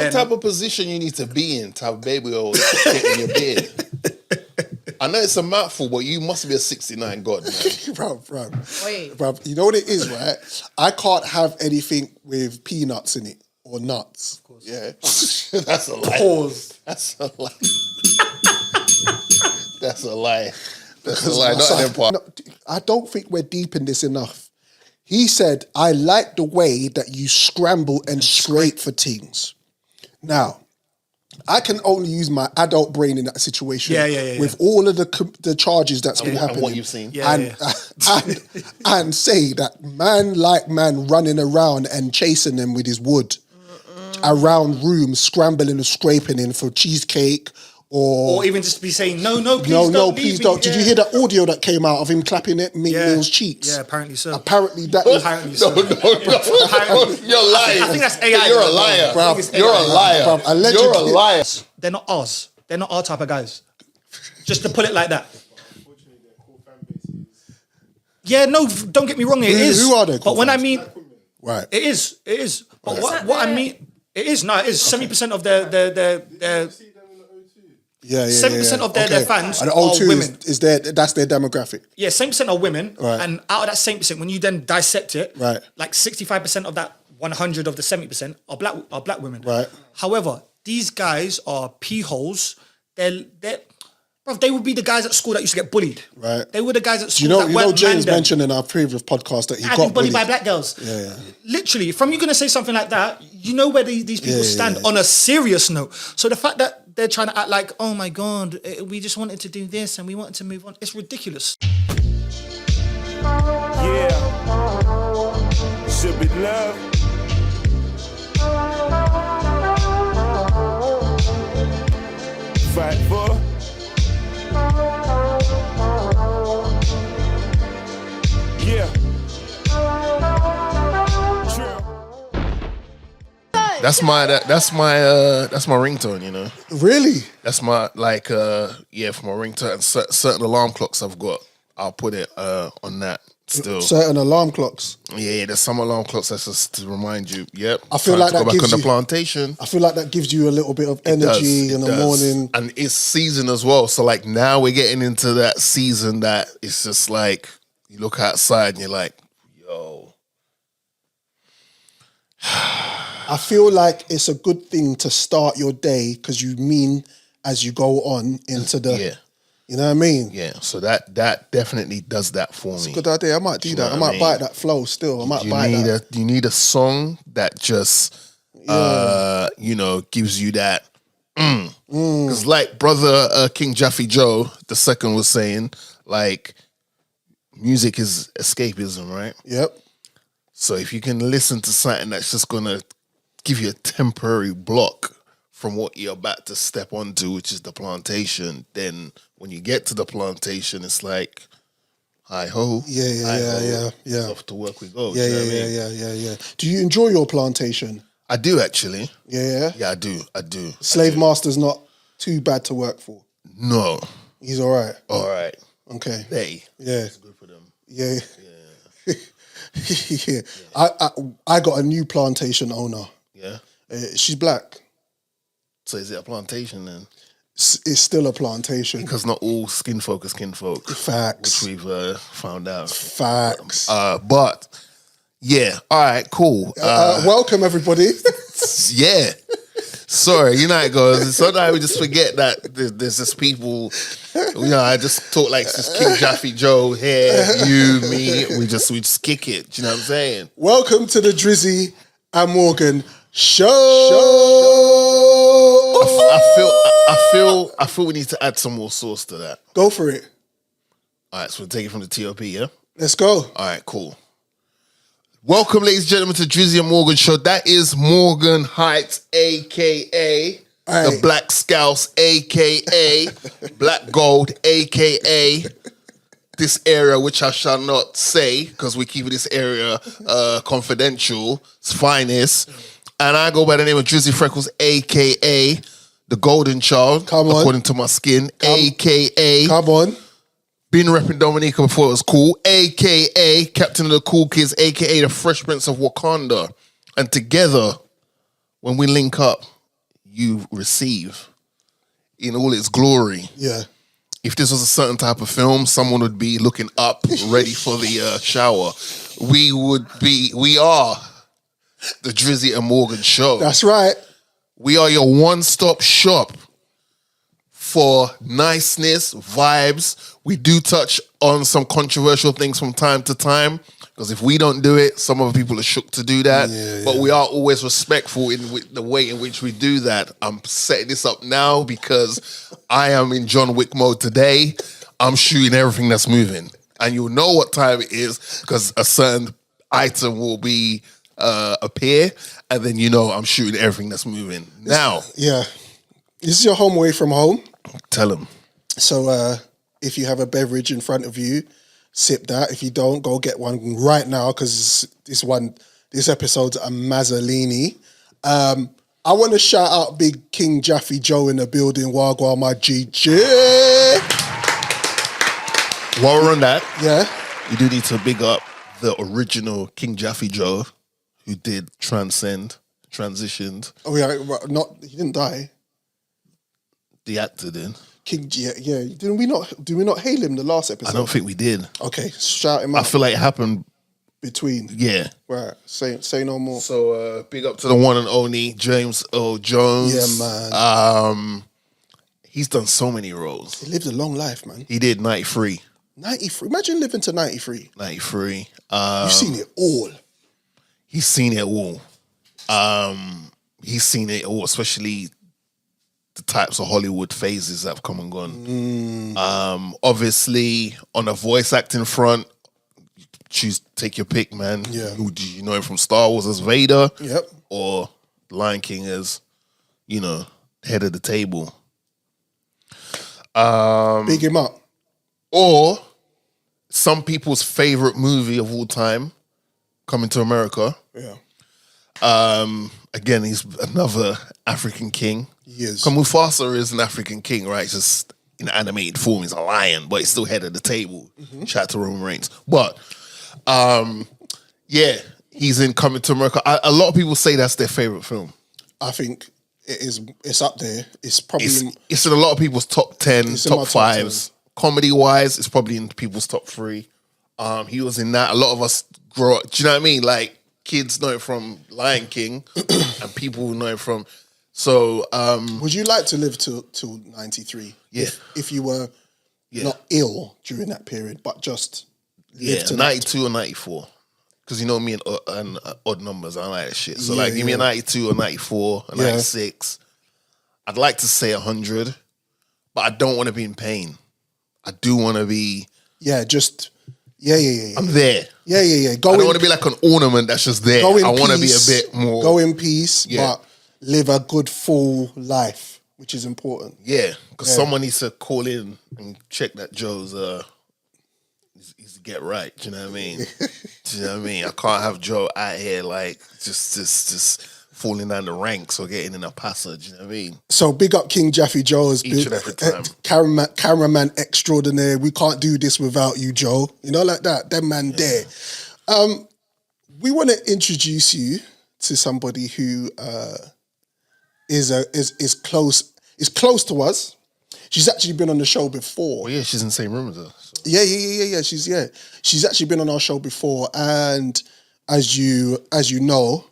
the type of position you need to be in to have baby oil get in your beard. I know it's a mouthful, but you must be a 69 god, man. Bruv, you know what it is, right? I can't have anything with peanuts in it or nuts. Of course. Yeah. That's a lie. Pause. That's a lie. That's a lie. That's a lie, not an part. No, I don't think we're deep in this enough. He said, I like the way that you scramble and scrape for things. Now, I can only use my adult brain in that situation with all of the charges that's been happening. And what you've seen. And say that man running around and chasing them with his wood around rooms, scrambling and scraping in for cheesecake or even just be saying, no, please don't. Did you hear that audio that came out of him clapping at Meek Mill's cheeks? Yeah, apparently so. Apparently that Apparently so. No. You're lying. I think that's AI. You're a liar. You're a liar. You're a liar. They're not ours. They're not our type of guys. Just to put it like that. Yeah, no, don't get me wrong. It is. Who are they? But when I mean, right, it is. But what I mean, it is. No, it is 70% of their 70% of their fans and are women. That's their demographic. Yeah, 70% are women, right. And out of that 70%, when you then dissect it, right, like 65% of that 100 of the 70% are black women. Right. However, these guys are pee holes. Bro, they would be the guys at school that used to get bullied. Right. They were the guys at school that weren't James mentioned in our previous podcast that he got bullied by black girls. Yeah. Literally, from you going to say something like that, you know where these people stand on a serious note. So the fact that they're trying to act like, oh my God, we just wanted to do this and we wanted to move on, it's ridiculous. Yeah. Should be love. Fight for. Yeah. That's my ringtone, you know. Really? That's my for my ringtone. Certain alarm clocks I've got, I'll put it on that still. Certain alarm clocks. Yeah, there's some alarm clocks that's just to remind you. Yep. I feel like that go back gives on you the plantation. I feel like that gives you a little bit of energy in the morning. And it's season as well. So like now we're getting into that season that it's just like you look outside and you're like, yo. I feel like it's a good thing to start your day because you mean as you go on into the, you know what I mean? Yeah, so that definitely does that for me. It's a good idea. I might do that. I might bite that flow still. I might bite that. You need a song that just, gives you that, Because like brother King Jaffe Joe II was saying, like, music is escapism, right? Yep. So if you can listen to something that's just going to give you a temporary block from what you're about to step onto, which is the plantation, then when you get to the plantation, it's like, hi ho. Yeah. Off to work we go. Yeah. Do you enjoy your plantation? I do actually. Yeah. Yeah, I do. Slave master's not too bad to work for. No. He's all right. All right. Okay. Hey. Yeah. It's good for them. Yeah. Yeah. I got a new plantation owner. Yeah. She's black. So is it a plantation then? It's still a plantation. Because not all skin folk are skin folk. Facts. Which we've found out. Facts. But yeah, all right, cool. Welcome everybody. Yeah. Sorry, you know how it goes. Sometimes we just forget that there's just people, I just talk like it's just King Jaffe Joe here, you, me, we just kick it. Do you know what I'm saying? Welcome to the Drizzy and Morgan show. I feel we need to add some more sauce to that. Go for it. All right, so we'll take it from the TOP, yeah? Let's go. All right, cool. Welcome, ladies and gentlemen, to Drizzy and Morgan show. That is Morgan Heights, a.k.a. the Black Scouse, a.k.a. Black Gold, a.k.a. this area, which I shall not say, because we're keeping this area confidential, its finest. And I go by the name of Drizzy Freckles, a.k.a. the Golden Child, according to my skin, a.k.a. Come on. Been repping Dominica before it was cool, a.k.a. Captain of the Cool Kids, a.k.a. the Fresh Prince of Wakanda. And together, when we link up, you receive in all its glory. Yeah. If this was a certain type of film, someone would be looking up, ready for the shower. We are the Drizzy and Morgan show. That's right. We are your one-stop shop for niceness, vibes. We do touch on some controversial things from time to time, because if we don't do it, some other people are shook to do that. But we are always respectful in the way in which we do that. I'm setting this up now because I am in John Wick mode today. I'm shooting everything that's moving. And you'll know what time it is because a certain item will be appear, and then you know I'm shooting everything that's moving. Now. Yeah. This is your home away from home. Tell them. So if you have a beverage in front of you, sip that. If you don't, go get one right now because this episode's a Mazzolini. I want to shout out Big King Jaffe Joe in the building. Wagwan, my GG. While we're on that, Yeah. you do need to big up the original King Jaffe Joe who did transitioned. Oh yeah, he didn't die. The actor did. King, yeah. Did we not hail him the last episode? I don't think we did. Okay, shout him out. I feel like it happened between. Yeah. Right. Say no more. So big up to the one and only James Earl Jones. Yeah, man. He's done so many roles. He lived a long life, man. He did 93. 93. Imagine living to 93. 93. You've seen it all. He's seen it all. He's seen it all, especially the types of Hollywood phases that have come and gone. Obviously, on a voice acting front, take your pick, man. Yeah. Who do you know him from Star Wars as Vader? Yep. Or Lion King as, head of the table. Big him up. Or some people's favorite movie of all time, Coming to America. Yeah. Again, he's another African king. He is. Mufasa is an African king, right? Just in animated form, he's a lion, but he's still head of the table. Shout out to Roman Reigns. But, he's in Coming to America. A lot of people say that's their favorite film. I think it is. It's up there. It's probably. It's in a lot of people's top 10, It's in my top top 5s. Comedy-wise, it's probably in people's top 3. He was in that. A lot of us grow up. Do you know what I mean? Like, kids know it from Lion King, and people know it from. So, would you like to live till 93? Yeah. If you were not ill during that period, but just live to 92 or 94. Because you know me and odd numbers, I don't like that shit. So give me a 92 or 94, a 96. I'd like to say 100, but I don't want to be in pain. I do want to be. Yeah, I'm there. Yeah. I don't want to be like an ornament that's just there. I want to be a bit more. Go in peace, but live a good full life, which is important. Yeah, because someone needs to call in and check that Joe's he's to get right. Do you know what I mean? Do you know what I mean? I can't have Joe out here like just falling down the ranks or getting in a passage. You know what I mean? So big up King Jaffe Joe as Each and every time. cameraman extraordinaire. We can't do this without you, Joe. You know, like that. That man there. We want to introduce you to somebody who is close to us. She's actually been on the show before. Well, yeah, she's in the same room as us. So. Yeah. She's actually been on our show before, and as you know,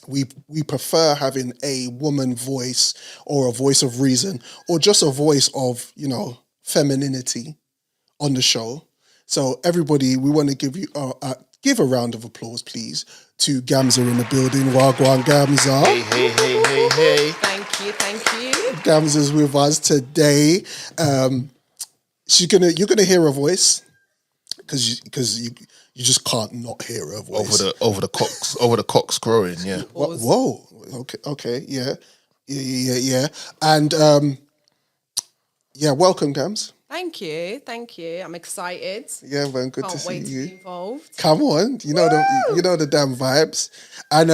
we prefer having a woman voice or a voice of reason or just a voice of femininity on the show. So everybody, we want to give a round of applause, please, to Gamza in the building. Wagwan Gamza. Hey. Thank you. Gamza's with us today. You're gonna hear her voice because you just can't not hear her voice over the cocks crowing. Yeah. Whoa. Okay. Yeah. And welcome, Gams. Thank you. I'm excited. Yeah, man. Good to Can't see wait to you. be involved. Come on, you know the damn vibes. And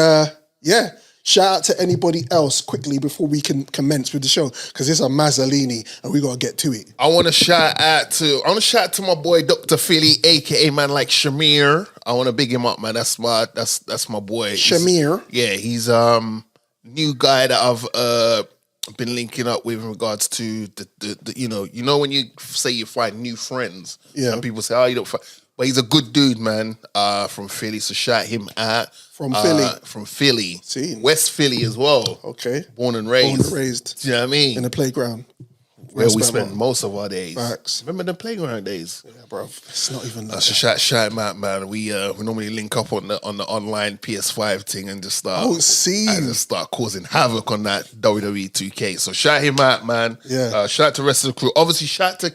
shout out to anybody else quickly before we can commence with the show because it's a Mazzolini and we gotta get to it. I want to shout out to my boy Dr. Philly, aka man like Shamir. I want to big him up, man. That's my boy. Shamir. He's new guy that I've been linking up with in regards to the you know when you say you find new friends, Yeah. and people say, oh, you don't find, but he's a good dude, man, from Philly, so shout him out. From Philly? From Philly. See. West Philly as well. Okay. Born and raised. Born and raised. Do you know what I mean? In the playground. Where we West spend Bama. most of our days. Facts. Remember the playground days? Yeah, bro. It's not even that. So shout him out, man. We normally link up on the online PS5 thing and just start causing havoc on that WWE 2K. So shout him out, man. Yeah. Shout out to the rest of the crew. Obviously, shout to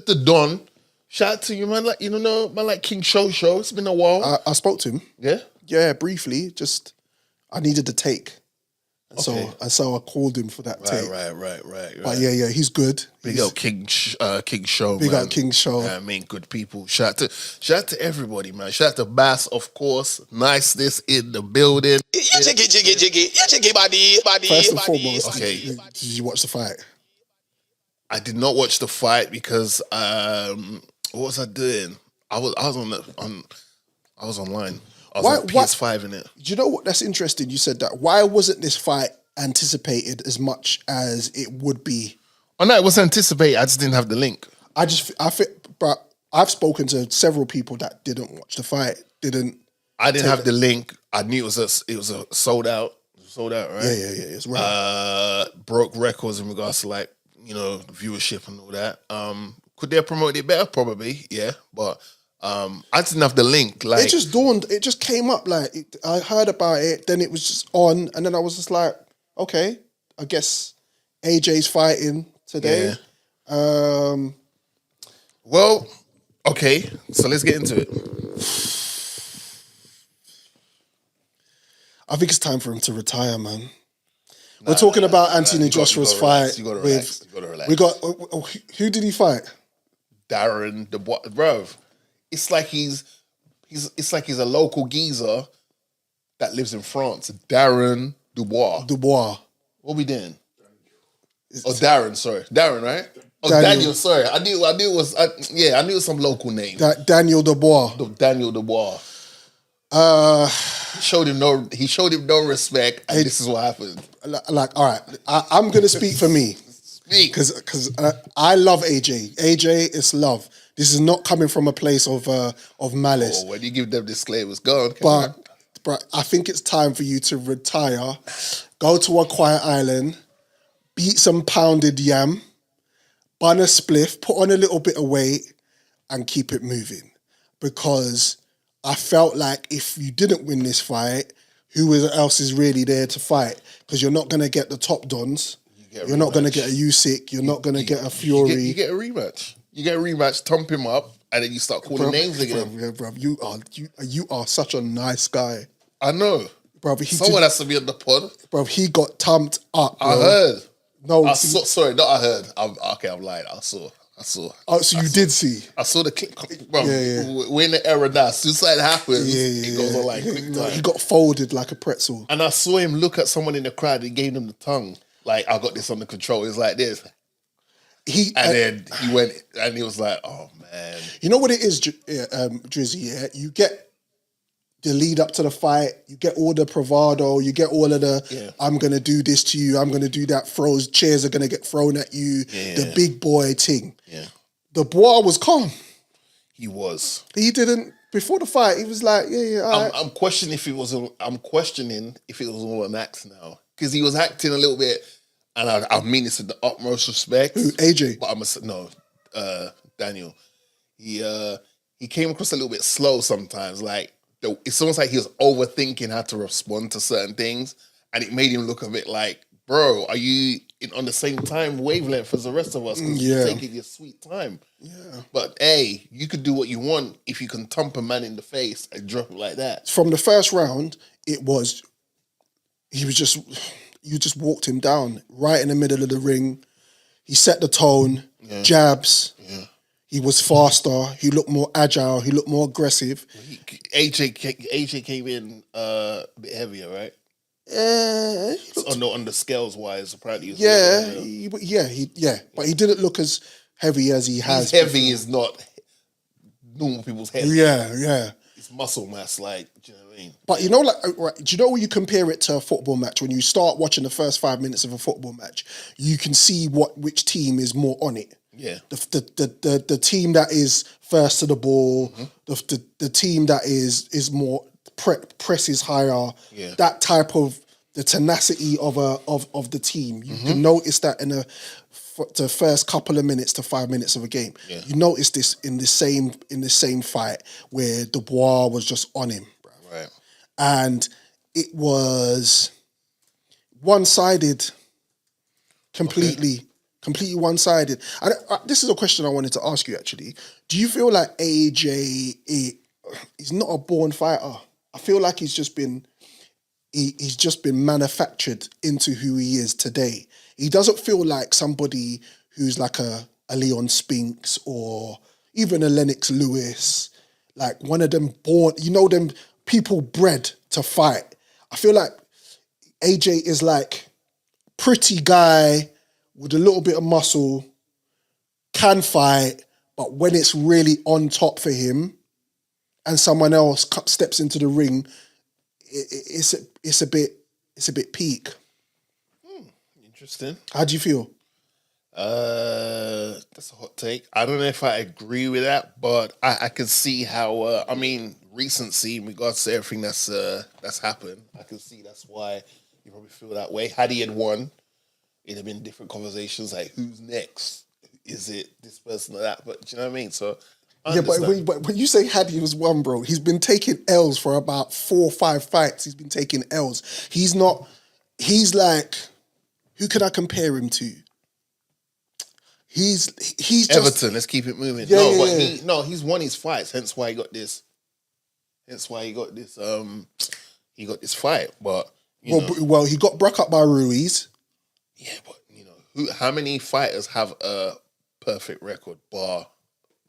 the Don. Shout out to you, man. Like man, like King Show. It's been a while. I spoke to him. Yeah. Yeah, briefly. Just I needed to take. And Okay. so I called him for that take. Right. But yeah, he's good. Big up King Show, Big man. up King Show. I mean, good people. Shout out to everybody, man. Shout out to Bass, of course. Niceness in the building. Jiggy, body. First and foremost, Okay. did you watch the fight? I did not watch the fight because what was I doing? I was online. I was on PS5 in it. Do you know what? That's interesting. You said that. Why wasn't this fight anticipated as much as it would be? Oh no, it was anticipated. I just didn't have the link. I think, but I've spoken to several people that didn't watch the fight. I didn't have the link. I knew it was a sold out. Sold out, right? Yeah. It's right. Broke records in regards to like, viewership and all that. Could they have promoted it better? Probably, yeah. But I just didn't have the link. Like It just dawned. It just came up. Like I heard about it, then it was just on, and then I was just like, okay, I guess AJ's fighting today. Yeah. Well, okay. So let's get into it. I think it's time for him to retire, man. We're talking about Anthony Joshua's fight. You gotta relax. You gotta relax. We got who did he fight? Darren Dubois, bro. It's like he's a local geezer that lives in France. Darren Dubois. What we doing? Oh, Darren. Sorry, Darren, right? Oh, Daniel. Sorry, I knew it was. I knew it was some local name. Daniel Dubois. Daniel Dubois. He showed him no respect, and this is what happened. Like, all right, I'm gonna speak for me because I love AJ. AJ is love. This is not coming from a place of malice. Oh, when you give them disclaimers, go on. But I think it's time for you to retire, go to a quiet island, beat some pounded yam, bun a spliff, put on a little bit of weight, and keep it moving. Because I felt like if you didn't win this fight, who else is really there to fight? Because you're not going to get the top dons. You're not going to get a Usyk. You're not going to get a Fury. You get a rematch. You get a rematch, thump him up, and then you start calling names again. Bro, you are such a nice guy. I know. Bro, someone has to be on the pod. Bro, he got thumped up, bro. I heard. No, I saw, sorry, not I heard. I'm lying. I saw. Oh, so you did see? I saw the clip. Bro, Yeah. we're in the era now. As soon as that happens, it goes on like quick time. He got folded like a pretzel. And I saw him look at someone in the crowd and gave them the tongue. Like, I got this under control. It was like this. Then he went and he was like, oh, man. You know what it is, Drizzy, yeah? You get the lead up to the fight, you get all the bravado, you get all of the, I'm going to do this to you, I'm going to do that, chairs are going to get thrown at you, the big boy thing. Yeah. The boy was calm. He was. He didn't, before the fight, he was like, all right. I'm questioning if it was all an act now. Because he was acting a little bit, and I mean this with the utmost respect. Who, AJ? But Daniel. He came across a little bit slow sometimes. Like, it's almost like he was overthinking how to respond to certain things, and it made him look a bit like, bro, are you on the same time wavelength as the rest of us? Because you're taking your sweet time. Yeah. But hey, you could do what you want if you can thump a man in the face and drop it like that. From the first round, you just walked him down right in the middle of the ring. He set the tone, jabs. Yeah. He was faster. He looked more agile. He looked more aggressive. AJ came in a bit heavier, right? On the scales wise, apparently. He was but he didn't look as heavy as he has. Heavy is not normal people's head. Yeah. It's muscle mass, like, do you know what I mean? But you know, like, right, do you know when you compare it to a football match? When you start watching the first 5 minutes of a football match, you can see which team is more on it. Yeah. The team that is first to the ball, the team that is more presses higher. Yeah. That type of the tenacity of the team. You can notice that in the first couple of minutes to 5 minutes of a game. Yeah. You notice this in the same fight where Dubois was just on him, bro. Right. And it was one-sided, completely one-sided. This is a question I wanted to ask you, actually. Do you feel like AJ is not a born fighter? I feel like he's just been manufactured into who he is today. He doesn't feel like somebody who's like a Leon Spinks or even a Lennox Lewis, like one of them born, them people bred to fight. I feel like AJ is like pretty guy with a little bit of muscle, can fight, but when it's really on top for him and someone else steps into the ring, it's a bit peak. Interesting. How do you feel? That's a hot take. I don't know if I agree with that, but I can see how. Recency in regards to everything that's happened, I can see that's why you probably feel that way. Had he had won, it'd have been different conversations. Like, who's next? Is it this person or that? But do you know what I mean? So Yeah, but when you say had he was one, bro, he's been taking L's for about 4 or 5 fights. He's been taking L's. He's like, who can I compare him to? He's just Everton. Let's keep it moving. He's won his fights. Hence why he got this. He got this fight. But he got broke up by Ruiz. Yeah, but how many fighters have a perfect record bar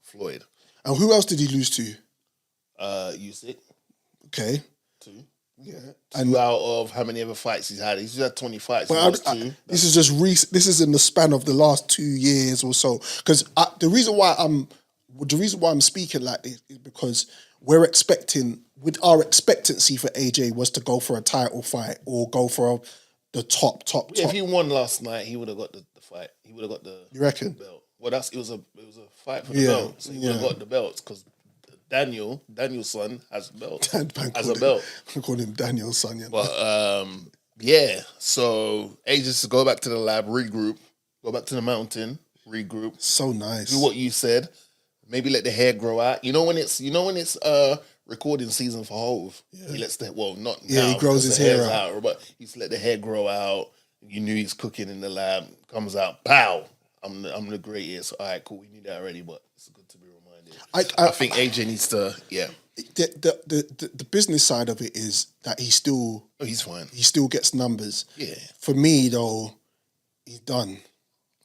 Floyd? And who else did he lose to? Usyk. Okay. 2. Yeah. 2 out of how many other fights he's had? He's had 20 fights. This is just this is in the span of the last 2 years or so. Because the reason why I'm speaking like this is because we're expecting, with our expectancy for AJ was to go for a title fight or go for the top. If he won last night, he would have got the fight. He would have got the. You reckon? Belt. Well, it was a fight for the belt, so he would have got the belts because Daniel's son has a belt. I call him Daniel's son. Yeah. But so AJ to go back to the lab, regroup, go back to the mountain, regroup. So nice. Do what you said. Maybe let the hair grow out. You know when it's recording season for Hove. Yeah. He lets the not now. He grows his hair out. But he's let the hair grow out. You knew he's cooking in the lab. Comes out, pow! I'm the greatest. All right, cool. We knew that already, but it's good to be reminded. I think AJ needs to. Yeah. The business side of it is that he's fine. He still gets numbers. Yeah. For me though, he's done.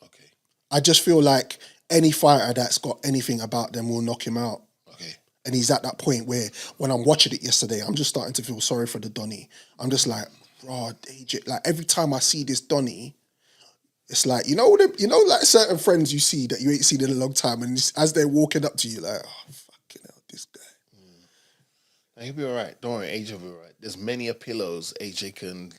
Okay. I just feel like any fighter that's got anything about them will knock him out. Okay. And he's at that point where when I'm watching it yesterday, I'm just starting to feel sorry for the Donny. I'm just like, bro, AJ, like every time I see this Donny, it's like, like certain friends you see that you ain't seen in a long time, and as they're walking up to you, like, oh, fucking hell, this guy. He'll be all right. Don't worry, AJ will be all right. There's many a pillows AJ can,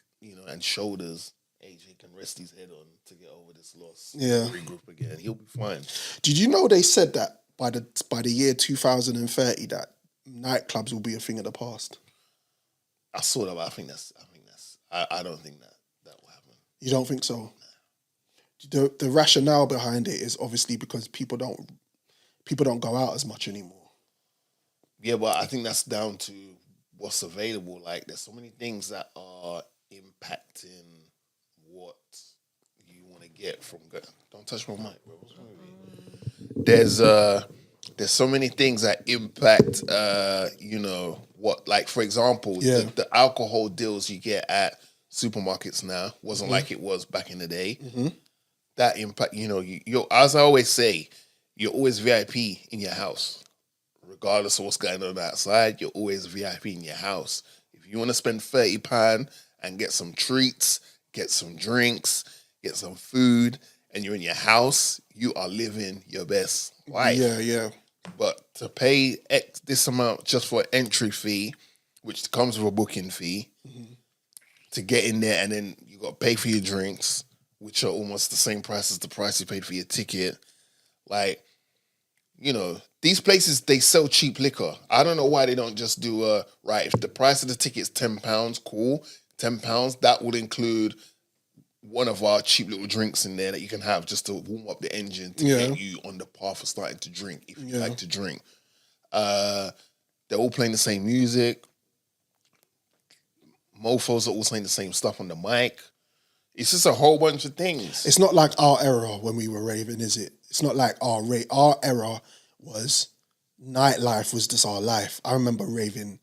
and shoulders AJ can rest his head on to get over this loss. Yeah. Regroup again. He'll be fine. Did you know they said that by the year 2030 that nightclubs will be a thing of the past? I saw that, but I think that's I don't think that will happen. You don't think so? Nah. The rationale behind it is obviously because people don't go out as much anymore. Yeah, but I think that's down to what's available. Like, there's so many things that are impacting what you want to get from. Don't touch my mic, bro. What's wrong with you? There's so many things that impact. What, like, for example, the alcohol deals you get at supermarkets now wasn't like it was back in the day. Mm-hmm. That impact, you as I always say, you're always VIP in your house. Regardless of what's going on outside, you're always VIP in your house. If you want to spend £30 and get some treats, get some drinks, get some food, and you're in your house, you are living your best life. Yeah. but to pay this amount just for an entry fee, which comes with a booking fee, to get in there, and then you got to pay for your drinks, which are almost the same price as the price you paid for your ticket. Like, you know, these places, they sell cheap liquor. I don't know why they don't just do right, if the price of the ticket is £10, cool, £10, that would include one of our cheap little drinks in there that you can have just to warm up the engine to get you on the path of starting to drink, if you like to drink. They're all playing the same music. Mofos are all saying the same stuff on the mic. It's just a whole bunch of things. It's not like our era when we were raving, is it? It's not like our era was nightlife was just our life. I remember raving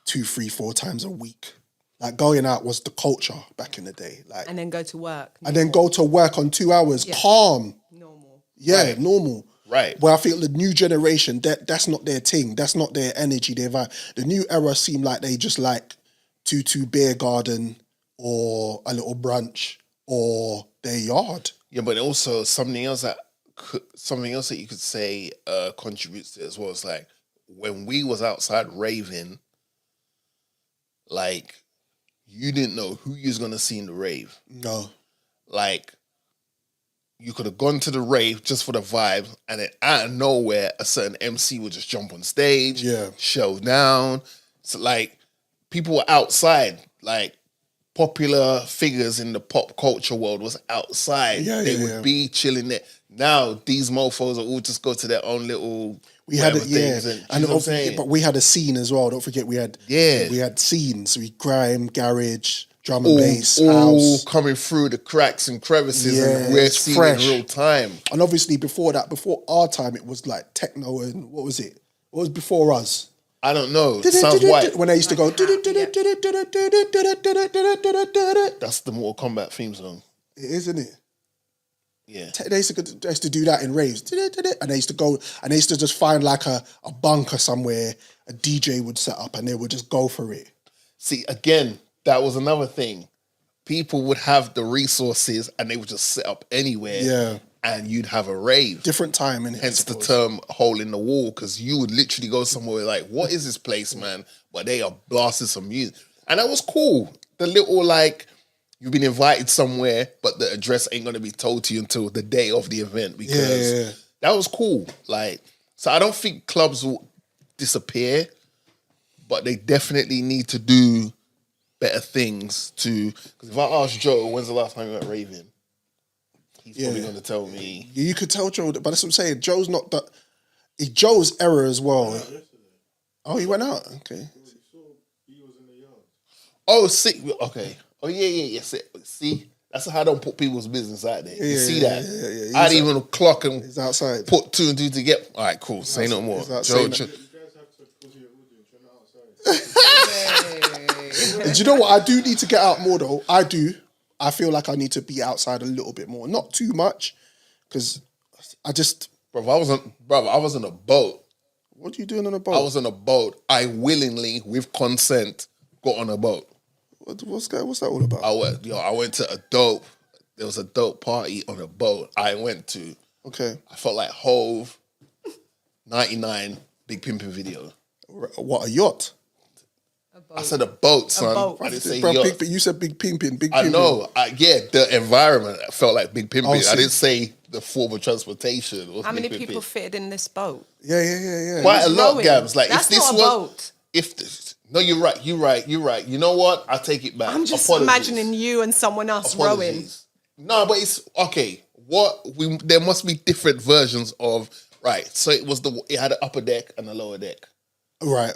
2, 3, 4 times a week. Like going out was the culture back in the day. Like, And then go to work. and then go to work on 2 hours, calm. Normal. Yeah, normal. Right. But I feel the new generation, that's not their thing. That's not their energy, their vibe. The new era seem like they just like Tutu Beer Garden or a little brunch or their yard. Yeah, but also something else that you could say contributes to it as well. It's like when we was outside raving, like you didn't know who you was gonna see in the rave. No. Like you could have gone to the rave just for the vibe, and then out of nowhere, a certain MC would just jump on stage, show down. So like people were outside, like popular figures in the pop culture world was outside. They would be chilling there. Now these mofos are all just go to their own little. We had it, things and but we had a scene as well. Don't forget, we had scenes. We grime, garage, drum and bass, all house, coming through the cracks and crevices, and we're seeing it in real time. And obviously, before our time, it was like techno and what was it? What was before us? I don't know. It sounds white. When they used to go. That's the Mortal Kombat theme song. It is, isn't it? Yeah. They used to do that in raves. And they used to go, and they used to just find like a bunker somewhere, a DJ would set up and they would just go for it. See, again, that was another thing. People would have the resources and they would just set up anywhere. Yeah. And you'd have a rave. Different time, innit? Hence the term hole in the wall, because you would literally go somewhere like, what is this place, man? But they are blasting some music. And that was cool. The little like, you've been invited somewhere, but the address ain't going to be told to you until the day of the event, because that was cool. Like, so I don't think clubs will disappear, but they definitely need to do better things to, because if I ask Joe, when's the last time you went raving? He's probably going to tell me. You could tell Joe, but that's what I'm saying. Joe's not that. It's Joe's error as well. Oh, he went out? Okay. He was in the yard. Oh, see, okay. Oh, yeah. See, that's how I don't put people's business out there. You see that? Yeah. I didn't even clock and He's outside. put 2 and 2 together. All right, cool. Say no more. You guys have to go to your audience. You're not outside. Do you know what? I do need to get out more though. I do. I feel like I need to be outside a little bit more. Not too much, because I just... I was on a boat. What are you doing on a boat? I was on a boat. I willingly, with consent, got on a boat. What's that all about? I went to there was a dope party on a boat I went to. Okay. I felt like Hove, 99, Big Pimpin' video. What, a yacht? I said a boat, son. boat. I didn't say Bro, yacht. you said big pimping, big I pimping. know. The environment felt like Big Pimpin'. Oh, I didn't say the form of transportation. Was How many Big people Pimpin'. fitted in this boat? Yeah. Quite a lot, rowing. Gabs. Like That's if this not a was, boat. No, you're right. You know what? I take it back. I'm just Apologies. imagining you and someone else rowing. Apologies. No, but it's okay. There must be different versions of right. So it had an upper deck and a lower deck. Right.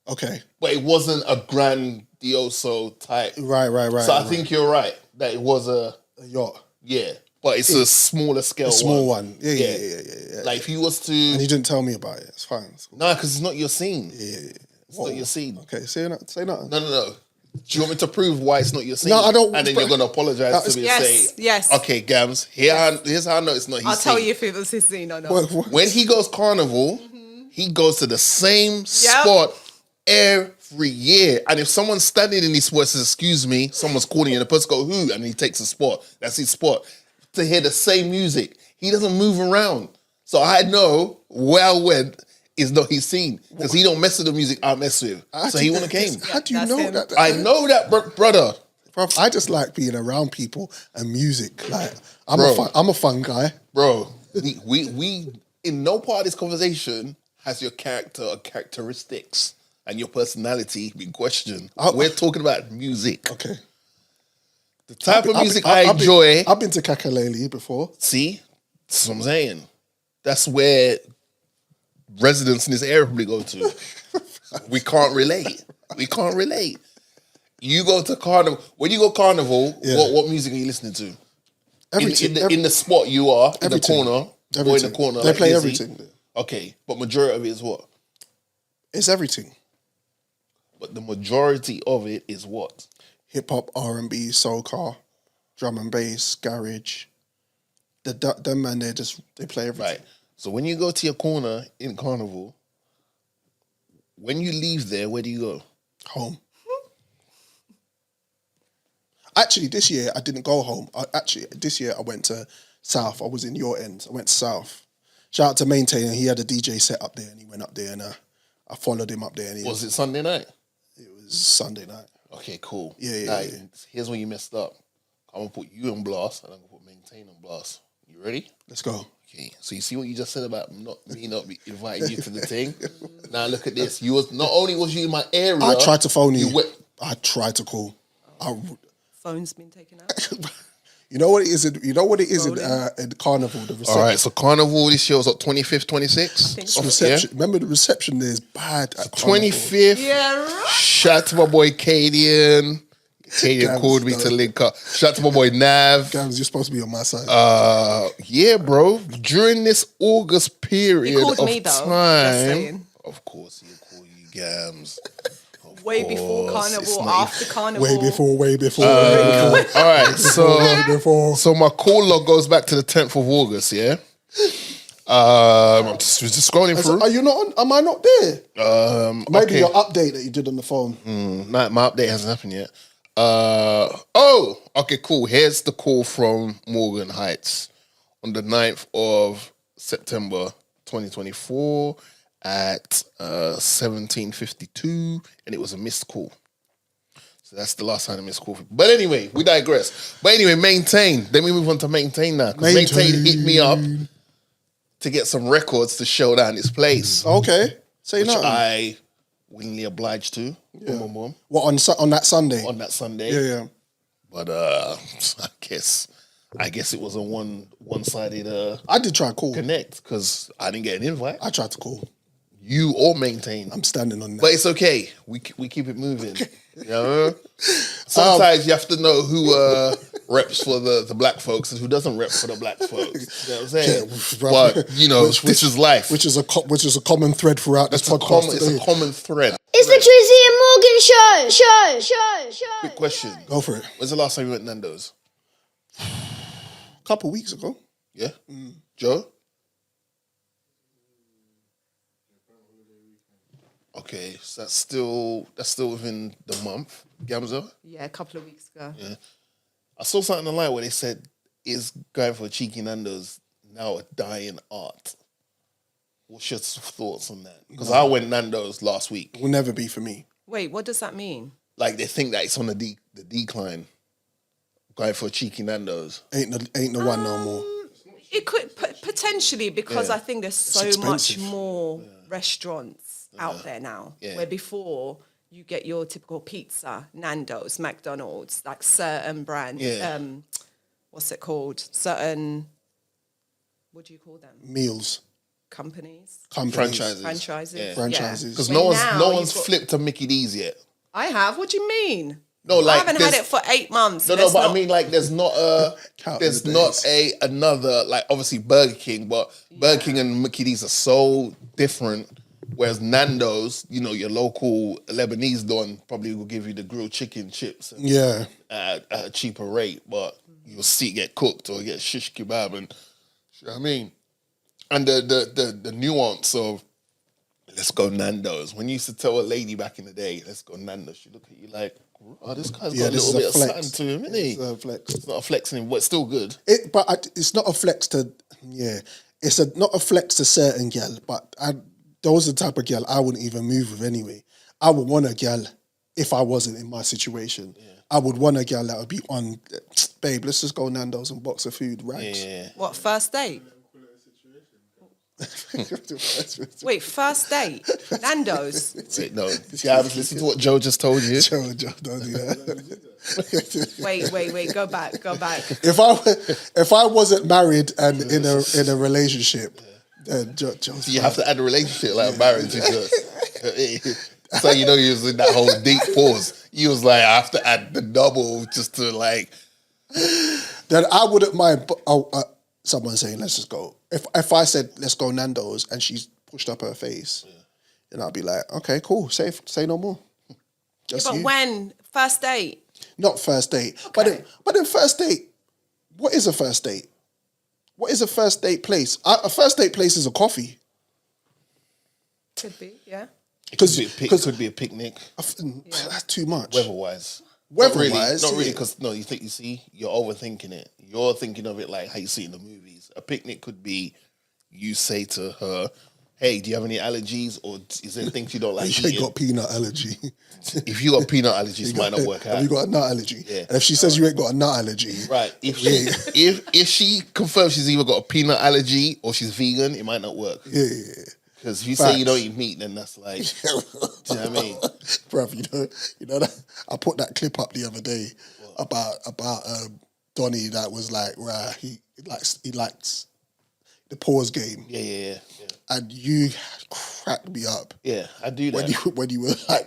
Okay. But it wasn't a grandioso type. Right. So I think you're right that it was a yacht. Yeah, but it's a smaller scale. A small one. Yeah. Like if you was to, And you didn't tell me about it. It's fine. It's cool. no, because it's not your scene. Yeah. It's not your scene. Okay. Say nothing. No. Do you want me to prove why it's not your scene? No, I don't. And then you're going to apologize to me and say, Yes. okay, Gams, here's how I know it's not his I'll tell scene. you if it was his scene or not. What? When he goes carnival, he goes to the same spot every year. And if someone's standing in his spot says, excuse me, someone's calling you, and the person goes, who? And he takes a spot. That's his spot. To hear the same music. He doesn't move around. So I know where I went is not his scene because he don't mess with the music I mess with. So he wouldn't have came. How do you that's know him. that? I know that, brother. Bruv, I just like being around people and music. Like I'm Bro. a fun guy. Bro, we in no part of this conversation has your character or characteristics and your personality been questioned. We're talking about music. Okay. The type of music I enjoy. I've been to Kakalele before. See? That's what I'm saying. That's where residents in this area probably go to. We can't relate. We can't relate. You go to carnival. When you go carnival, what music are you listening to? Everything. In the spot you are, in the Everything. corner, or in the Everything. corner. They like play Dizzy. everything. Okay, but majority of it is what? It's everything. But the majority of it is what? Hip hop, R&B, soca, drum and bass, garage. Them man, they play everything. Right. So when you go to your corner in carnival, when you leave there, where do you go? Home. Actually, this year I didn't go home. This year I went to South. I was in your end. I went to South. Shout out to Maintain. He had a DJ set up there, and he went up there, and I followed him up there. And Was it Sunday night? It was Sunday night. Okay, cool. Yeah. Here's when you messed up. I'm gonna put you on blast, and I'm gonna put Maintain on blast. You ready? Let's go. Okay. So you see what you just said about not inviting you to the thing. Now look at this. You was not only was you in my area. I tried to phone you. You went, I tried to call. Phone's been taken out. You know what it is? You know what it is in Carnival. The reception. all right. So carnival this year was what 25th, 26th. think Reception. Remember the reception there is bad at Carnival. 25th. Yeah, right. Shout out to my boy Cadian. Cadian Gams, called me no. to link up. Shout out to my boy Nav. Gams, you're supposed to be on my side. Yeah, bro. During this August period He called of me, though, just time, saying. of course he'll call you Gams. Way before course, it's carnival, not after carnival. way before. All right, so before. so my call log goes back to the 10th of August. Yeah. I'm just scrolling through. Are you not on? Am I not there? Maybe okay. your update that you did on the phone. Nah, my update hasn't happened yet. Okay, cool. Here's the call from Morgan Heights on the 9th of September 2024 at 17:52, and it was a missed call. So that's the last time I missed call. But anyway, we digress. But anyway, Maintain. Then we move on to Maintain now. 'Cause Maintain hit me up to get some records to show down his place, Okay, say which no. I willingly obliged to. Boom, boom, boom. What on that Sunday? On that Sunday. Yeah. But I guess it was a one-sided I did try to call. connect because I didn't get an invite. I tried to call. You or Maintain. I'm standing on that. But it's okay. We keep it moving. You know? Sometimes you have to know who reps for the black folks and who doesn't rep for the black folks. You know what I'm saying? But you know, this is life. Which is a common thread throughout this podcast. It's a common thread. It's the Drizzy and Morgan show. Quick question. Go for it. When's the last time you went to Nando's? A couple weeks ago. Yeah? Joe? Okay, so that's still within the month. Gamza? Yeah, a couple of weeks ago. Yeah. I saw something online where they said, is going for a cheeky Nando's now a dying art? What's your thoughts on that? Because I went Nando's last week. Will never be for me. Wait, what does that mean? Like they think that it's on the decline. Going for a cheeky Nando's. Ain't the one no more. It could potentially because Yeah. I think there's so much expensive. more restaurants out there now. Yeah. Where before you get your typical pizza, Nando's, McDonald's, like certain brands. Yeah. What's it called? Certain. What do you call them? Meals. Companies. Companies. Franchises. Yeah. Franchises. Because But no now one's you've got- flipped to Mickey D's yet. I have. What do you mean? No, like I haven't had there's- it for 8 months. No, Let's but not- I mean, like, there's not Counting there's the not days. another, like, obviously Burger King, but Burger King and Mickey D's are so different. Whereas Nando's, you know, your local Lebanese don probably will give you the grilled chicken chips Yeah. at a cheaper rate, but you'll see it get cooked or get shish kebab, and you know what I mean. And the nuance of let's go Nando's. When you used to tell a lady back in the day, let's go Nando's, she look at you like, oh, this guy's got a this little is bit a of flex. something to him, isn't he? It's a flex. It's not a flex anymore, but it's still good. It's not a flex to. Yeah. it's not a flex to certain gal, but those are the type of gal I wouldn't even move with anyway. I would want a gal if I wasn't in my situation. Yeah. I would want a gal that would be on, babe, let's just go Nando's and box of food, rags. Yeah. What, first date? Wait, first date? Nando's? Wait, no. Yeah, listen to what Joe just told you. Joe, don't do that. Wait, go back. If I wasn't married and in a relationship, then Joe's You have to add a relationship like marriage. So you know you was in that whole deep pause. You was like, I have to add the double just to like. Then I wouldn't mind someone saying, let's just go. If I said, let's go Nando's, and she's pushed up her face, then I'd be like, okay, cool, say no more. But when? First date? Not first date. Okay. But then first date, what is a first date? What is a first date place? A first date place is a coffee. Could be, yeah. It could be a picnic. That's too much. Weather-wise. Weather-wise, Not really, because you're overthinking it. You're thinking of it like how you see it in the movies. A picnic could be you say to her, hey, do you have any allergies, or is there things you don't like You eating? got peanut allergy. If you got peanut allergies, it might not work out. Have you got a nut allergy? Yeah. And if she says you ain't got a nut allergy, Right. If she confirms she's either got a peanut allergy or she's vegan, it might not work. yeah. Because if you say you don't eat meat, then that's like, do you know what I mean? Bruv, you know that I put that clip up the other day about Donnie that was like, right, he likes the pause game. Yeah. And you cracked me up. Yeah, I do that. When you were like,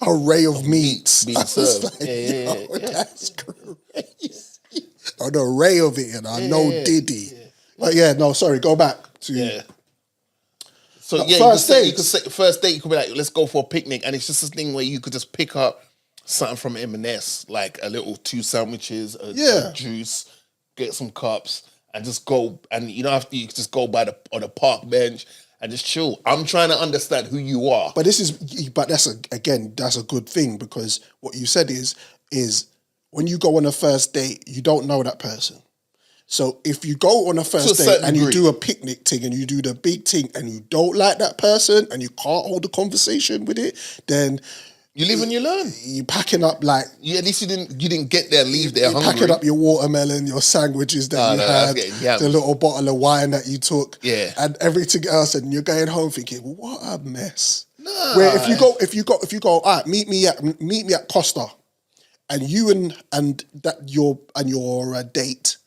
Array of meats being I was served. like, Yeah. that's crazy. An array of it, and I know Diddy. Yeah. But yeah, no, sorry, go back to So But yeah, first you could say first date. You could be like, let's go for a picnic, and it's just this thing where you could just pick up something from M&S, like a little 2 sandwiches, a juice, get some cups, and just go. And you don't have to. You just go on the park bench and just chill. I'm trying to understand who you are. But that's a good thing, because what you said is when you go on a first date, you don't know that person. So if you go on a first date and you do a picnic thing and you do the big thing and you don't like that person and you can't hold a conversation with it, then you live and you learn. You're packing up like at least you didn't get there, leave there hungry. Packing up your watermelon, your sandwiches that you had, the little bottle of wine that you took, and everything else, and you're going home thinking, what a mess. Nah. Where if you go, all right, meet me at Costa, and you and your date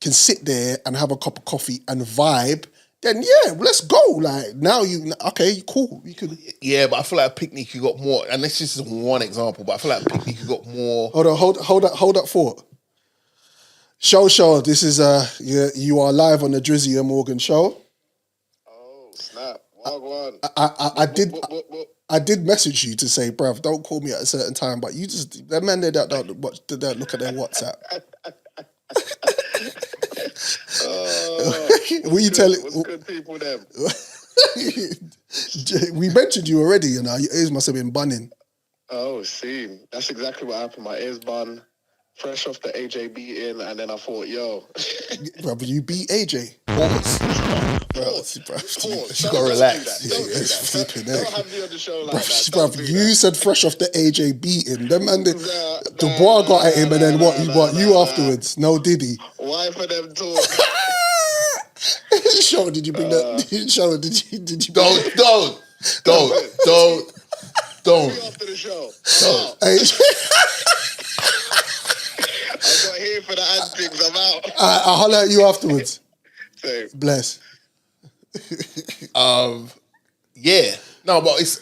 can sit there and have a cup of coffee and vibe, then let's go. Like now okay, cool. You can. Yeah, but I feel like a picnic you got more, and this is just one example, but I feel like a picnic you got more. Hold up thought. Show. This is you are live on the Drizzy Morgan show. Oh snap! Wagwan. I did message you to say, bruv, don't call me at a certain time, but you just the men there that don't look at their WhatsApp. Will you tell it? What's good people them? We mentioned you already, your ears must have been bunning. Oh, see, that's exactly what happened. My ears bun, fresh off the AJ beating, and then I thought, yo, brother, you beat AJ. Pause. You gotta relax. Don't have me on the show like that. Bruv, you said fresh off the AJ beating. Them man, Dubois got at him, and then what? You afterwards? No Diddy. Why for them talk? Show, did you bring that? Show, did you? Don't. Me after the show. Hey. I'm not here for the antics. I'm out. I'll holler at you afterwards. Same. Bless. Yeah. No, but it's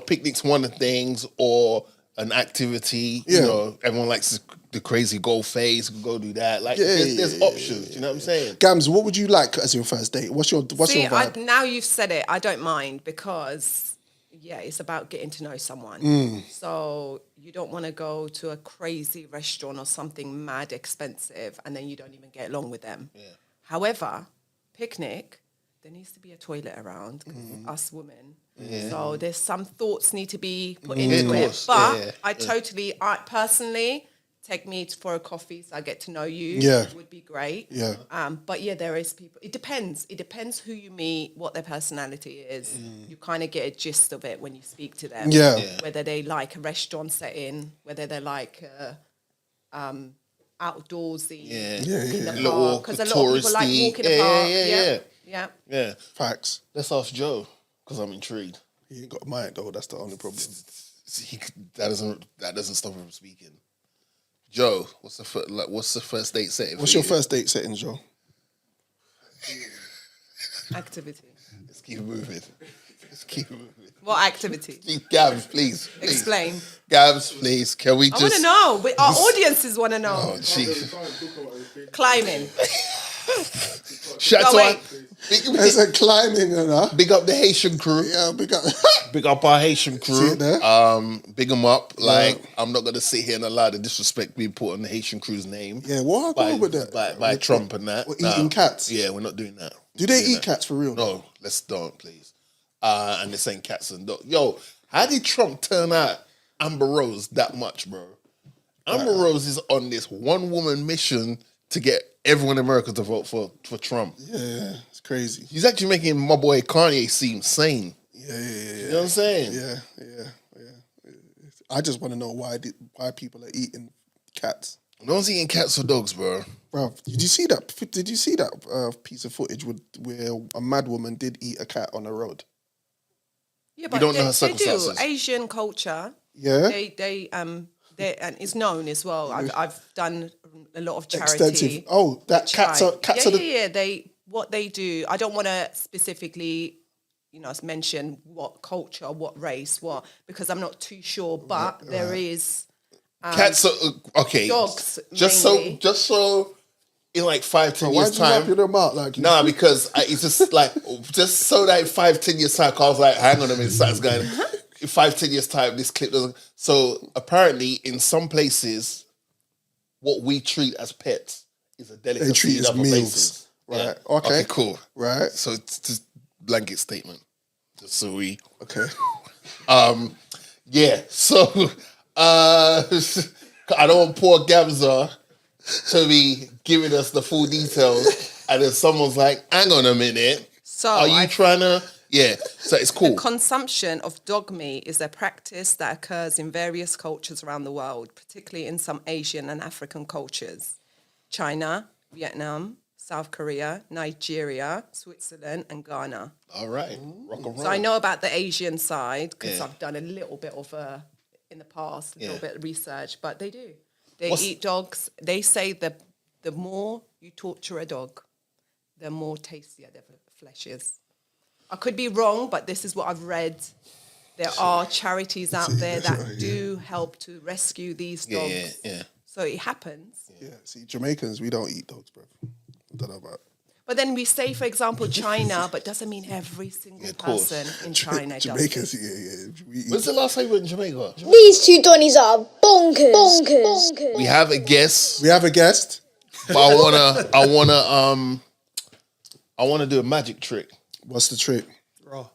picnics one of the things, or an activity. Yeah. You know, everyone likes the crazy golf phase. Go do that. Like there's options. You know what I'm saying? Gams, what would you like as your first date? What's your vibe? Now you've said it, I don't mind, because it's about getting to know someone. So you don't want to go to a crazy restaurant or something mad expensive and then you don't even get along with them. Yeah. However, picnic, there needs to be a toilet around, us women. Yeah. So there's some thoughts need to be put into it. But I personally, take me for a coffee so I get to know you. Yeah. Would be great. Yeah. But yeah, there is people. It depends. It depends who you meet, what their personality is. You kind of get a gist of it when you speak to them. Yeah. Whether they like a restaurant setting, whether they like outdoorsy in the Little park. Because a lot of people like touristy. walking the park. Yeah. Yeah. Facts. Let's ask Joe, because I'm intrigued. He ain't got a mic though. That's the only problem. That doesn't stop him from speaking. Joe, what's the first date setting? What's your first date setting, Joe? Activity. Let's keep it moving. What activity? Gabs, please. Explain. Gabs, please. Can we I want just? to know. Our audiences want to know. Oh, jeez. Climbing. Shout No, out wait. There's a climbing, you know. big up the Haitian crew. Yeah, big up. Big up our Haitian crew. See it there? Big them up. Like, I'm not gonna sit here and allow the disrespect being put on the Haitian crew's name. Yeah, what happened with that? By Trump and that. What, eating cats? Yeah, we're not doing that. Do they eat cats for real? No, let's don't, please. And they're saying cats and dogs. Yo, how did Trump turn out Amber Rose that much, bro? Amber Rose is on this one-woman mission to get everyone in America to vote for Trump. Yeah, it's crazy. He's actually making my boy Kanye seem sane. Yeah. You know what I'm saying? Yeah. I just want to know why people are eating cats. No one's eating cats or dogs, bro. Bro, did you see that? Did you see that piece of footage where a mad woman did eat a cat on the road? Yeah, but don't know her they do. circumstances. Asian culture. Yeah. They and it's known as well. I've done a lot of charity. Extensive. Oh, that cats are Yeah. What they do. I don't want to specifically, mention what culture, what race, because I'm not too sure. But there is Cats are okay. dogs. Just mainly. so in like 5-10 Why years did you wrap time. your mouth like you? Nah, because it's just like just so that in 5-10 years time, 'cause I was like, hang on a minute, starts going. In 5-10 years time, this clip doesn't. So apparently, in some places, what we treat as pets is a delicacy. They treat in as other meals. places. Right. Yeah. Okay. Cool. Right. So it's just blanket statement. Just so we. Okay. Yeah. So I don't want poor Gabza to be giving us the full details, and then someone's like, "Hang on a minute, So are you trying to?" Yeah. So it's cool. Consumption of dog meat is a practice that occurs in various cultures around the world, particularly in some Asian and African cultures. China, Vietnam, South Korea, Nigeria, Switzerland, and Ghana. All right. Rock and roll. So I know about the Asian side because Yeah. I've done a little bit of in the past, a little Yeah. bit of research, but they do. They What's- eat dogs. They say that the more you torture a dog, the more tastier the flesh is. I could be wrong, but this is what I've read. There are charities out there that do help to rescue these dogs. Yeah. So it happens. Yeah. See, Jamaicans, we don't eat dogs, bro. I don't know about. But then we say, for example, China, but doesn't mean every single of course. person in China does. Jamaicans, yeah. We eat. When's the last time you went to Jamaica? These two Donnies are bonkers. We have a guest, We have a guest. but I wanna do a magic trick. What's the trick? Raw.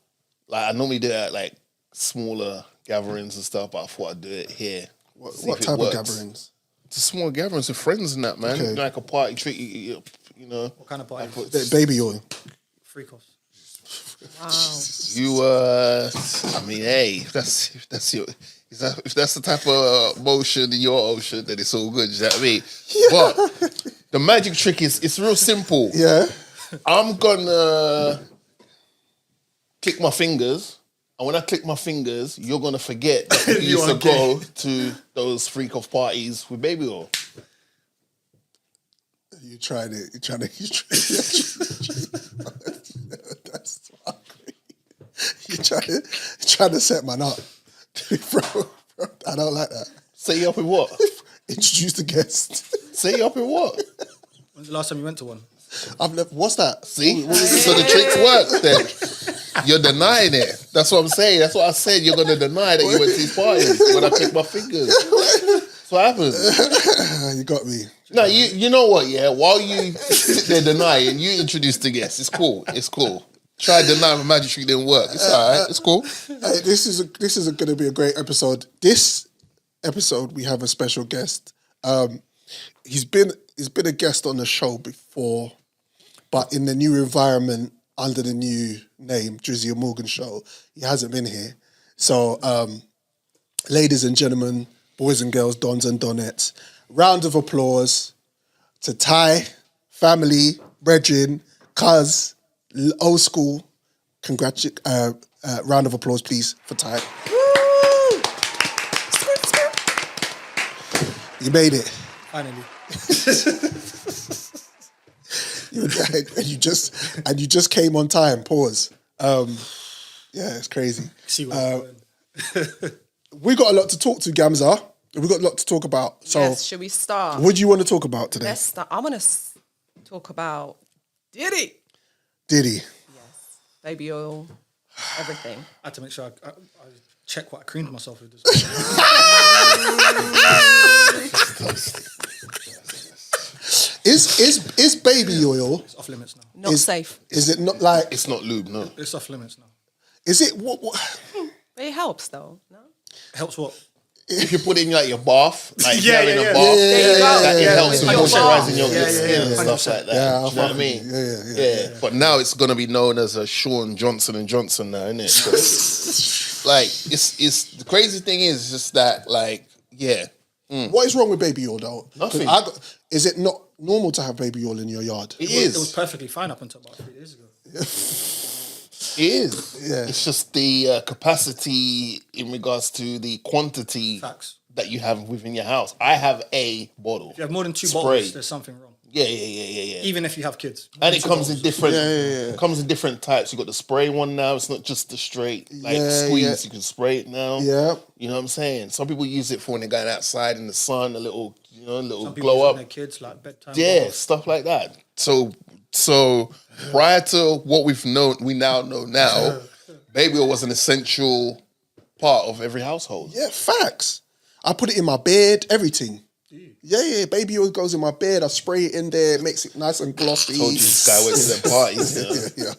Like I normally do it at like smaller gatherings and stuff, but I thought I'd do it here. See What if it type of works. gatherings? It's a small gatherings with friends and that, man. Okay. Like a party trick, you know. What kind of body? Baby oil. Freak offs. I mean, hey, if that's your, if that's the type of motion in your ocean, then it's all good. You know what I mean? But the magic trick is it's real simple. Yeah. I'm gonna click my fingers, and when I click my fingers, you're gonna forget that you used to go to those freak off parties with baby oil. You tried it. That's fucking. You trying to set man up, bro. I don't like that. Set you up in what? Introduce the guest. Set you up in what? When's the last time you went to one? I've never. What's that? See? So the tricks work then. You're denying it. That's what I'm saying. That's what I said. You're going to deny that you went to these parties when I click my fingers. That's what happens. You got me. No, you know what, yeah? While you sit there denying, you introduce the guest. It's cool. It's cool. Try to deny my magic trick didn't work. It's all right. It's cool. Hey, this is going to be a great episode. This episode, we have a special guest. He's been a guest on the show before, but in the new environment under the new name Drizzy Morgan Show, he hasn't been here. So, ladies and gentlemen, boys and girls, dons and donettes, round of applause to Ty, family, brethren, cuz, old school. Round of applause, please, for Ty. You made it. Finally. and you just came on time. Pause. Yeah, it's crazy. See what I'm doing. We got a lot to talk to, Gamza. We got a lot to talk about. So, Yes, should we start? what do you want to talk about today? Let's start. I want to talk about Diddy. Diddy. Yes, baby oil, everything. I had to make sure I check what I creamed myself with this. Is baby oil? It's off limits now. Not safe. Is it not like? It's not lube, no. It's off limits now. Is it what? It helps though. No. Helps what? If you put it in like your bath, like Yeah, you're in yeah, a yeah. bath, There you go. that it helps with With your moisturising your bath. skin and Yeah, stuff like that. Yeah, Do you know what I mean? Yeah. But now it's gonna be known as a Sean Johnson & Johnson now, isn't it? Like it's the crazy thing is just that like What is wrong with baby oil though? 'Cause Nothing. Is it not normal to have baby oil in your yard? it It was is. perfectly fine up until about 3 days ago. It is. Yeah. It's just the capacity in regards to the quantity Facts. that you have within your house. I have a bottle. If you have more than 2 Spray. bottles, there's something wrong. Yeah. Even if you have kids. And it comes in different. Yeah. It comes in different types. You got the spray one now. It's not just the straight like squeeze. Yeah. You can spray it now. Yeah. You know what I'm saying? Some people use it for when they're going outside in the sun, a little Some people glow using up. their kids like bedtime. Yeah, baths. stuff like that. So prior to what we now know, baby oil was an essential part of every household. Yeah, facts. I put it in my bed, everything. Yeah, baby oil goes in my bed. I spray it in there, it makes it nice and glossy. Told you this guy went to them parties. You know? Yeah.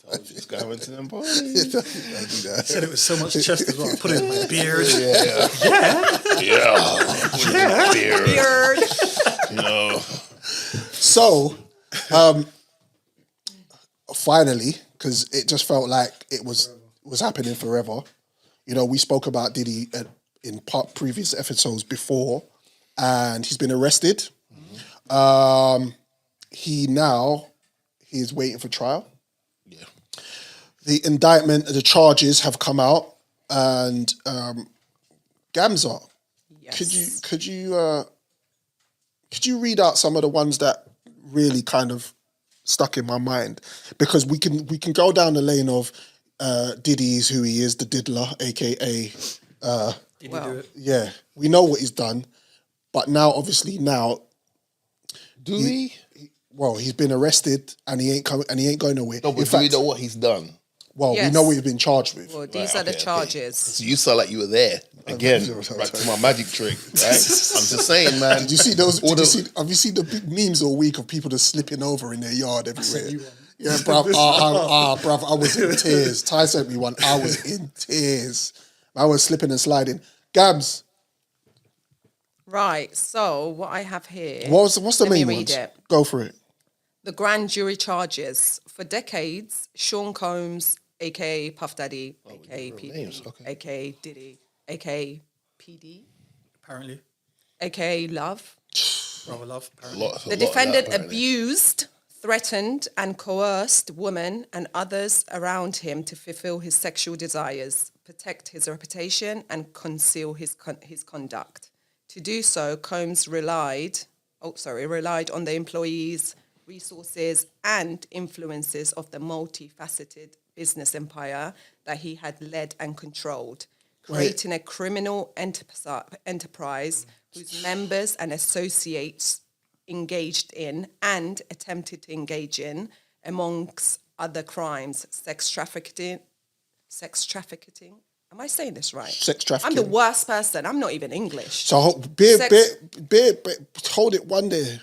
Told you this guy went to them parties. I do that. Said it was so much chest as well. I put it in my beard. Yeah. Beard. You know. So, finally, because it just felt like it was happening forever. You know, we spoke about Diddy in previous episodes before, and he's been arrested. He's waiting for trial. Yeah. The indictment, the charges have come out, and Gamza, Yes. could you read out some of the ones that really kind of stuck in my mind? Because we can go down the lane of Diddy's who he is, the Diddler, aka Did he do it? yeah, we know what he's done, but now Do we? well, he's been arrested and he ain't going nowhere. No, In but do we fact, know what he's done? well, we Yes. know what he's been charged with. Well, these are Okay, the okay. charges. So you sound like you were there. Again, back to my magic trick, right? I'm just saying, man. Did you see those? All Have you seen the big memes all week of people just slipping over in their yard everywhere? you one. Yeah, bruv. Bruv, I was in tears. Ty sent me one. I was in tears. I was slipping and sliding. Gabs, Right. So what I have here. what's the Let me main read ones? it. Go for it. The grand jury charges. For decades, Sean Combs, aka Puff Daddy, aka P. names, okay. aka Diddy, aka PD, Apparently. aka Love. Brother love. Apparently. The defendant abused, threatened, and coerced women and others around him to fulfill his sexual desires, protect his reputation, and conceal his conduct. To do so, Combs relied on the employees, resources, and influences of the multifaceted business empire that he had led and controlled, creating a criminal enterprise whose members and associates engaged in and attempted to engage in, amongst other crimes, sex trafficking. Am I saying this right? Sex trafficking. I'm the worst person. I'm not even English. So hold it one day.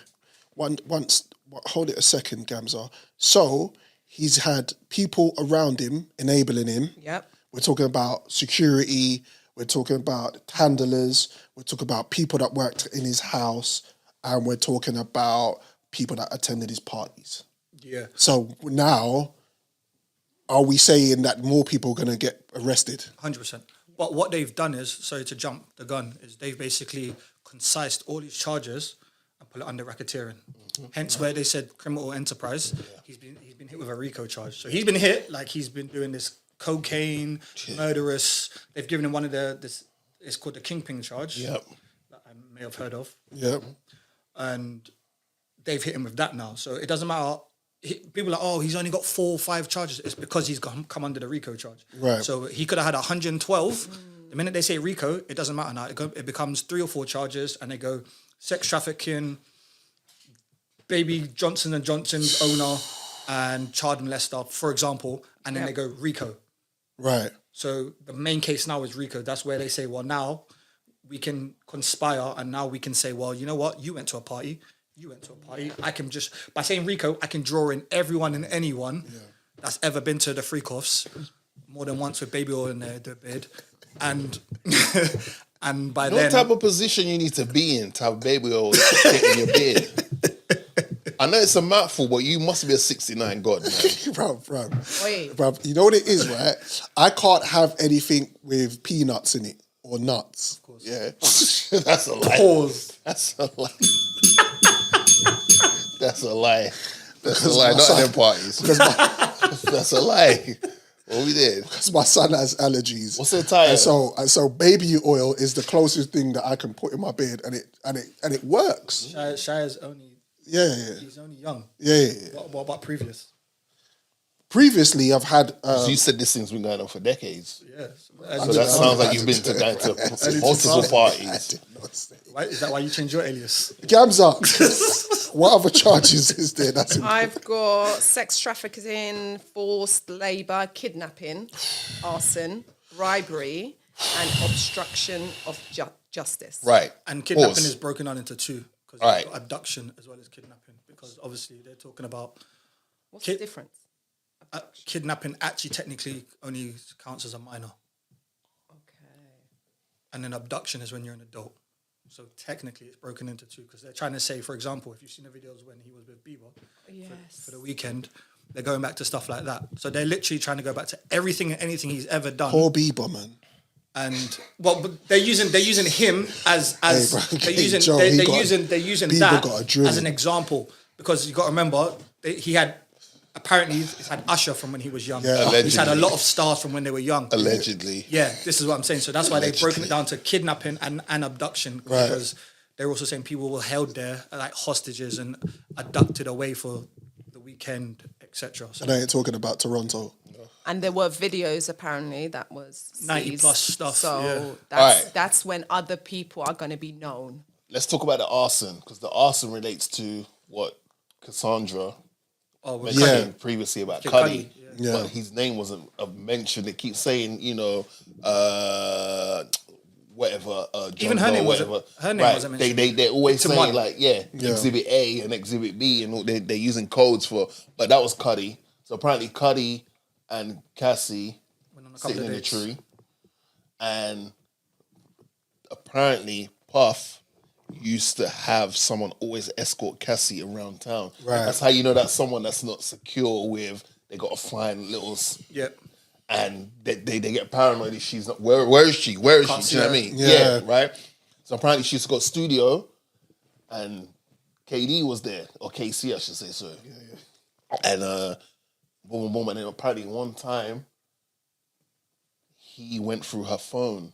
Hold it a second, Gamza. So he's had people around him enabling him. Yep. We're talking about security. we're talking about handlers, we're talking about people that worked in his house, and we're talking about people that attended his parties. Yeah. So now, are we saying that more people are going to get arrested? 100%. But what they've done is, sorry to jump the gun, is they've basically concised all these charges and put it under racketeering. Hence where they said criminal enterprise. He's been hit with a RICO charge. So he's been hit like he's been doing this cocaine, murderous. They've given him one of it's called the kingpin charge. Yep. That I may have heard of. Yep. And they've hit him with that now. So it doesn't matter. People are like, oh, he's only got 4 or 5 charges. It's because he's come under the RICO charge. Right. So he could have had 112. The minute they say RICO, it doesn't matter now. It becomes 3 or 4 charges, and they go sex trafficking, Baby Johnson & Johnson's owner, and child molester, for example, and then they go RICO. Right. So the main case now is RICO. That's where they say, well, now we can conspire, and now we can say, well, you know what? You went to a party. You went to a party. I can just, by saying RICO, I can draw in everyone and anyone that's ever been to the Freak-Offs more than once with baby oil in their bed. And and by What then... type of position you need to be in to have baby oil in your beard? I know it's a mouthful, but you must be a 69 god, man. Bruv, you know what it is, right? I can't have anything with peanuts in it or nuts. Of course. Yeah. That's a lie. Pause. That's a lie. That's a lie. That's Because a lie. my Not son- at them parties. That's a lie. What we did? Because my son has allergies. What's the attire? And so baby oil is the closest thing that I can put in my beard, and it works. Shire's only... Yeah. He's only young. Yeah. What about previous? Previously, I've had... So you said this thing's been going on for decades. Yes. So that sounds like you've been to going to multiple parties. Why, is that why you changed your alias? Gamza, what other charges is there? That's I've got sex trafficking, forced labour, kidnapping, arson, bribery, and obstruction of justice. Right. And kidnapping Pause. is broken down into 2 because Right. abduction as well as kidnapping, because obviously they're talking about What's the difference? Kidnapping actually technically only counts as a minor, Okay. and then abduction is when you're an adult. So technically it's broken into 2 because they're trying to say, for example, if you've seen the videos when he was with Bieber for the weekend, they're going back to stuff like that. So they're literally trying to go back to everything and anything he's ever done. Poor Bieber, man. And but they're using him as Hey, bro, they're using Joe, they're, he they're got- using Bieber that got a drill. as an example, because you got to remember he had apparently he's had Usher from when he was young. Yeah. He's had a lot of stars from when they were young. Allegedly. Yeah, this is what I'm saying. So that's why they've broken it down to kidnapping and abduction, Right. because they're also saying people were held there like hostages and abducted away for the weekend, etc. So And I ain't talking about Toronto. And there were videos apparently that was 90 seized. plus stuff, So yeah. Alright. that's when other people are going to be known. Let's talk about the arson, because the arson relates to what Cassandra with Yeah. mentioned previously about Kid Cuddy. Cudi, yeah. But his name wasn't mentioned. They keep saying, whatever. Even her John name Doe, wasn't- whatever. her name wasn't mentioned. They always To say Mud. like, Exhibit A and Exhibit B, and they're using codes for. But that was Cuddy. So apparently Cuddy and Cassie Went on a couple sitting of in the dates. tree, and apparently Puff used to have someone always escort Cassie around town. Right. That's how you know that's someone that's not secure with. They got to find little. Yep. And they get paranoid if she's not. Where is she? Where is Can't she? see Do you know what I her. mean? Yeah. Right. So apparently she's got studio, and KD was there, or KC I should say. So and boom, boom, boom, and then apparently one time he went through her phone,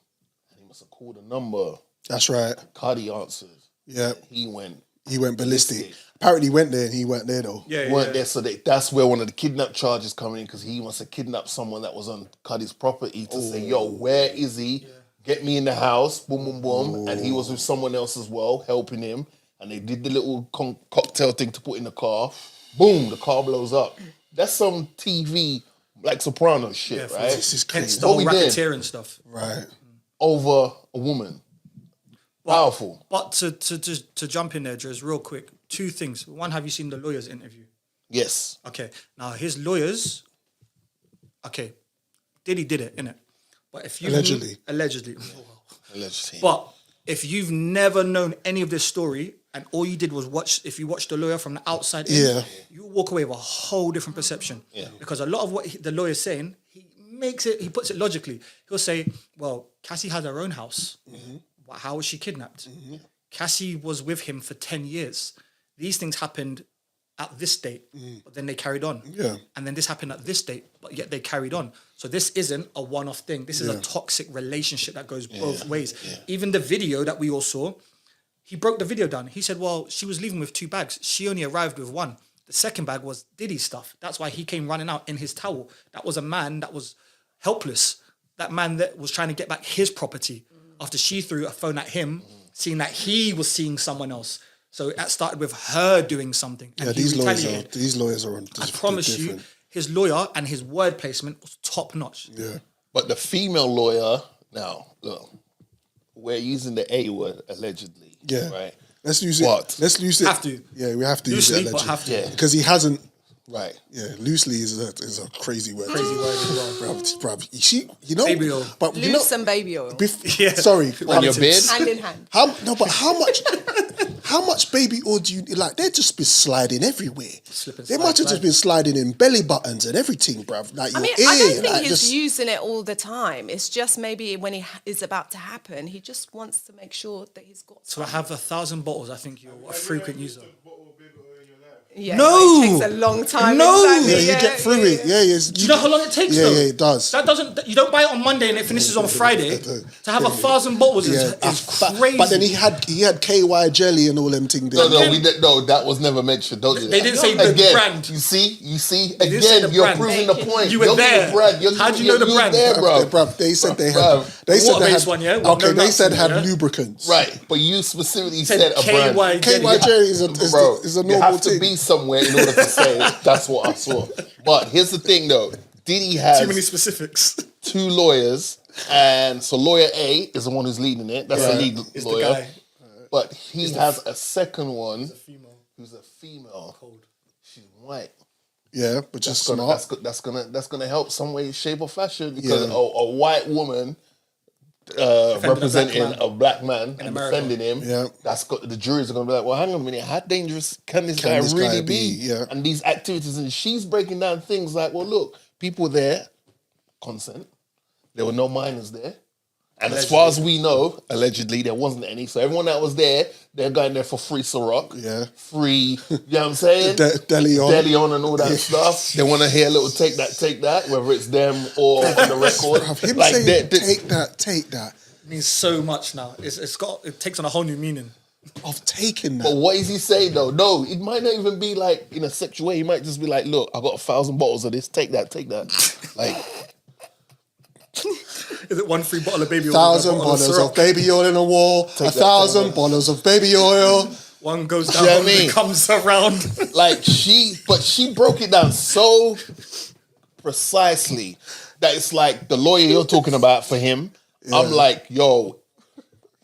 and he must have called a number. That's right. Cardi answered. Yeah. He went. He went ballistic. Apparently he went there and he weren't there though. Yeah, Weren't there, so that's where one of the kidnap charges come in, because he must have kidnapped someone that was on Cuddy's property to say, "Yo, where is he? Get me in the house." Boom, boom, boom. And he was with someone else as well, helping him. And they did the little cocktail thing to put in the car. Boom, the car blows up. That's some TV like Sopranos shit, Yeah, right? This is Hence crazy. the What whole we did? racketeering stuff. Right. Over a woman. Powerful. But to jump in there, Drizz, real quick, 2 things. One, have you seen the lawyer's interview? Yes. Okay. Now his lawyers, okay, Diddy did it, innit? But if you Allegedly. allegedly. Allegedly. But if you've never known any of this story and all you did was if you watch the lawyer from the outside in, you walk away with a whole different perception. Yeah. Because a lot of what the lawyer's saying, he puts it logically. He'll say, well, Cassie had her own house. How was she kidnapped? Cassie was with him for 10 years. These things happened at this date, but then they carried on. Yeah. And then this happened at this date, but yet they carried on. So this isn't a one-off thing. This is a toxic relationship that goes both ways. Yeah. Even the video that we all saw, he broke the video down. He said, well, she was leaving with 2 bags. She only arrived with 1. The second bag was Diddy's stuff. That's why he came running out in his towel. That was a man that was helpless. That man that was trying to get back his property after she threw a phone at him, seeing that he was seeing someone else. So that started with her doing something. And these lawyers are on. I promise you, his lawyer and his word placement was top notch. Yeah. But the female lawyer, now, look, we're using the A word, allegedly. Yeah. Right? Let's use it. Let's use it. Have to. Yeah, we have to Loosely, use it. but have to. Yeah. Because he hasn't. Right. Yeah, loosely is a crazy word. Crazy word as well. Bruv, you know, Baby oil. but you know, Loose and baby oil. Sorry, On your beard? Hand in hand. How much baby oil do you like? They'd just be sliding everywhere. Slip and They slide, must have just been sliding in belly buttons and everything, bruv. Like your I mean, ear, I don't think like he's just, using it all the time. It's just maybe when he is about to happen, he just wants to make sure that he's got. So I have 1,000 bottles. I think you're a frequent user. Yeah, No! it takes a long time. No! Exactly, you get through it. Yeah, Do you know how long it takes? Yeah, though? yeah, it does. That doesn't. You don't buy it on Monday and it finishes on Friday. To have 1,000 bottles is crazy. But then he had KY jelly and all them things. No, that was never mentioned. Don't do that. They didn't say the again, brand. You see? didn't say Again, the you're brand. proving the point. You were You're there. the brand. How'd you know the brand? There, bro. Bruv, they said they had. Bruv. They said they Water-based had. one, yeah? Okay, they Nuts said in had it, yeah? lubricants. Right, but you specifically Said said a brand. KY jelly is a You normal have to thing. be somewhere in order to say that's what I saw. But here's the thing, though. Diddy has Too many specifics. 2 lawyers, and so lawyer A is the one who's leading it. That's the lead It's lawyer. the guy. But he has a second one who's a female. She's white. Yeah, but just smart. That's gonna help some way, shape, or fashion because a white woman representing a black man and America. defending him. Yeah. That's got the juries are gonna be like, well, hang on a minute, how dangerous can this guy really be? Yeah. And these activities, and she's breaking down things like, well, look, people there, consent. There were no minors there. And as far as we know, allegedly, there wasn't any. So everyone that was there, they're going there for free Ciroc. Yeah. Free, you know what I'm saying? Deli on and all that stuff. They want to hear a little take that, whether it's them or on the record. Bruv, him like saying take that It means so much now. It takes on a whole new meaning. of taking But that. what is he saying though? No, it might not even be like in a sexual way. He might just be like, look, I got 1,000 bottles of this. Take that. Like, Is it 1 free bottle of baby oil? 1,000 and a bottle bottles syrup? of baby oil in a wall. 1,000 bottles of baby oil. One goes you down, know what I one mean? comes around. like she broke it down so precisely that it's like the lawyer you're talking about for him. I'm like, yo,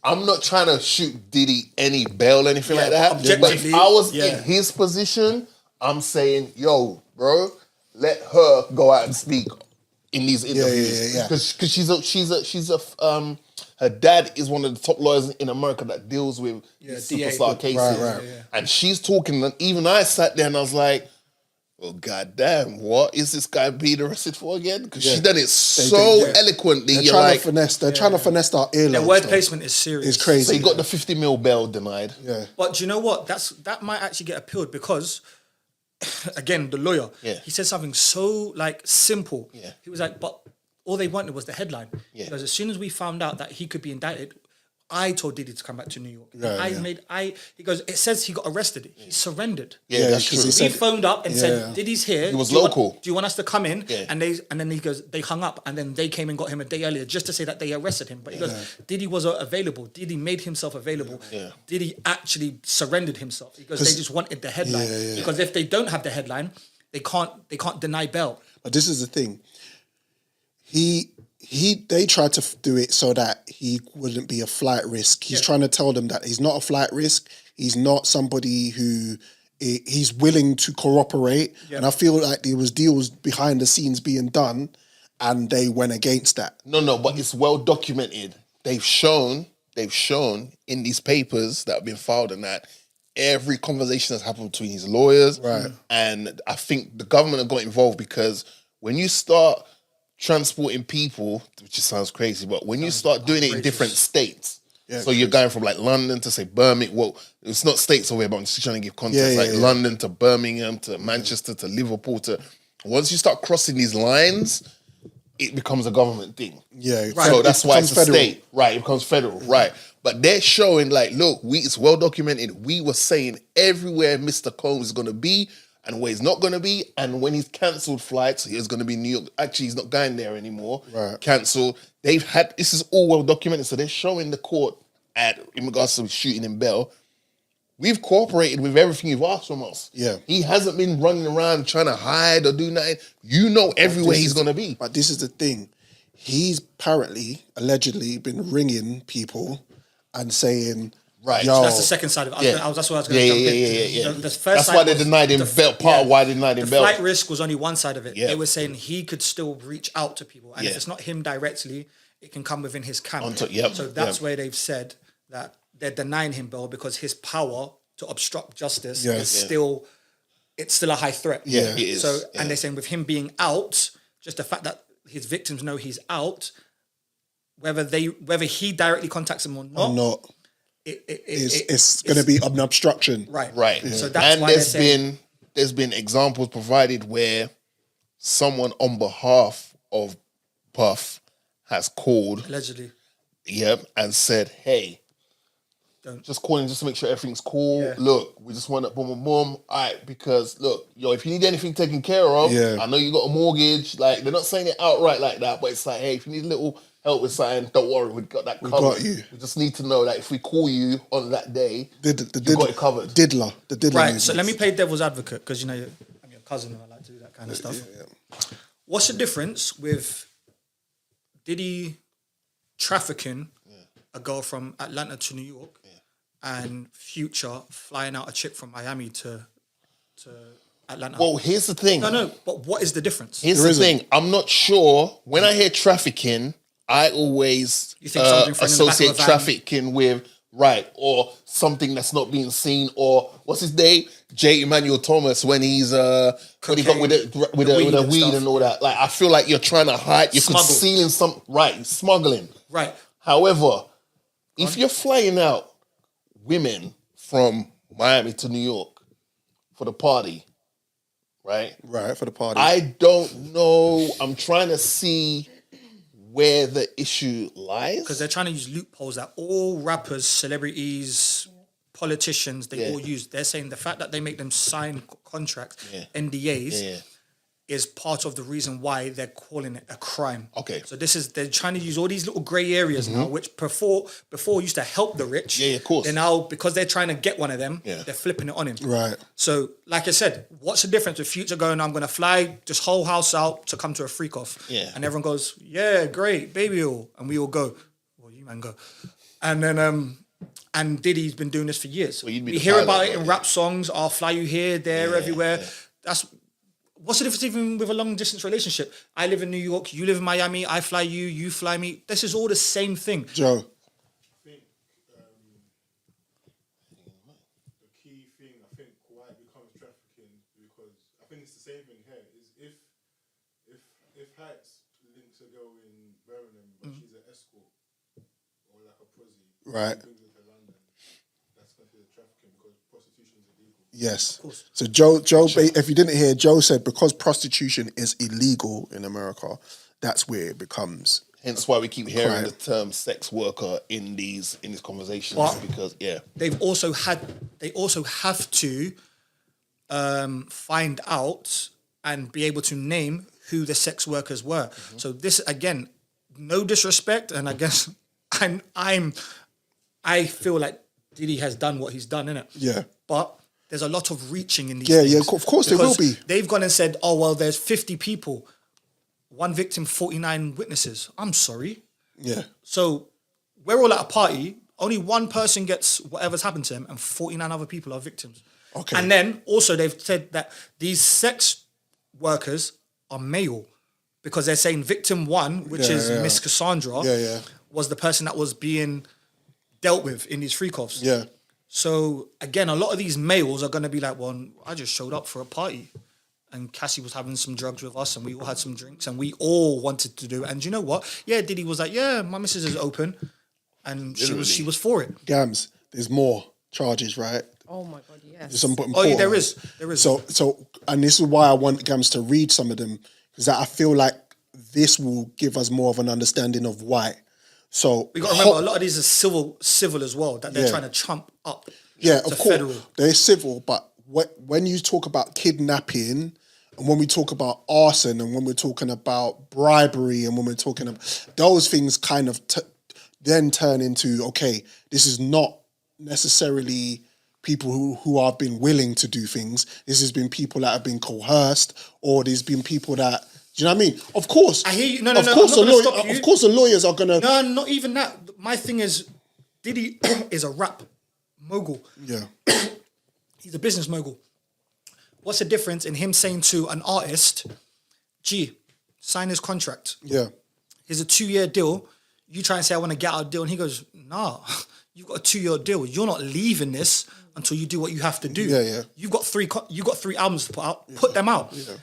I'm not trying to shoot Diddy any bail or anything like that. But if objectively, I was yeah. in his position, I'm saying, yo, bro, let her go out and speak in these interviews. yeah. Because her dad is one of the top lawyers in America that deals with these DA. superstar cases. Right. And she's talking, and even I sat there and I was like, well, goddamn, what is this guy being arrested for again? Because she's done it so eloquently. They're You're trying like, to finesse. They're trying to finesse our earlobes. Their word though. placement is serious. It's crazy. so he got the 50 mil bail denied. Yeah. But do you know what? That might actually get appealed because, again, the lawyer, he said something so simple. Yeah. He was like, but all they wanted was the headline. Yeah. Because as soon as we found out that he could be indicted, I told Diddy to come back to New York. He goes, it says he got arrested. He surrendered. Yeah, that's true. because He phoned up and said, Diddy's here. He was Do you local. do you want us to come in? Yeah. And then he goes, they hung up and then they came and got him a day earlier just to say that they arrested him. But he goes, Diddy was available. Diddy made himself available. Yeah. Diddy actually surrendered himself because they just wanted the headline. Because if they don't have the headline, they can't deny bail. But this is the thing. They tried to do it so that he wouldn't be a flight risk. He's trying to tell them that he's not a flight risk. He's not somebody who he's willing to cooperate. Yeah. And I feel like there was deals behind the scenes being done, and they went against that. No, but it's well documented. They've shown in these papers that have been filed and that every conversation that's happened between his lawyers. Right. And I think the government have got involved because when you start transporting people, which just sounds crazy, but when you start doing it in different states, so you're going from like London to say Birmingham, well, it's not states over here, but I'm just trying to give context, London to Birmingham to Manchester to Liverpool to, once you start crossing these lines, it becomes a government thing. Yeah. Right. So that's why it's a federal. state. Right, it becomes federal. Right. But they're showing like, look, it's well documented. We were saying everywhere Mr. Combs is going to be and where he's not going to be. And when he's cancelled flights, he's going to be in New York. Actually, he's not going there anymore. Right. Cancelled. This is all well documented. So they're showing the court in regards to shooting in Bell. We've cooperated with everything you've asked from us. Yeah. He hasn't been running around trying to hide or do nothing. You know everywhere he's going to be. But this is the thing. He's apparently, allegedly, been ringing people and saying, right, yo. That's the second side of it. That's what I was going to jump into. The first That's side why they was denied him Bell. Part of why they denied him the Bell. flight risk was only one side of it. Yeah. They were saying he could still reach out to people. And if it's not him directly, it can come within his camp. So that's where they've said that they're denying him Bell because his power to obstruct justice is still a high threat. Yeah, it is. So and they're saying with him being out, just the fact that his victims know he's out, whether he directly contacts them or not, it's going to be an obstruction. Right. Yeah. So that's why there's been examples provided where someone on behalf of Puff has called allegedly, and said, "Hey, just calling just to make sure everything's cool. Yeah. Look, we just want to boom, boom, boom. All right, because look, if you need anything taken care of, I know you got a mortgage. Like they're not saying it outright like that, but it's like, hey, if you need a little help with something, don't worry, we've got that covered. Got you. We just need to know that if we call you on that day, you got it covered. Diddler. Right. So let me play devil's advocate because I'm your cousin and I like to do that kind of stuff. Yeah. What's the difference with Diddy trafficking a girl from Atlanta to New York and Future flying out a chick from Miami to Atlanta? Well, here's the thing. No, but what is the difference? Here's the thing. I'm not sure. When I hear trafficking, I always associate trafficking with or something that's not being seen, or what's his name? J. Emmanuel Thomas when he's when he got with the weed and all that. Like I feel like you're trying to hide, you're concealing smuggling. Right. However, if you're flying out women from Miami to New York for the party, right? Right, for the party. I don't know. I'm trying to see where the issue lies. Because they're trying to use loopholes that all rappers, celebrities, politicians, they all use. They're saying the fact that they make them sign contracts, NDAs, is part of the reason why they're calling it a crime. Okay. So they're trying to use all these little grey areas now, which before used to help the rich. Yeah, of course. They're now, because they're trying to get one of them, they're flipping it on him. Right. So, like I said, what's the difference with Future going, I'm going to fly this whole house out to come to a freak off? Yeah. And everyone goes, yeah, great, baby all. And we all go, well, you man go. And then, and Diddy's been doing this for years. Well, we hear about it in rap songs, I'll fly you here, there, everywhere. Yeah. What's the difference even with a long distance relationship? I live in New York, you live in Miami, I fly you, you fly me. This is all the same thing. Joe. I think the key thing, why it becomes trafficking, because I think it's the same thing here, is if Heights links a girl in Birmingham, but she's an escort or like a prosy, right, brings her to London, that's considered trafficking because prostitution is illegal. Yes. So Joe, if you didn't hear, Joe said because prostitution is illegal in America, that's where it becomes. Hence why we keep hearing the term sex worker in these conversations, because they also have to find out and be able to name who the sex workers were. Mm-hmm. So this, again, no disrespect, and I guess I feel like Diddy has done what he's done, innit? Yeah. But there's a lot of reaching in these things. Yeah, of course there will be. They've gone and said, oh, well, there's 50 people. One victim, 49 witnesses. I'm sorry. Yeah. So we're all at a party. Only one person gets whatever's happened to him and 49 other people are victims. Okay. And then also they've said that these sex workers are male because they're saying victim 1, which is Miss Cassandra, was the person that was being dealt with in these freak-offs. Yeah. So again, a lot of these males are going to be like, well, I just showed up for a party and Cassie was having some drugs with us and we all had some drinks and we all wanted to do it. And you know what? Yeah, Diddy was like, yeah, my missus is open. And she was for it. Gams, there's more charges, right? Oh my God, yes. There's some important. Oh, yeah, there is. So, and this is why I want Gams to read some of them, because I feel like this will give us more of an understanding of why. So we got to remember, a lot of these are civil as well, that they're trying to trump up. Yeah, to of course. federal. They're civil, but when you talk about kidnapping, and when we talk about arson, and when we're talking about bribery, and when we're talking about those things, kind of then turn into, okay, this is not necessarily people who have been willing to do things. This has been people that have been coerced, or there's been people that. Do you know what I mean? Of course. I hear you. No. Of course, Stop you. of course, the lawyers are gonna. No, not even that. My thing is, Diddy is a rap mogul. Yeah. He's a business mogul. What's the difference in him saying to an artist, "Gee, sign this contract. Yeah. Here's a 2-year deal. You try and say I want to get out of deal," and he goes, "Nah, you've got a 2-year deal. You're not leaving this until you do what you have to do. Yeah. You've got three albums to put out. Put them out." Yeah.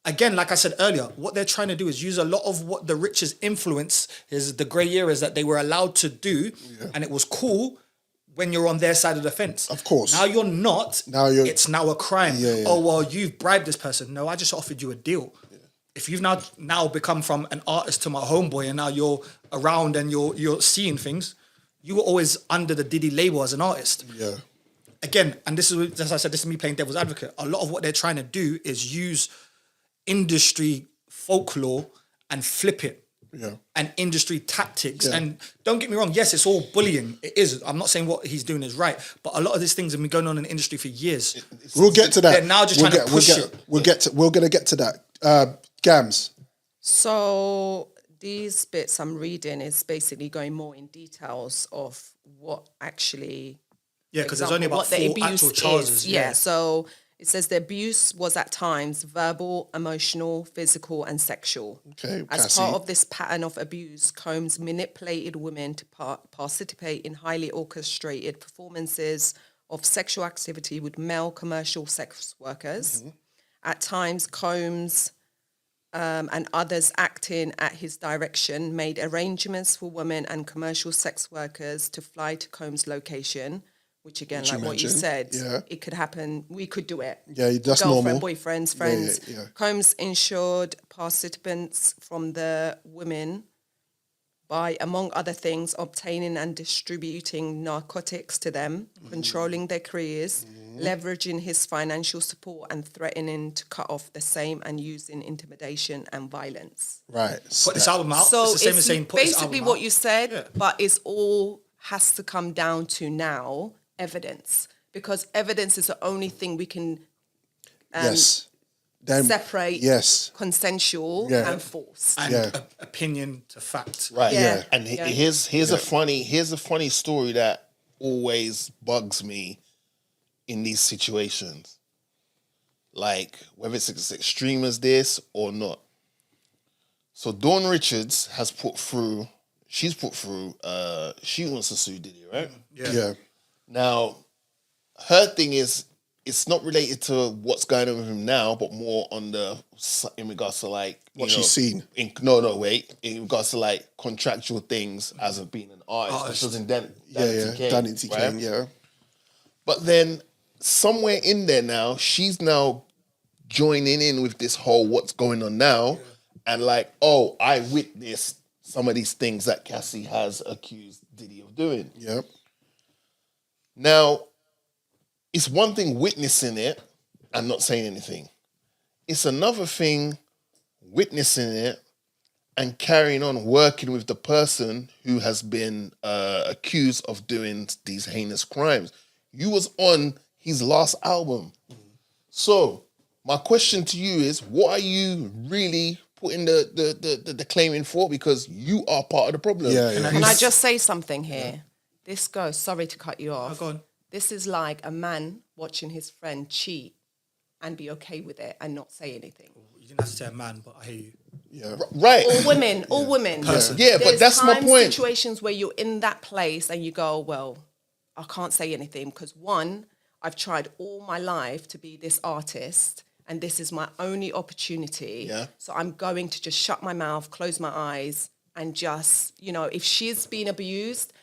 Again, like I said earlier, what they're trying to do is use a lot of what the rich's influence is, the grey areas that they were allowed to do, and it was cool when you're on their side of the fence. Of course. Now you're not. It's now a crime. Oh, well, you've bribed this person. No, I just offered you a deal. Yeah. If you've now become from an artist to my homeboy and now you're around and you're seeing things, you were always under the Diddy label as an artist. Yeah. Again, and this is, as I said, this is me playing devil's advocate. A lot of what they're trying to do is use industry folklore and flip it. Yeah. And industry tactics. Yeah. And don't get me wrong, yes, it's all bullying. It is. I'm not saying what he's doing is right, but a lot of these things have been going on in the industry for years. We'll get to that. They're now just trying to push it. We're going to get to that. Gams. So these bits I'm reading is basically going more in details of what actually... Yeah, because there's only about 4 actual charges. Yeah, so... It says the abuse was at times verbal, emotional, physical, and sexual. Okay, As part of this pattern of abuse, Combs manipulated women to participate in highly orchestrated performances of sexual activity with male commercial sex workers. Mm-hmm. At times, Combs and others acting at his direction made arrangements for women and commercial sex workers to fly to Combs' location, which again, like what you said, it could happen. We could do it. Yeah, that's girlfriend, normal. Boyfriends, friends. Yeah. Combs insured participants from the women by, among other things, obtaining and distributing narcotics to them, controlling their careers, leveraging his financial support and threatening to cut off the same and using intimidation and violence. Right. Put this album out. So it's the same as saying put this album out. basically what you said, but it's all has to come down to now evidence, because evidence is the only thing we can separate consensual and false and opinion to fact. Right. Yeah. And here's a funny story that always bugs me in these situations. Like whether it's as extreme as this or not. So Dawn Richards has she wants to sue Diddy, right? Yeah. Now, her thing is, it's not related to what's going on with him now, but more on in regards to like what she's seen. In regards to like contractual things as of being an artist. This was in Danity Kane, yeah. But then somewhere in there now, she's now joining in with this whole what's going on now, and like, oh, I witnessed some of these things that Cassie has accused Diddy of doing. Yep. Now, it's one thing witnessing it and not saying anything. It's another thing witnessing it and carrying on working with the person who has been accused of doing these heinous crimes. You was on his last album. So, my question to you is, what are you really putting the claim in for? Because you are part of the problem. Can I just say something here? This goes, sorry to cut you off. Go on. This is like a man watching his friend cheat and be okay with it and not say anything. You didn't have to say a man, but I hear you. Yeah. Right. All women, all women. Yeah, but There's that's my times, point. situations where you're in that place and you go, well, I can't say anything because one, I've tried all my life to be this artist and this is my only opportunity. Yeah. So I'm going to just shut my mouth, close my eyes and just, if she's been abused,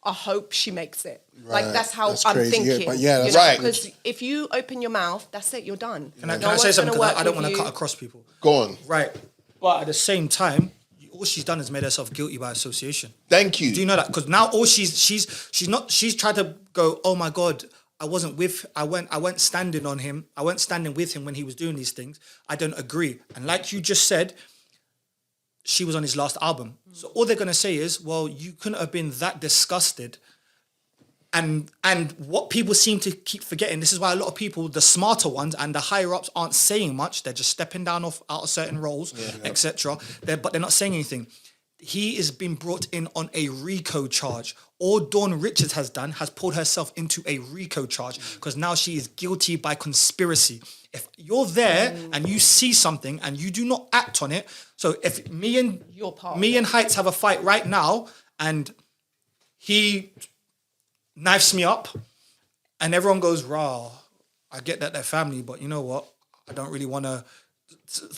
I hope she makes it. Like, that's how That's I'm crazy. Yeah, thinking. but yeah, that's right. Because if you open your mouth, that's it, you're done. Can I say something? Because I don't want to cut across people. Go on. Right. But at the same time, all she's done is made herself guilty by association. Thank you. Do you know that? Because now all she's tried to go, oh my God, I went standing on him. I went standing with him when he was doing these things. I don't agree. And like you just said, she was on his last album. So all they're gonna say is, well, you couldn't have been that disgusted. And what people seem to keep forgetting, this is why a lot of people, the smarter ones and the higher ups, aren't saying much. They're just stepping down out of certain roles, etc. But they're not saying anything. He is being brought in on a RICO charge. All Dawn Richards has done has pulled herself into a RICO charge because now she is guilty by conspiracy. If you're there and you see something and you do not act on it, so if me and Heights have a fight right now and he knifes me up and everyone goes, rah, I get that they're family, but you know what? I don't really want to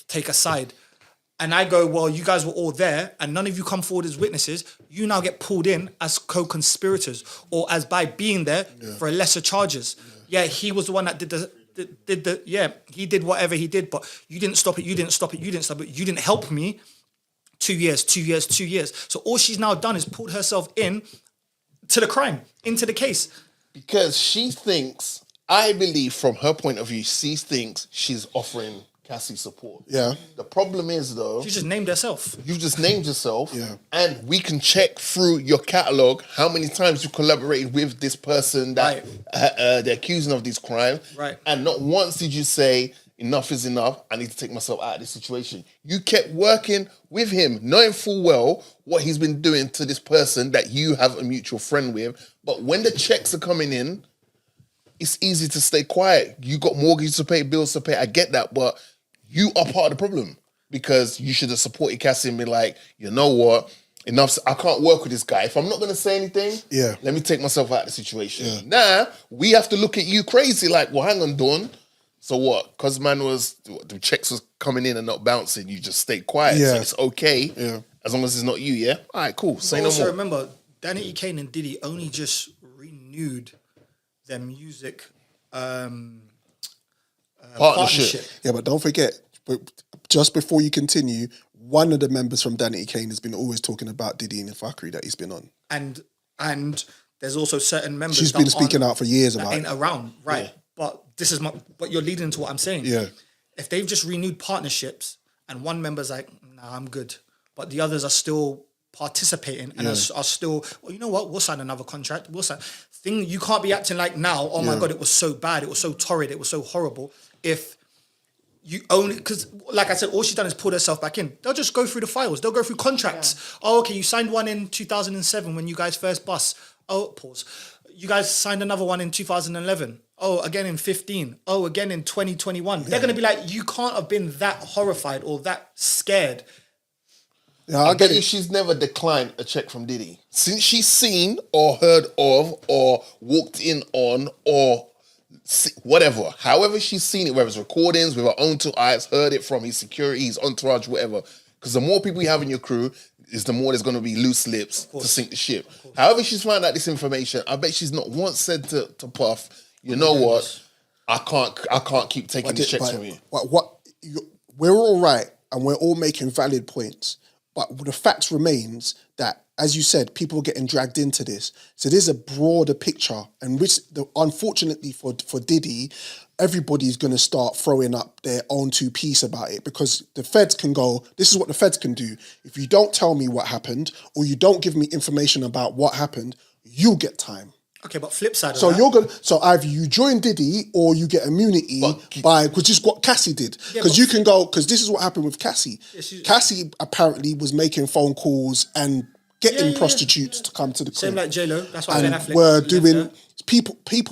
take a side. And I go, well, you guys were all there and none of you come forward as witnesses. You now get pulled in as co-conspirators or as by being there for lesser charges. Yeah, he was the one that he did whatever he did, but you didn't stop it, you didn't stop it, you didn't stop it, you didn't help me. 2 years. So all she's now done is pulled herself in to the crime, into the case. Because she thinks, I believe from her point of view, she thinks she's offering Cassie support. Yeah. The problem is though, She just named herself. you just named yourself, Yeah. and we can check through your catalogue how many times you collaborated with this person that they're accusing of this crime. Right. And not once did you say, enough is enough, I need to take myself out of this situation. You kept working with him, knowing full well what he's been doing to this person that you have a mutual friend with. But when the checks are coming in, it's easy to stay quiet. You got mortgage to pay, bills to pay, I get that, but you are part of the problem because you should have supported Cassie and been like, you know what, enough, I can't work with this guy. If I'm not going to say anything, let me take myself out of the situation. Now, we have to look at you crazy like, well, hang on, Dawn. So what? Because the checks was coming in and not bouncing, you just stayed quiet. So it's okay as long as it's not you, yeah? All right, cool. Say no also more. remember, Danny E. Kane and Diddy only just renewed their music partnership. Yeah, but don't forget, just before you continue, one of the members from Danny E. Kane has been always talking about Diddy and the fuckery that he's been on. And there's also certain members She's been speaking out for years about it. ain't around, right? Yeah. But this is but you're leading into what I'm saying. Yeah. If they've just renewed partnerships and one member's like, nah, I'm good, but the others are still participating and are still, well, you know what? We'll sign another contract. We'll sign. You can't be acting like now, oh my God, it was so bad, it was so torrid, it was so horrible. If you only, because like I said, all she's done is pull herself back in. They'll just go through the files. They'll go through contracts. Yeah. Oh, okay, you signed one in 2007 when you guys first bust. Oh, pause. You guys signed another one in 2011. Oh, again in 15. Oh, again in 2021. Yeah. They're going to be like, you can't have been that horrified or that scared. Yeah, I get it. She's never declined a check from Diddy. Since she's seen or heard of or walked in on or whatever, however she's seen it, whether it's recordings with her own two eyes, heard it from his security, his entourage, whatever. Because the more people you have in your crew, is the more there's going to be loose lips to sink the ship. However she's found out this information, I bet she's not once said to Puff, you know what, I can't keep taking these checks from you. We're all right and we're all making valid points, but the fact remains that, as you said, people are getting dragged into this. So there's a broader picture, and unfortunately for Diddy, everybody's going to start throwing up their own two-piece about it, because the feds can go, this is what the feds can do. If you don't tell me what happened or you don't give me information about what happened, you'll get time. Okay, but flip side of so that. So either you join Diddy or you get immunity which is what Cassie did. Because you can go, because this is what happened with Cassie. Cassie apparently was making phone calls and getting prostitutes to come to the crib. Same like J-Lo, that's why Ben Affleck. Were doing,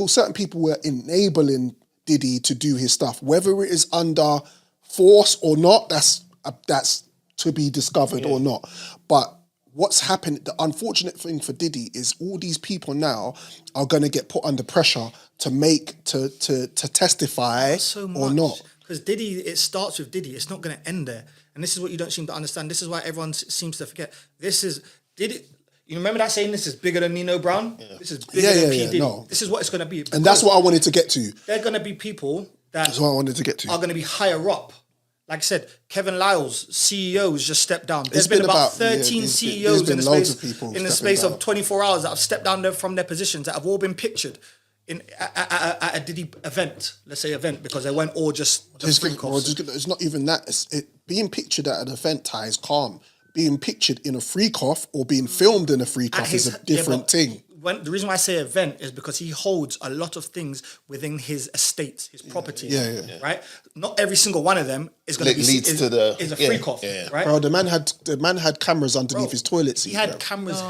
certain people were enabling Diddy to do his stuff. Whether it is under force or not, that's to be discovered or not. But what's happened, the unfortunate thing for Diddy is all these people now are going to get put under pressure to testify or not. Because Diddy, it starts with Diddy. It's not going to end there. And this is what you don't seem to understand. This is why everyone seems to forget. This is Diddy. You remember that saying, this is bigger than Nino Brown? Yeah. This is bigger than P. Diddy. No. This is what it's going to be. And that's what I wanted to get to. They're going to be people that's what I wanted to get to. Are going to be higher up. Like I said, Kevin Lyle's CEO has just stepped down. There's been about 13 CEOs in the space of 24 hours that have stepped down from their positions that have all been pictured at a Diddy event. Let's say event, because they weren't all just freak-offs. It's not even that. Being pictured at an event, Ty, is calm. Being pictured in a freak-off or being filmed in a freak-off is a different thing. The reason why I say event is because he holds a lot of things within his estate, his property, right? Not every single one of them is going to be is a freak off, right? Bro, the man had cameras underneath his toilet seat. He had cameras.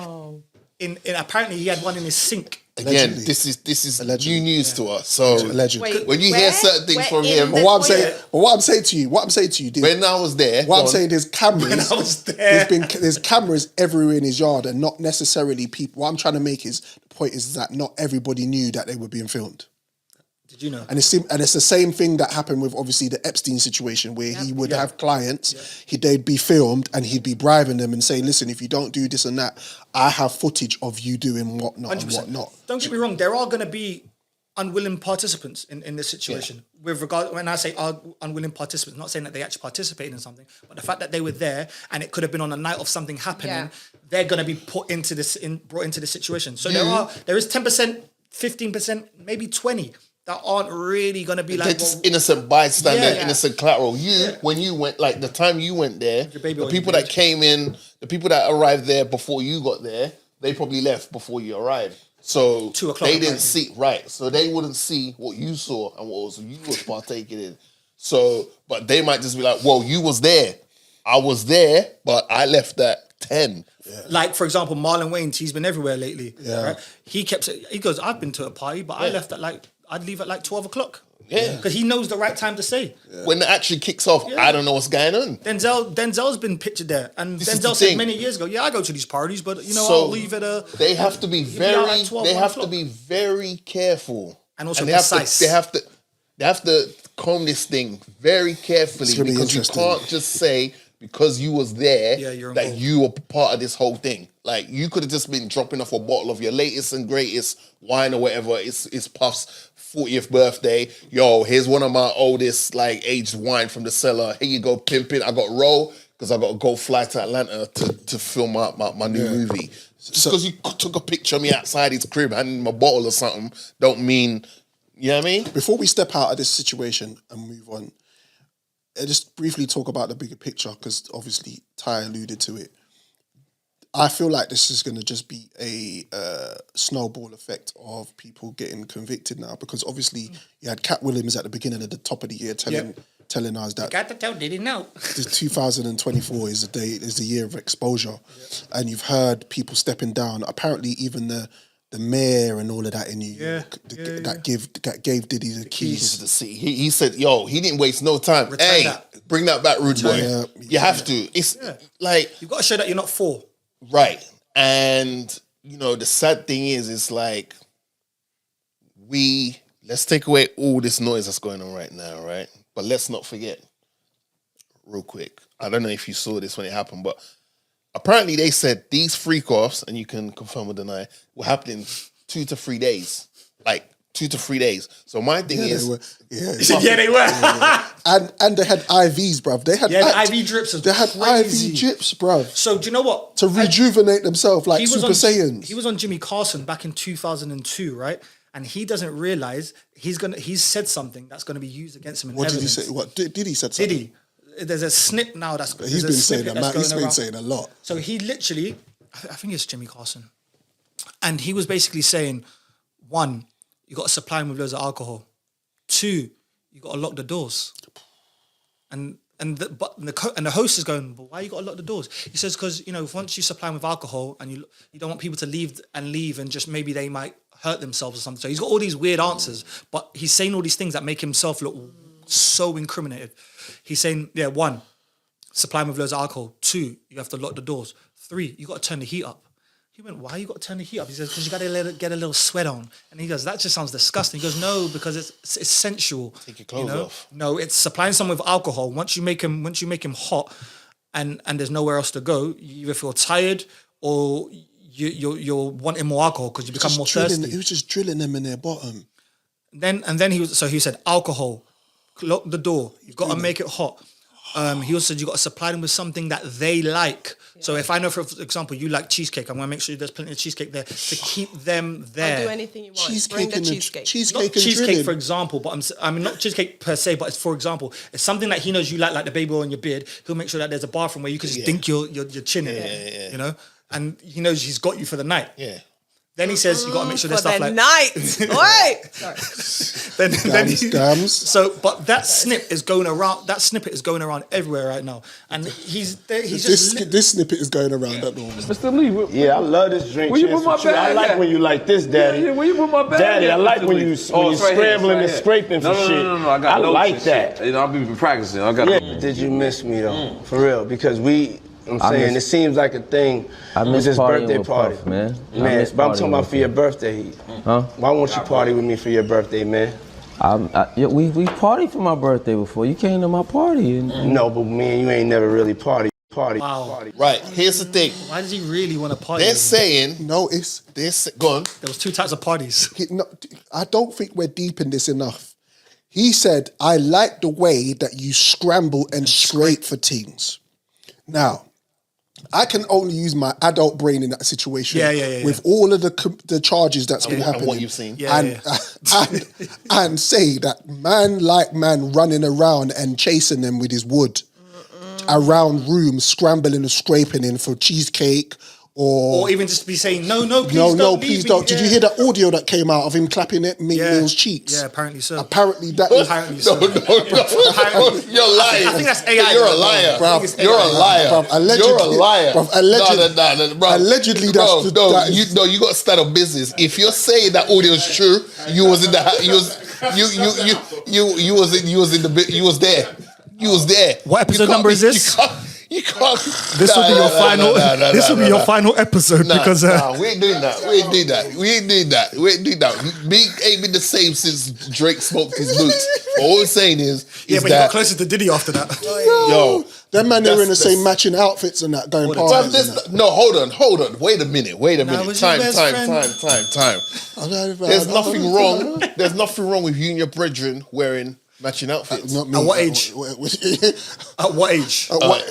In apparently he had one in his sink. Again, this is new news to us. So when you hear certain things from him, what I'm saying to you, when I was there, what I'm saying is cameras. When I was there, there's cameras everywhere in his yard, and not necessarily people. What I'm trying to make is the point is that not everybody knew that they were being filmed. Did you know? And it's the same thing that happened with obviously the Epstein situation, where he would have clients, they'd be filmed, and he'd be bribing them and saying, "Listen, if you don't do this and that, I have footage of you doing whatnot 100%. And whatnot." Don't get me wrong, there are going to be unwilling participants in this situation. With regard, when I say unwilling participants, not saying that they actually participated in something, but the fact that they were there and it could have been on a night of something happening, they're going to be brought into this situation. So there is 10%, 15%, maybe 20%. That aren't really going to be like... They're just innocent bystander, innocent collateral. When you went, like the time you went there, the people that came in, the people that arrived there before you got there, they probably left before you arrived. So they didn't see, so they wouldn't see what you saw and what you was partaking in. So, but they might just be like, well, you was there. I was there, but I left at 10. Yeah. Like, for example, Marlon Wayans, he's been everywhere lately. Yeah. Right? He goes, I've been to a party, but I left at I'd leave at 12 o'clock. Yeah. Because he knows the right time to say. Yeah. When it actually kicks off, I don't know what's going on. Denzel's been pictured there. And Denzel said many years ago, I go to these parties, but I'll leave at a... They have to be very careful. And also precise. They have to comb this thing very carefully, because you can't just say, because you was there, that you were part of this whole thing. Like, you could have just been dropping off a bottle of your latest and greatest wine or whatever. It's Puff's 40th birthday. Yo, here's one of my oldest, aged wine from the cellar. Here you go, pimping. I got roll, because I got to go fly to Atlanta to film my new movie. Just because you took a picture of me outside his crib and my bottle or something, don't mean, you know what I mean? Before we step out of this situation and move on, I just briefly talk about the bigger picture, because obviously Ty alluded to it. I feel like this is going to just be a snowball effect of people getting convicted now, because obviously you had Cat Williams at the beginning of the top of the year telling us that... Got to tell, did he know? 2024 is the year of exposure. And you've heard people stepping down. Apparently even the mayor and all of that in New York that gave Diddy the keys to the city. He said, "Yo, he didn't waste no time. Bring that back, rude boy. You have to. It's like you've got to show that you're not for." Right. And the sad thing is, it's like let's take away all this noise that's going on right now, right? But let's not forget, real quick. I don't know if you saw this when it happened, but apparently they said these freak-offs, and you can confirm or deny, were happening 2 to 3 days. 2 to 3 days. So my thing is... They were. And they had IVs, bruv. They had IV drips. They had IV drips, bruv. So do you know what? To rejuvenate themselves like Super Saiyans. He was on Jimmy Carson back in 2002, right? And he doesn't realize he's said something that's going to be used against him in What evidence. did he say? What did he said something? Did he? There's a snip now that's... He's been saying that, man. He's been saying a lot. So he literally... I think it's Jimmy Carson. And he was basically saying, 1, you got to supply him with loads of alcohol. 2, you got to lock the doors. And And the host is going, but why you got to lock the doors? He says, because, you know, once you supply them with alcohol and you don't want people to leave and just maybe they might hurt themselves or something. So he's got all these weird answers, but he's saying all these things that make himself look so incriminated. He's saying, yeah, 1, supply them with loads of alcohol. 2, you have to lock the doors. 3, you got to turn the heat up. He went, why you got to turn the heat up? He says, because you got to get a little sweat on. And he goes, that just sounds disgusting. He goes, no, because it's sensual. Take your clothes off. No, it's supplying someone with alcohol. Once you make him hot, and there's nowhere else to go, you either feel tired or you're wanting more alcohol because you become more thirsty. He was just drilling them in their bottom. Then he said alcohol, lock the door. You've got to make it hot. He also said you got to supply them with something that they like. Yeah. So if I know, for example, you like cheesecake, I'm going to make sure there's plenty of cheesecake there to keep them there. I'll do anything you want. Bring the cheesecake. Not cheesecake, for example, but I mean not cheesecake per se, but it's, for example, it's something that he knows you like the baby oil in your beard. He'll make sure that there's a bathroom where you can just dink your chin in, you know, and he knows he's got you for the night. Yeah. Then he says you got to make sure there's stuff like night. Wait. Sorry. So, but that snippet is going around everywhere right now, and he's just this snippet is going around at the moment. Mr. Lee, yeah, I love this drink. Where you put my bag? I like when you like this, Daddy. Yeah, where you put my bag? Daddy, I like when you right scrambling here, and scraping for shit. No, I got like that. You know, I've been practicing. I got. Yeah, did you miss me though? For real, because I'm saying it seems like a thing. I miss this partying birthday with party, Puff, man. Man, but I'm talking about for your birthday. Huh? Why won't you party with me for your birthday, man? We partied for my birthday before. You came to my party. No, but me and you ain't never really party. Wow. Right, here's the thing. Why does he really want to party? They're saying, No, it's go on. there was 2 types of parties. I don't think we're deep in this enough. He said, I like the way that you scramble and scrape for teams. Now, I can only use my adult brain in that situation. With all of the charges that's been happening. And what you've seen. And say that man running around and chasing them with his wood around rooms, scrambling and scraping in for cheesecake. Or even just be saying, no, please don't. Please don't. Did you hear that audio that came out of him clapping at Meek Mill's cheeks? Yeah, apparently so. Apparently that is... No. You're lying. I think that's AI. You're a liar. Bruv, You're a liar. Bruv, allegedly, You're a liar. Bruv, allegedly, No, bruv. allegedly You got to start a business. If you're saying that audio is true, you was in the you was there. You was there. What episode number is this? You can't. This will be your final. This will be your final episode because we ain't doing that. We ain't doing that. Me ain't been the same since Drake smoked his boots. All I'm saying is but you got closer to Diddy after that. Yo, them man, they're in the same matching outfits and that going parties. No, hold on. Wait a minute. Time. There's nothing wrong. There's nothing wrong with you and your brethren wearing matching outfits. Not me. At what age? At what age?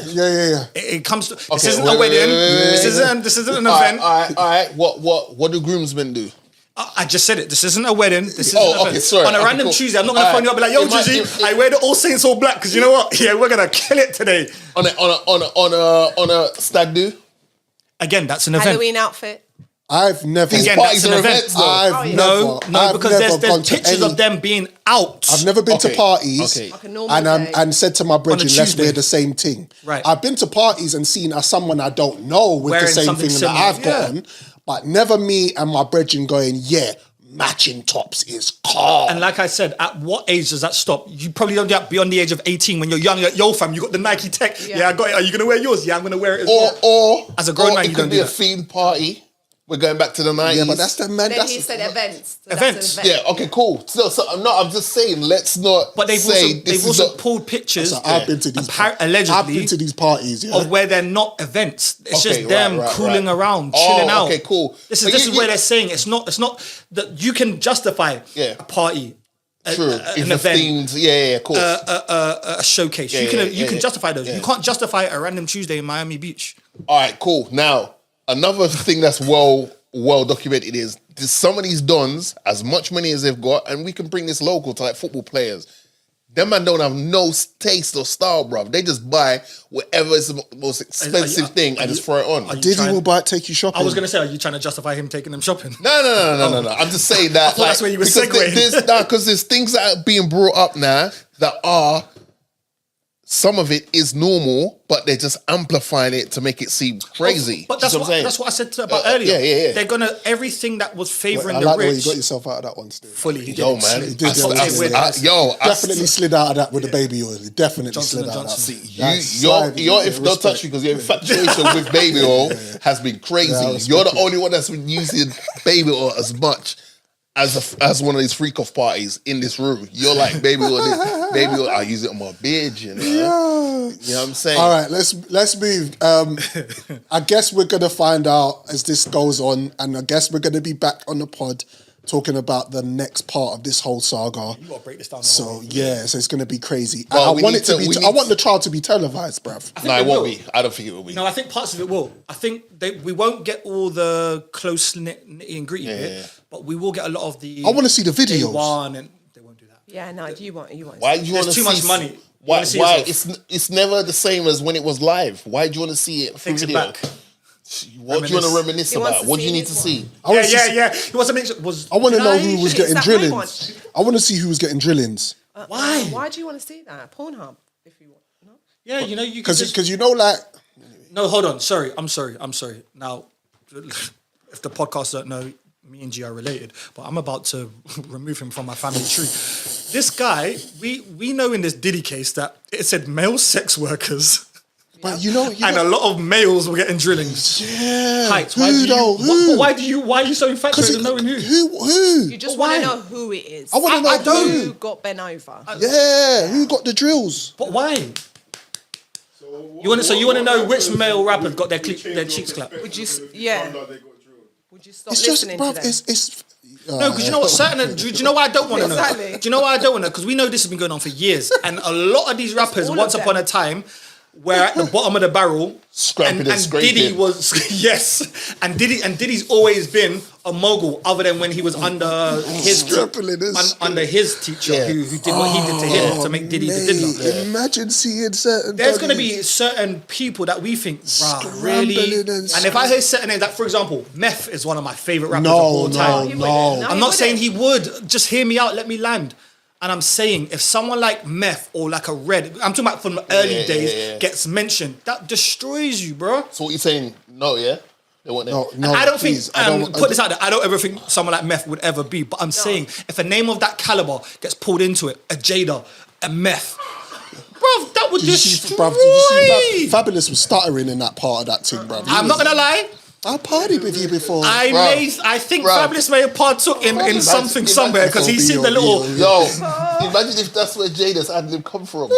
Yeah. It comes to. This isn't a wedding. This isn't an event. All right. What do groomsmen do? I just said it. This isn't a wedding. This isn't an event. Sorry. On a random Tuesday, I'm not going to phone you up and be like, yo, Drizzy, I wear the All Saints All Black because you know what? Yeah, we're going to kill it today. On a stag do? Again, that's an event. Halloween outfit. I've never. These parties are events, though. I've because there's pictures of them being out. I've never been to parties Like a normal day. and said to my brethren, let's Tuesday. wear the same thing. Right. I've been to parties and seen someone I don't know with Wearing the same something thing similar, that I've got on, but never me and my brethren going, matching tops is calm. And like I said, at what age does that stop? You probably don't get beyond the age of 18 when you're young. Yo, fam, you got the Nike Tech. Yeah, I got it. Are you going to wear yours? Yeah, I'm going to wear it as well. Or as a grown man, it you could don't be do a that. themed party. We're going back to the 90s. Yeah, but that's the man. Then he said events. So Events. That's an event. Yeah, okay, cool. So I'm just saying, let's not But they've say also pulled pictures. So I've been to these. Allegedly, I've been to these parties. Yeah. of where they're not events. It's Okay, just them right, cooling right. around, chilling out. Okay, cool. This But is where they're saying it's not that you can justify a party, True. an event, themed, of course. a showcase. You can justify those. You can't justify a random Tuesday in Miami Beach. All right, cool. Now, another thing that's well documented is some of these dons, as much money as they've got, and we can bring this local to like football players. Them man don't have no taste or style, bruv. They just buy whatever is the most expensive thing and just throw it on. Diddy will take you shopping. I was going to say, are you trying to justify him taking them shopping? No. I'm just saying that. That's where you were segueing. Because there's things that are being brought up now that are some of it is normal, but they're just amplifying it to make it seem crazy. But that's You know what, I'm that's what I said about earlier. Yeah. They're gonna everything that was favouring I the like the way you rich got yourself out of that one, Stu. fully. Yo, man. He did definitely slid out of that with the baby oil. He definitely slid out of that. Your don't touch me because your infatuation with baby oil has been crazy. You're the only one that's been using baby oil as much as one of these freak off parties in this room. You're like baby oil. I use it on my beard, you know. You know what I'm saying? All right, let's move. I guess we're gonna find out as this goes on, and I guess we're gonna be back on the pod talking about the next part of this whole saga. You gotta break this down. So it's gonna be crazy. Well, I want it to be. I want the trial to be televised, bruv. No, it won't be. I don't think it will be. No, I think parts of it will. I think we won't get all the close nitty and gritty bit, but we will get a lot of the. I want to see the videos. Day one, and they won't do that. Yeah, no, you want. Why do you want to see? There's too much money. Why? It's never the same as when it was live. Why do you want to see it through video? What do you want to reminisce about? What do you need to see? Yeah. He wants to make sure. I want to know who was getting drillings. I want to see who was getting drillings. Why? Why do you want to see that? Pornhub, if you want. No? Yeah, you know, you because you know, like. No, hold on. Sorry. I'm sorry. Now, if the podcast don't know, me and G are related, but I'm about to remove him from my family tree. This guy, we know in this Diddy case that it said male sex workers. But you know, and a lot of males were getting drillings. Yeah. Heights. Why are you so infatuated with knowing who? Who? You just want to know who it is. I want to know who got bent over. Who got the drills? But why? You want to know which male rappers got their cheeks clapped? Would you? Yeah. Would you stop It's just, listening bruv, to them? it's no, because you know what? Do you know why I don't want to know? Exactly. Do you know why I don't want to know? Because we know this has been going on for years, and a lot of these rappers, once upon a time, were at the bottom of the barrel. Scraping and scraping. Diddy was and Diddy's always been a mogul, other than when he was under his under his teacher who did what he did to him to make Diddy the Diddler. Imagine seeing certain. There's going to be certain people that we think, really. And if I hear certain names, like for example, Meth is one of my favorite rappers of all time. No. I'm not saying he would. Just hear me out. Let me land. And I'm saying, if someone like Meth or like a Red, I'm talking about from the early days, gets mentioned, that destroys you, bro. So what you saying? No, yeah? They want them. No, I don't please, think, put this out there, I don't ever think someone like Meth would ever be, but I'm saying, if a name of that caliber gets pulled into it, a Jada, a Meth, bro, that would destroy. Fabulous was stuttering in that part of that thing, bro. I'm not going to lie. I partied with you before. I think Fabulous may have partook in something somewhere because he's seen the little. Yo, imagine if that's where Jada's ad-lib come from.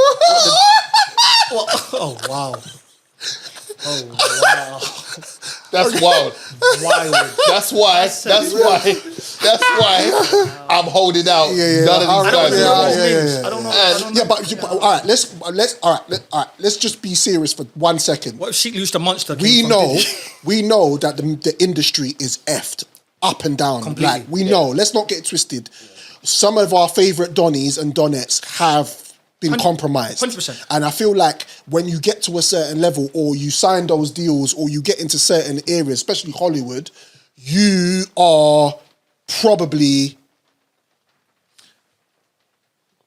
Oh wow! Oh wow! That's wild. That's why I'm holding out. None of these guys. I don't know. But all right, let's just be serious for 1 second. What if Sheik Loose the Monster? We know that the industry is effed up and down. Completely. Like we know. Let's not get it twisted. Some of our favorite Donnies and Donettes have been compromised. 100%. And I feel like when you get to a certain level or you sign those deals or you get into certain areas, especially Hollywood, you are probably...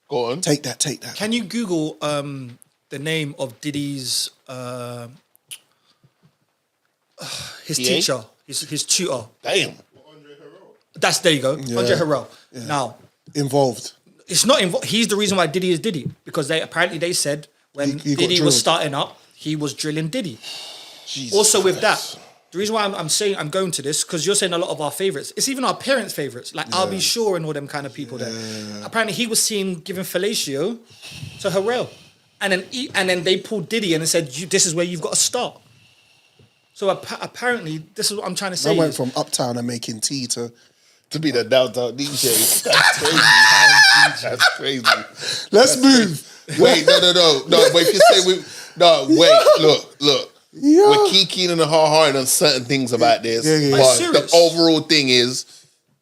Go on. Take that. Can you Google the name of Diddy's his teacher, his tutor? Damn. There you go. Andre Harrell. Yeah. Now, involved. It's not involved. He's the reason why Diddy is Diddy, because they said when He got Diddy drilled. was starting up, he was drilling Diddy. Jesus also with Christ. that, the reason why I'm saying I'm going to this, because you're saying a lot of our favourites. It's even our parents' favourites, like I'll Be Sure and all them kind of people there. Apparently he was seen giving fellatio to Harrell. And then they pulled Diddy and said, this is where you've got to start. So apparently, this is what I'm trying to say. I went from Uptown and making tea to be the downtown DJ. That's crazy. That's crazy. Let's move. Wait, no. But if you say look. Yeah. We're keying and hard on certain things about this. Yeah. But the overall thing is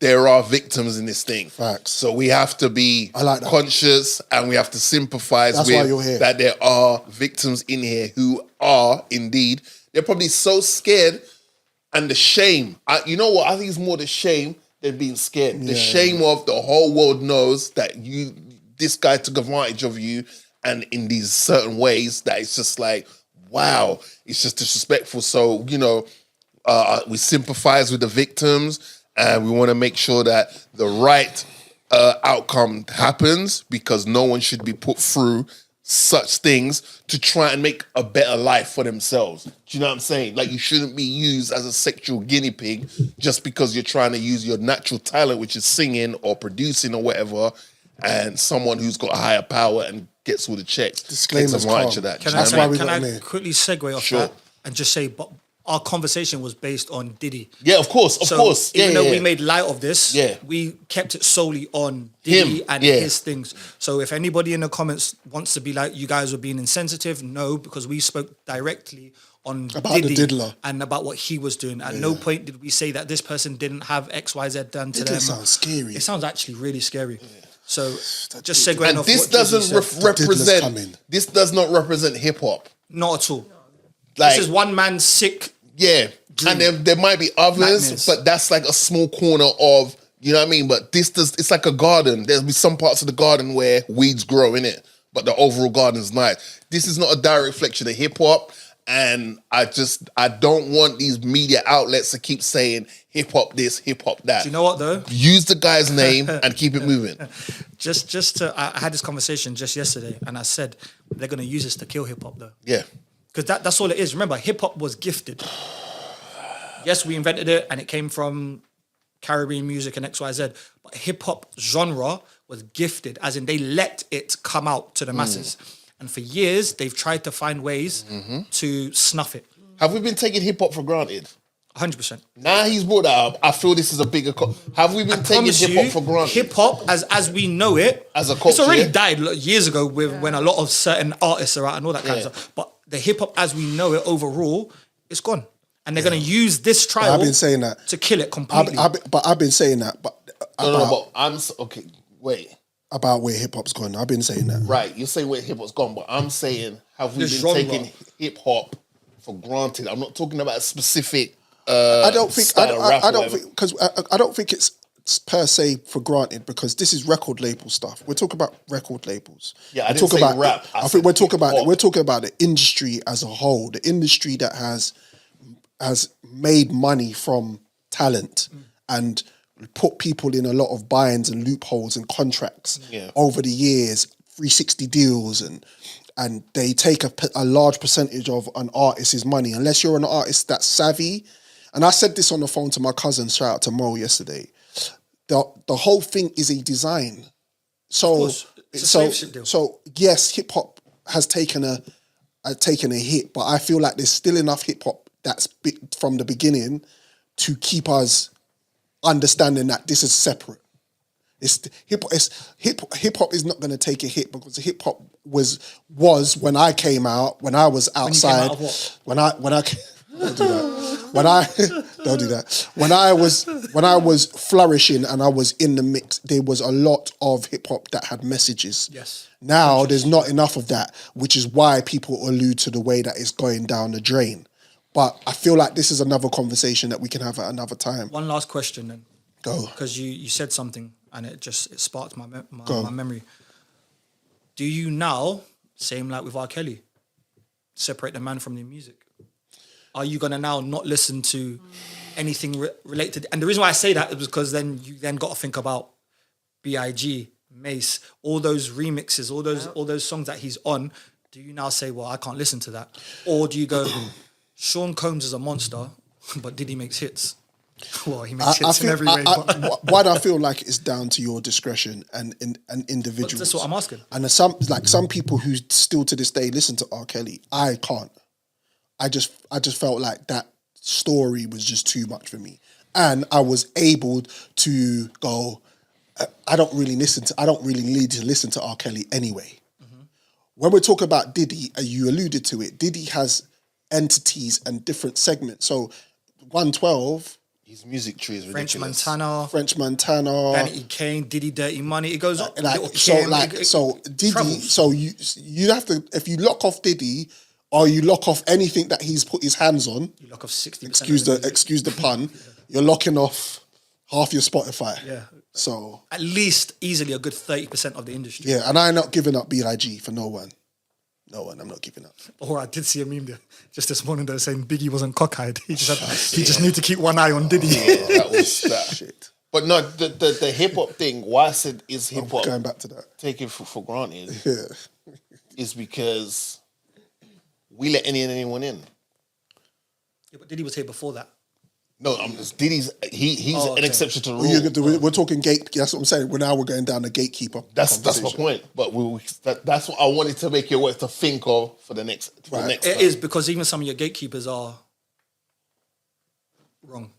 there are victims in this thing. Facts. So we have to be conscious and we have to sympathize That's why you're with here. that there are victims in here who are indeed, they're probably so scared, and the shame. You know what? I think it's more the shame than being scared. The shame of the whole world knows that this guy took advantage of you and in these certain ways that it's just like, wow, it's just disrespectful. So, we sympathize with the victims and we want to make sure that the right outcome happens, because no one should be put through such things to try and make a better life for themselves. Do you know what I'm saying? Like, you shouldn't be used as a sexual guinea pig just because you're trying to use your natural talent, which is singing or producing or whatever, and someone who's got a higher power and gets all the checks. Disclaimer's takes advantage calm. of that. Can Do you know what I mean? can got I him quickly segue off Sure. that and just say, but our conversation was based on Diddy. Yeah, of course, of course. Even Yeah, though yeah, we yeah. made light of this, Yeah. we kept it solely on Diddy Him, and yeah. his things. So if anybody in the comments wants to be like, you guys were being insensitive, no, because we spoke directly on About the Diddy Diddler. and about what he was doing. At no point did we say that this person didn't have XYZ done to Diddler them. sounds scary. It sounds actually really scary. So just segueing And off this what Drizzy doesn't said, Diddler's represent. coming. This does not represent hip hop. not at all. Like, This is one man's sick. yeah, dream. and then there might be others, Nightmares. but that's like a small corner of, you know what I mean? But it's like a garden. There'll be some parts of the garden where weeds grow in it, but the overall garden is nice. This is not a direct reflection of hip hop, and I don't want these media outlets to keep saying hip hop this, hip hop that. Do you know what though? Use the guy's name and keep it moving. I had this conversation just yesterday, and I said they're gonna use this to kill hip hop though, Yeah. because that's all it is. Remember, hip hop was gifted. Yes, we invented it, and it came from Caribbean music and XYZ. But hip hop genre was gifted, as in they let it come out to the masses. And for years, they've tried to find ways to snuff it. Have we been taking hip hop for granted? 100%. Now he's brought that up. I feel this is a bigger. Have we been taking Promise hip you, hop for granted? hip hop, as we know it, As a it's culture, already yeah? died years ago when a lot of certain artists are out and all that kind Yeah. of stuff. But the hip hop as we know it overall, it's gone. And they're going to use this trial I've been saying that. to kill it completely. I've been saying that, but No, but okay. Wait, about where hip hop's gone. I've been saying that. right? You're saying where hip hop's gone, but I'm saying, have we The been genre. taking hip hop for granted? I'm not talking about a specific. I don't think. style of rap I or don't whatever. think because I don't think it's per se for granted, because this is record label stuff. We're talking about record labels. Yeah, I We're didn't talking say about rap. I I said think we're talking about hip-hop. we're talking about the industry as a whole. The industry that has made money from talent and put people in a lot of binds and loopholes and contracts over the years, 360 deals, and they take a large percentage of an artist's money. Unless you're an artist that's savvy. And I said this on the phone to my cousin, shout out to Mo yesterday. The whole thing is a design. So course. It's a slave ship deal. so yes, hip hop has taken a hit, but I feel like there's still enough hip hop that's from the beginning to keep us understanding that this is separate. Hip hop is not going to take a hit, because hip hop was when I came out, when I was outside, out of what? when I don't do that. Don't do that. When I was flourishing and I was in the mix, there was a lot of hip hop that had messages. Yes. Now there's not enough of that, which is why people allude to the way that it's going down the drain. But I feel like this is another conversation that we can have at another time. One last question then. Go. Because you said something and it sparked my Go. memory. Do you now, same like with R. Kelly, separate the man from the music? Are you gonna now not listen to anything related? And the reason why I say that is because then you got to think about B.I.G., Mace, all those remixes, all those songs that he's on. Do you now say, well, I can't listen to that? Or do you go, Sean Combs is a monster, but Diddy makes hits? Well, he makes hits in every way. Why do I feel like it's down to your discretion and individuals? But that's what I'm asking. And there's some people who still to this day listen to R. Kelly. I can't. I just felt like that story was just too much for me, and I was able to go. I don't really need to listen to R. Kelly anyway. Mm-hmm. When we talk about Diddy, you alluded to it. Diddy has entities and different segments. So 112. His music tree is French ridiculous. Montana, Vanity Kane, Diddy Dirty Money. It goes up. So Diddy. travels. So you have to, if you lock off Diddy, or you lock off anything that he's put his hands on. You lock off 60%. Excuse the pun. You're locking off half your Spotify. Yeah. So At least easily a good 30% of the industry. yeah, and I'm not giving up BIG for no one. No one, I'm not giving up. Or I did see a meme there just this morning that was saying Biggie wasn't cockeyed. He just need to keep one eye on Diddy. That was that. Shit. But no, the hip hop thing. Why I said is hip hop Going back to that. taken for granted Yeah. is because we let anyone in. Yeah, but Diddy was here before that. No, Diddy's he's Oh, an okay. exception to the rule. We're talking gate. That's what I'm saying. We're going down the gatekeeper. That's my conversation. point. But that's what I wanted to make you aware to think of for the next. It time. is because even some of your gatekeepers are wrong.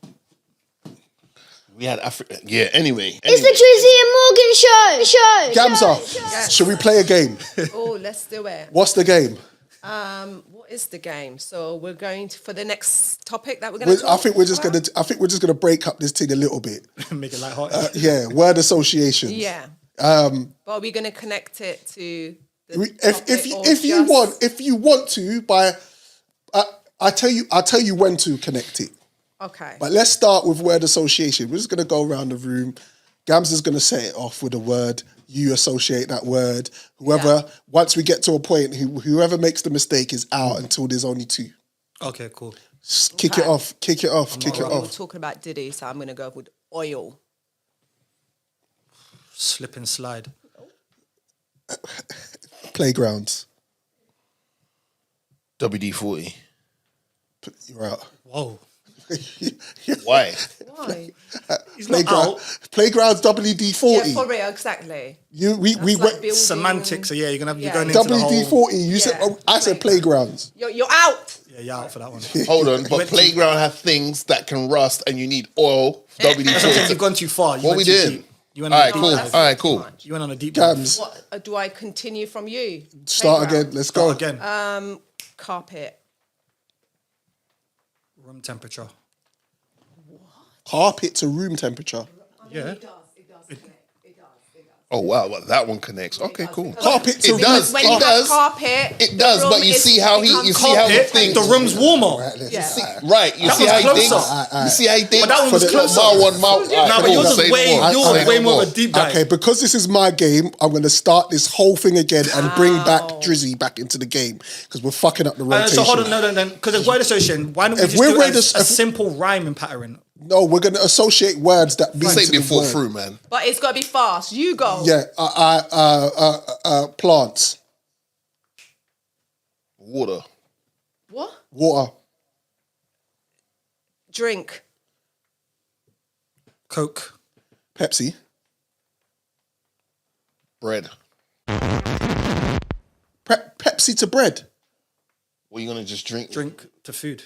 We had Africa. Yeah. Anyway. It's the Drizzy and Morgan show. Gamza, should we play a game? Oh, let's do it. What's the game? What is the game? So we're going to, for the next topic that we're going to talk I think we're just about? gonna break up this thing a little bit. Make it lighthearted. Yeah, word associations. Yeah. But are we going to connect it to the topic If you or want, just- if you want to, I'll tell you when to connect it. Okay. But let's start with word association. We're just gonna go around the room. Gamza's gonna set it off with a word. You associate that word. Once we get to a point, whoever makes the mistake is out until there's only two. Okay, cool. Kick it off. We're talking about Diddy, so I'm going to go with oil. Slip and slide. Playgrounds. WD-40. You're out. Whoa. Why? Why? He's not out. Playgrounds WD-40. Yeah, for real, exactly. we Like went building- Semantics. So yeah, you're Yeah. going into the whole. WD-40. You said Yeah. I said playgrounds. You're out. Yeah, you're out for that one. Hold on. But playground have things that can rust, and you need oil. Sometimes WD-40. you've gone too far. You What went we too did? deep. You went All on right, a deep cool. dive. All right, cool. You went on a deep dive. Gams. What do I continue from you? Start Playground. again. Let's go. Start again. Carpet. Room temperature. Carpet to room temperature. Yeah. Oh wow, well, that one connects. Okay, cool. Carpet to It does. When It you have does. carpet, It does, the but room you is- see how he becomes Carpet, thinks. the room's warmer. Right, you That see was how he closer. thinks. You see how he thinks. But that one was closer. No, but yours is way more of a deep dive. Okay, because this is my game, I'm going to start this whole thing again and bring back Drizzy back into the game because we're fucking up the rotation. So hold on, no. Because it's word association. Why don't we If just we're do ready a to- simple rhyming pattern? No, we're going to associate words that mean Say to the before word. through, man. But it's got to be fast. You go. Yeah, plants, Water. What? water, Drink. Coke. Pepsi, Bread. Pepsi to bread. What are you gonna just drink? Drink to food.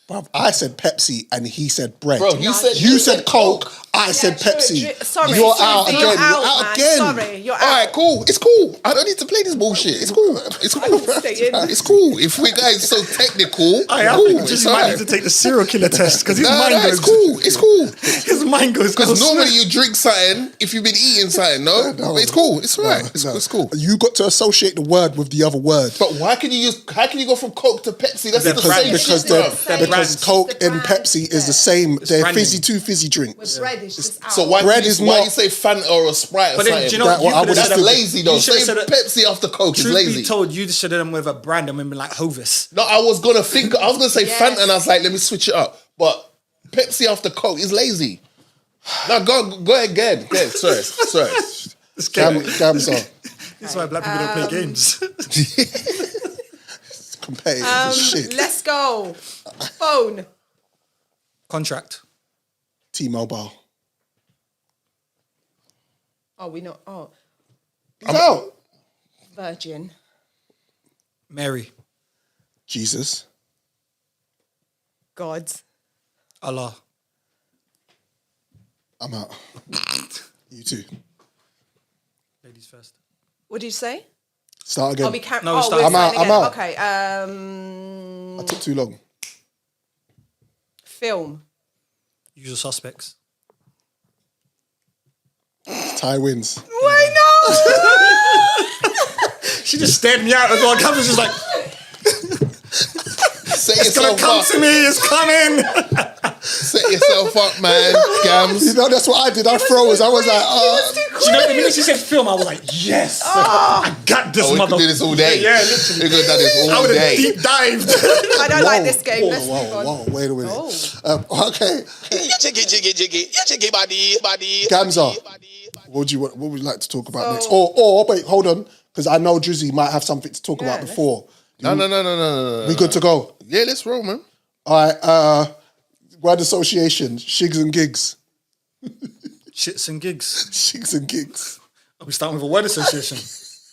Bruv, I said Pepsi and he said bread. Bro, you said Coke. I said true, Pepsi. true. Sorry, you're sorry, out you're again. out, You're out man. again. Sorry, you're out. All right, cool. It's cool. I don't need to play this bullshit. It's cool. It's cool. staying. It's cool. If we guys so technical, I cool. think It's just all might right. need to take the serial killer test because his mind No, goes. it's cool. It's cool. His mind goes. Because elsewhere. normally you drink something if you've been eating something, no? No. But it's cool. It's all right. It's, No. it's cool. You got to associate the word with the other word. But why can you use? How can you go from Coke to Pepsi? That's They're the brand- same because shit, they're, bro. Same. because brands. Coke The and brand, Pepsi is yeah. the same. They're branding. fizzy drinks. With bread, it's just out. So why Bread do is you, why not- you say Fanta or a Sprite or But then, something? do you know That what? You one, I could have would said That's have lazy though. You should Say have said Pepsi after Coke is Truth lazy. be told, you should have done with a brand and been like Hovis. No, I was gonna say Yes. Fanta, and I was like, let me switch it up. But Pepsi after Coke is lazy. No, go ahead, again. Sorry. Gamza. That's why black people don't play games. Competitive as shit. Let's go. Phone. Contract. T-Mobile. Oh, we know. Oh, He's out. Virgin. Mary. Jesus. God. Allah. I'm out. You too. Ladies first. What did you say? Start again. Oh, we can't. No, we oh, start- we're I'm out, starting I'm again. out. Okay. I took too long. Film. Usual suspects. Ty wins. Why not? She just stared me out as well. Cameron's just like, Say it's gonna yourself come up. to me. It's coming. Set set yourself up, man. Gams. You know, that's what I did. I froze. I was like, Do you know, the minute she said film, I was like, yes, I got this We mother. could do this all day. Yeah, literally. We could have done this I all would have day. deep dived. I don't like this game. Let's move on. Whoa, wait a minute. Oh. Okay, Yeah, jiggy, body. Gamza, what would you like to talk about next? Or wait, hold on, because I know Drizzy might have something to talk about before. No. We good to go? Yeah, let's roll, man. All right, word association, ShxtsnGigs. Shits and gigs. ShxtsnGigs. Are we starting with a word association?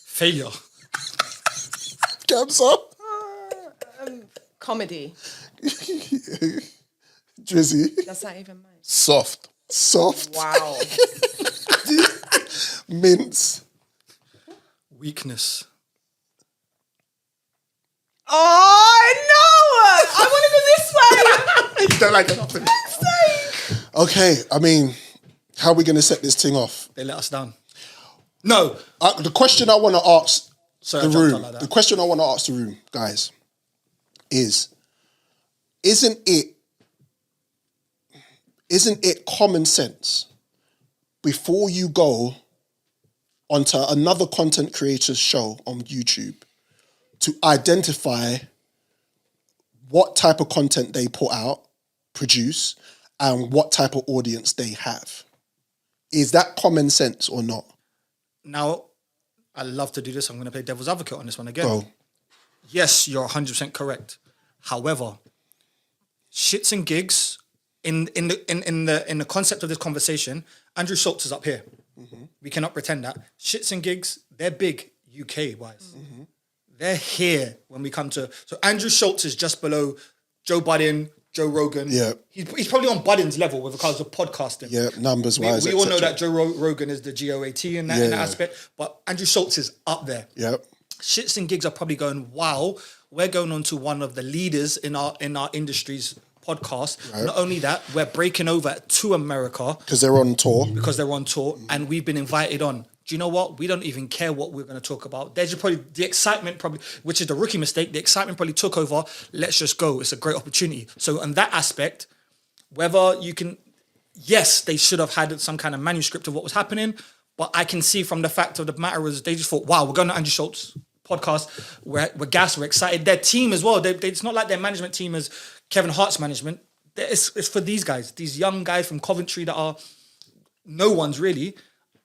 Failure. Gamza. Comedy. Drizzy. That's not even mine. Soft. Soft. Wow. Mince. Weakness. Oh no! I want to go this way. You don't like nothing. Okay, I mean, how are we going to set this thing off? They let us down. No. The question I want to ask Sorry, I the jumped room, on like that. the question I want to ask the room, guys, isn't it common sense before you go onto another content creator's show on YouTube to identify what type of content they produce, and what type of audience they have? Is that common sense or not? Now, I love to do this. I'm going to play devil's advocate on this one again. Go. Yes, you're 100% correct. However, shits and gigs in the concept of this conversation, Andrew Schultz is up here. Mm-hmm. We cannot pretend that. Shits and gigs, they're big UK wise. Mm-hmm. They're here when we come to. So Andrew Schultz is just below Joe Budden, Joe Rogan. Yeah. He's probably on Budden's level with regards to podcasting. Yeah, numbers wise. We all know that Joe Rogan is the GOAT in that aspect, but Andrew Schultz is up there. Yep. Shits and gigs are probably going, wow, we're going on to one of the leaders in our industry's podcast. Right. Not only that, we're breaking over to America Because they're on tour. and we've been invited on. Do you know what? We don't even care what we're going to talk about. There's probably the excitement, which is the rookie mistake. The excitement probably took over. Let's just go. It's a great opportunity. So on that aspect, whether you can, yes, they should have had some kind of manuscript of what was happening, but I can see from the fact of the matter is they just thought, wow, we're going to Andrew Schultz podcast. We're gassed, we're excited. Their team as well. It's not like their management team is Kevin Hart's management. It's for these guys, these young guys from Coventry that are no ones really.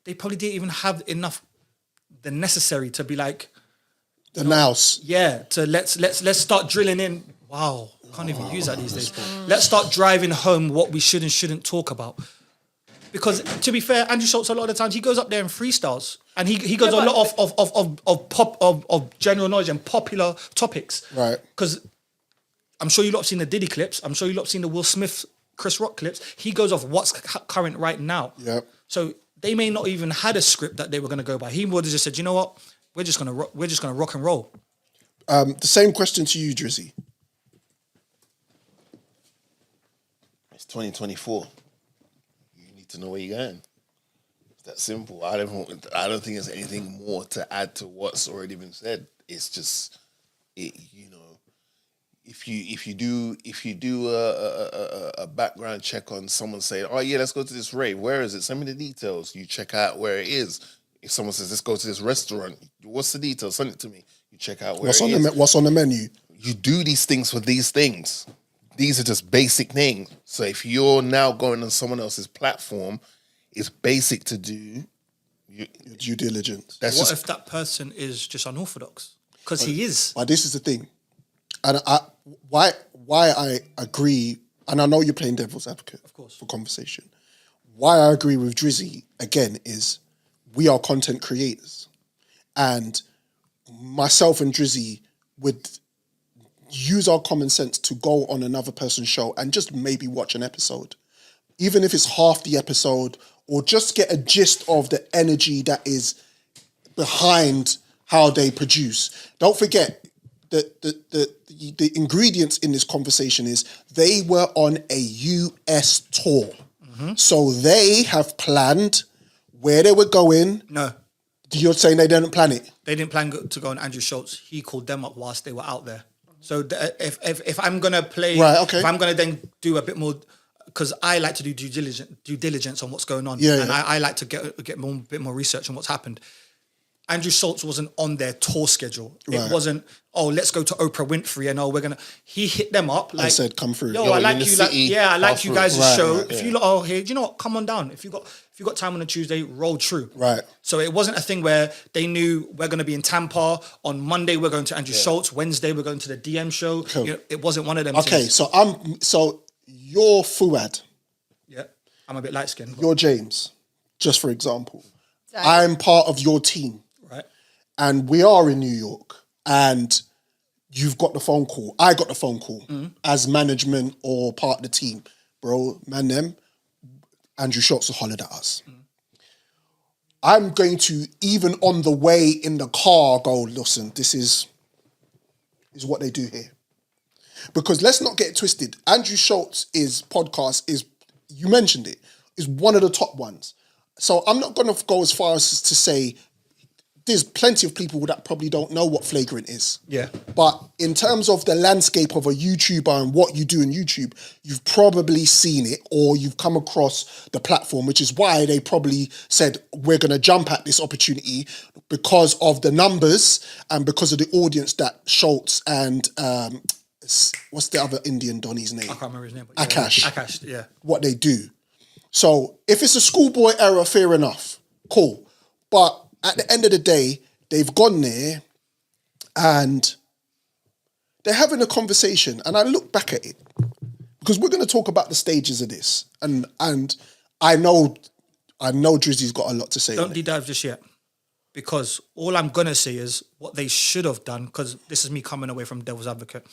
They probably didn't even have enough, the necessary to be like, The nouse. yeah, to let's start drilling in. Wow, can't even use that these days. Let's start driving home what we should and shouldn't talk about. Because to be fair, Andrew Schultz a lot of the times he goes up there and freestyles, and he goes a lot of general knowledge and popular topics. Right. Because I'm sure you lot have seen the Diddy clips. I'm sure you lot have seen the Will Smith, Chris Rock clips. He goes off what's current right now. Yep. So they may not even had a script that they were going to go by. He would have just said, you know what, we're just gonna rock and roll. The same question to you, Drizzy. It's 2024. You need to know where you're going. It's that simple. I don't think there's anything more to add to what's already been said. It's just if you do a background check on someone saying, oh yeah, let's go to this rave. Where is it? Send me the details. You check out where it is. If someone says, let's go to this restaurant, what's the details? Send it to me. You check out where What's on the menu? You do these things for these things. These are just basic things. So if you're now going on someone else's platform, it's basic to do your due diligence. What if that person is just unorthodox? Because he is. But this is the thing. And why I agree, and I know you're playing devil's advocate, of course, for conversation. Why I agree with Drizzy, again, is we are content creators. And myself and Drizzy would use our common sense to go on another person's show and just maybe watch an episode. Even if it's half the episode, or just get a gist of the energy that is behind how they produce. Don't forget, the ingredients in this conversation is they were on a US tour. Mm-hmm. So they have planned where they were going. No. You're saying they didn't plan it? They didn't plan to go on Andrew Schultz. He called them up whilst they were out there. So if I'm going to play, right, okay. if I'm going to then do a bit more because I like to do due diligence on what's going on, Yeah, and yeah. I like to get a bit more research on what's happened. Andrew Schultz wasn't on their tour schedule. Right. It wasn't, oh, let's go to Oprah Winfrey and we're gonna. He hit them up like, said, come through. Yo, Yo, I in like the you. city, I like pass you through. guys' Right, show. right, If yeah. you lot, oh, here, do you know what? Come on down. If you got time on a Tuesday, roll through. Right. So it wasn't a thing where they knew we're going to be in Tampa on Monday. We're going to Andrew Schultz. Wednesday we're going to the DM show. Cool. You know, it wasn't one of them. Okay, things. so you're Fuad, Yeah, I'm a bit light skinned. you're James, just for example. Right. I'm part of your team, Right. and we are in New York, and you've got the phone call. I got the phone call as management or part of the team. Bro, man, Andrew Schultz hollered at us. I'm going to, even on the way in the car, go, listen, this is what they do here. Because let's not get it twisted. Andrew Schultz's podcast is, you mentioned it, is one of the top ones. So I'm not going to go as far as to say there's plenty of people that probably don't know what flagrant is. Yeah. But in terms of the landscape of a YouTuber and what you do in YouTube, you've probably seen it or you've come across the platform, which is why they probably said, we're going to jump at this opportunity because of the numbers and because of the audience that Schultz and what's the other Indian Donny's name? I can't remember his name. But Akash. Akash, yeah. What they do. So if it's a schoolboy error, fair enough. Cool. But at the end of the day, they've gone there and they're having a conversation. And I look back at it because we're going to talk about the stages of this. And I know Drizzy's got a lot to say. Don't on it. deep dive just yet. Because all I'm going to say is what they should have done, because this is me coming away from Devil's Advocate,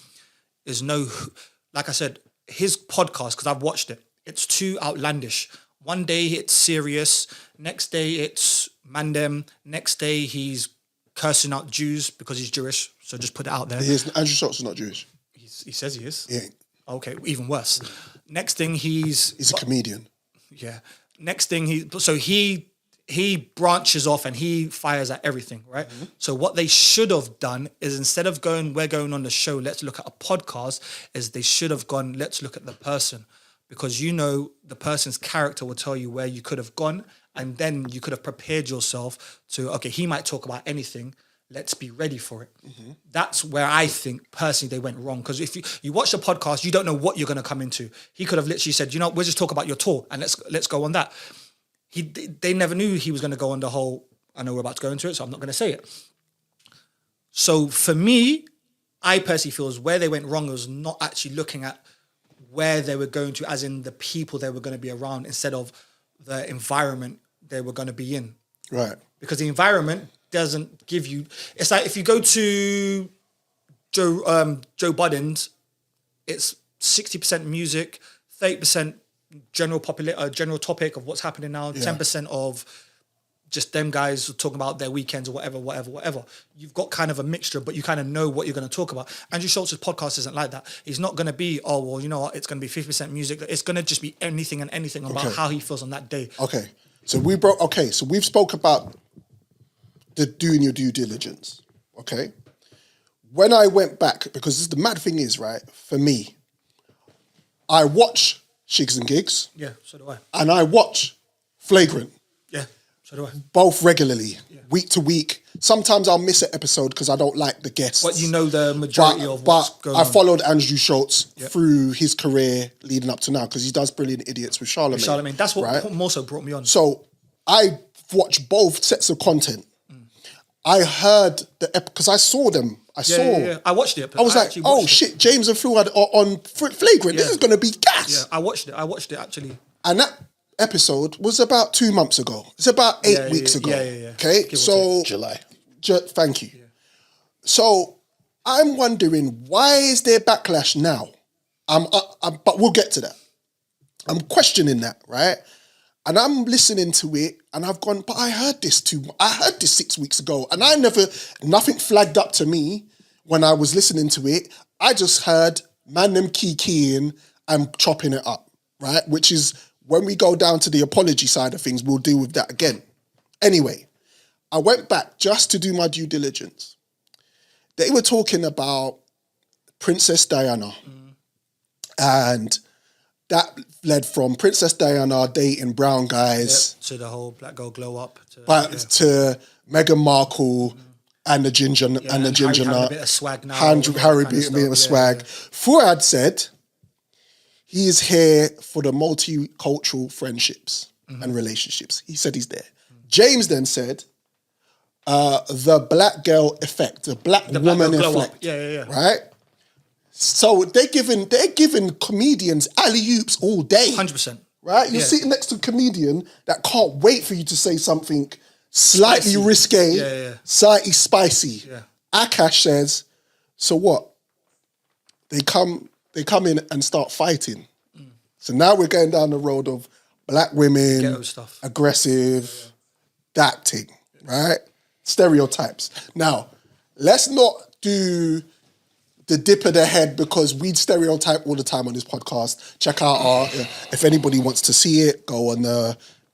is like I said, his podcast, because I've watched it, it's too outlandish. One day it's serious, next day it's Mandem, next day he's cursing out Jews because he's Jewish, so just put it out there. Andrew Schultz is not Jewish. He says he is. He ain't. Okay, even worse. Next thing he's a comedian. Yeah. Next thing he branches off and he fires at everything, right? Mm-hmm. So what they should have done is instead of we're going on the show, let's look at a podcast, is they should have gone, let's look at the person. Because the person's character will tell you where you could have gone, and then you could have prepared yourself to, okay, he might talk about anything, let's be ready for it. Mm-hmm. That's where I think personally they went wrong. Because if you watch the podcast, you don't know what you're going to come into. He could have literally said, we'll just talk about your tour and let's go on that. They never knew he was going to go on the whole, I know we're about to go into it, so I'm not going to say it. So for me, I personally feel is where they went wrong was not actually looking at where they were going to, as in the people they were going to be around, instead of the environment they were going to be in. Right. Because the environment doesn't give you... It's like if you go to Joe Budden's, it's 60% music, 30% general topic of what's happening now, 10% of just them guys talking about their weekends or whatever. You've got kind of a mixture, but you kind of know what you're going to talk about. Andrew Schultz's podcast isn't like that. He's not going to be, oh, well, you know what, it's going to be 50% music. It's going to just be anything about how he feels on that day. Okay. So we've spoke about doing your due diligence. Okay. When I went back, because the mad thing is, right, for me, I watch ShxtsnGigs. Yeah, so do I. And I watch Flagrant. Yeah, so do I. Both regularly, week to week. Sometimes I'll miss an episode because I don't like the guests. But you know the majority of what's going on. I followed Andrew Schultz through his career leading up to now because he does Brilliant Idiots with Charlemagne. That's what right? more so brought me on. So I watched both sets of content. I heard because I saw them. I watched it. I was like, oh shit, James and Phil are on Flagrant. This is going to be gas. Yeah, I watched it actually. And that episode was about 2 months ago. It's about 8 weeks ago. Yeah. Okay, so July. Thank you. Yeah. So I'm wondering, why is there backlash now? But we'll get to that. I'm questioning that, right? And I'm listening to it, and I've gone, but I heard this 6 weeks ago, and nothing flagged up to me when I was listening to it. I just heard man them keying and chopping it up, right? Which is, when we go down to the apology side of things, we'll deal with that again. Anyway, I went back just to do my due diligence. They were talking about Princess Diana and that led from Princess Diana dating brown guys to the whole black girl glow up. to Meghan Markle and the ginger and the ginger Harry having a nut. bit of swag now. Harry being a bit of swag. Fuad said he is here for the multicultural friendships and relationships. He said he's there. James then said the black girl effect, the black woman effect. Right? So they're giving comedians alley-oops all day. 100%. Right? You're sitting next to a comedian that can't wait for you to say something slightly risque, slightly spicy. Yeah. Akash says, so what? They come in and start fighting. So now we're going down the road of black women, ghetto stuff, aggressive, that thing, right? Stereotypes. Now, let's not do the dip of the head because we stereotype all the time on this podcast. Check out if anybody wants to see it, go on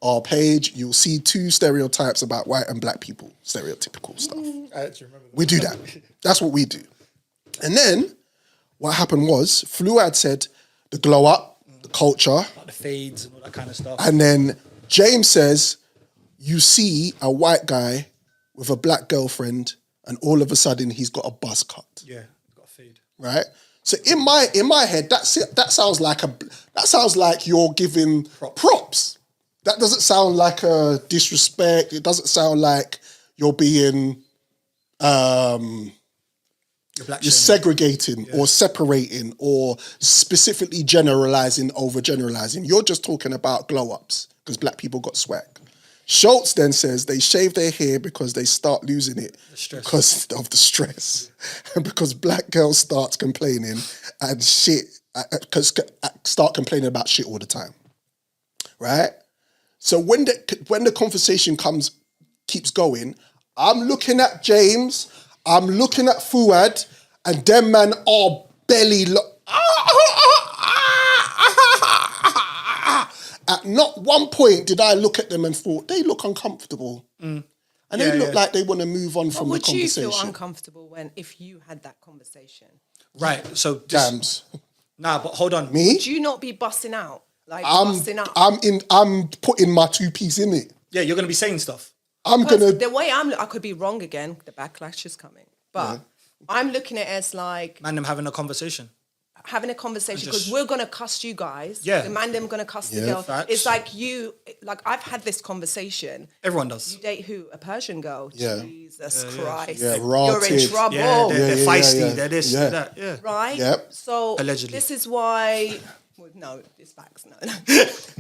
our page. You'll see 2 stereotypes about white and black people, stereotypical stuff. I actually remember that. We do that. That's what we do. And then what happened was Fluad said the glow up, the culture. Like the fades and all that kind of stuff. And then James says you see a white guy with a black girlfriend and all of a sudden he's got a buzz cut. Yeah, got a fade. Right? So in my head, that sounds like you're giving props. That doesn't sound like a disrespect. It doesn't sound like you're being you're segregating or separating or specifically generalizing over generalizing. You're just talking about glow ups because black people got swag. Schultz then says they shave their hair because they start losing it because of the stress. And because black girls start complaining and start complaining about shit all the time. Right? So when the conversation keeps going, I'm looking at James, I'm looking at Fuad, and them man are belly At not one point did I look at them and thought, they look uncomfortable. And they look like they want to move on from the conversation. Would you feel uncomfortable if you had that conversation? Right, so... Jams. Nah, but hold on. Me? Would you not be busting out? Busting up? I'm putting my 2-piece in it. Yeah, you're going to be saying stuff. The way I could be wrong again, the backlash is coming. But I'm looking at it as like... Man, them having a conversation. Having a conversation because we're going to cuss you guys. Yeah. The man them going to cuss the girl. Facts. It's like I've had this conversation. Everyone does. You date who? A Persian girl? Yeah. Jesus Christ. Yeah, you're in trouble. Yeah, they're feisty. They're this, they're that. Yeah. Right? Yep. So allegedly. This is why... Well, no, it's facts. No.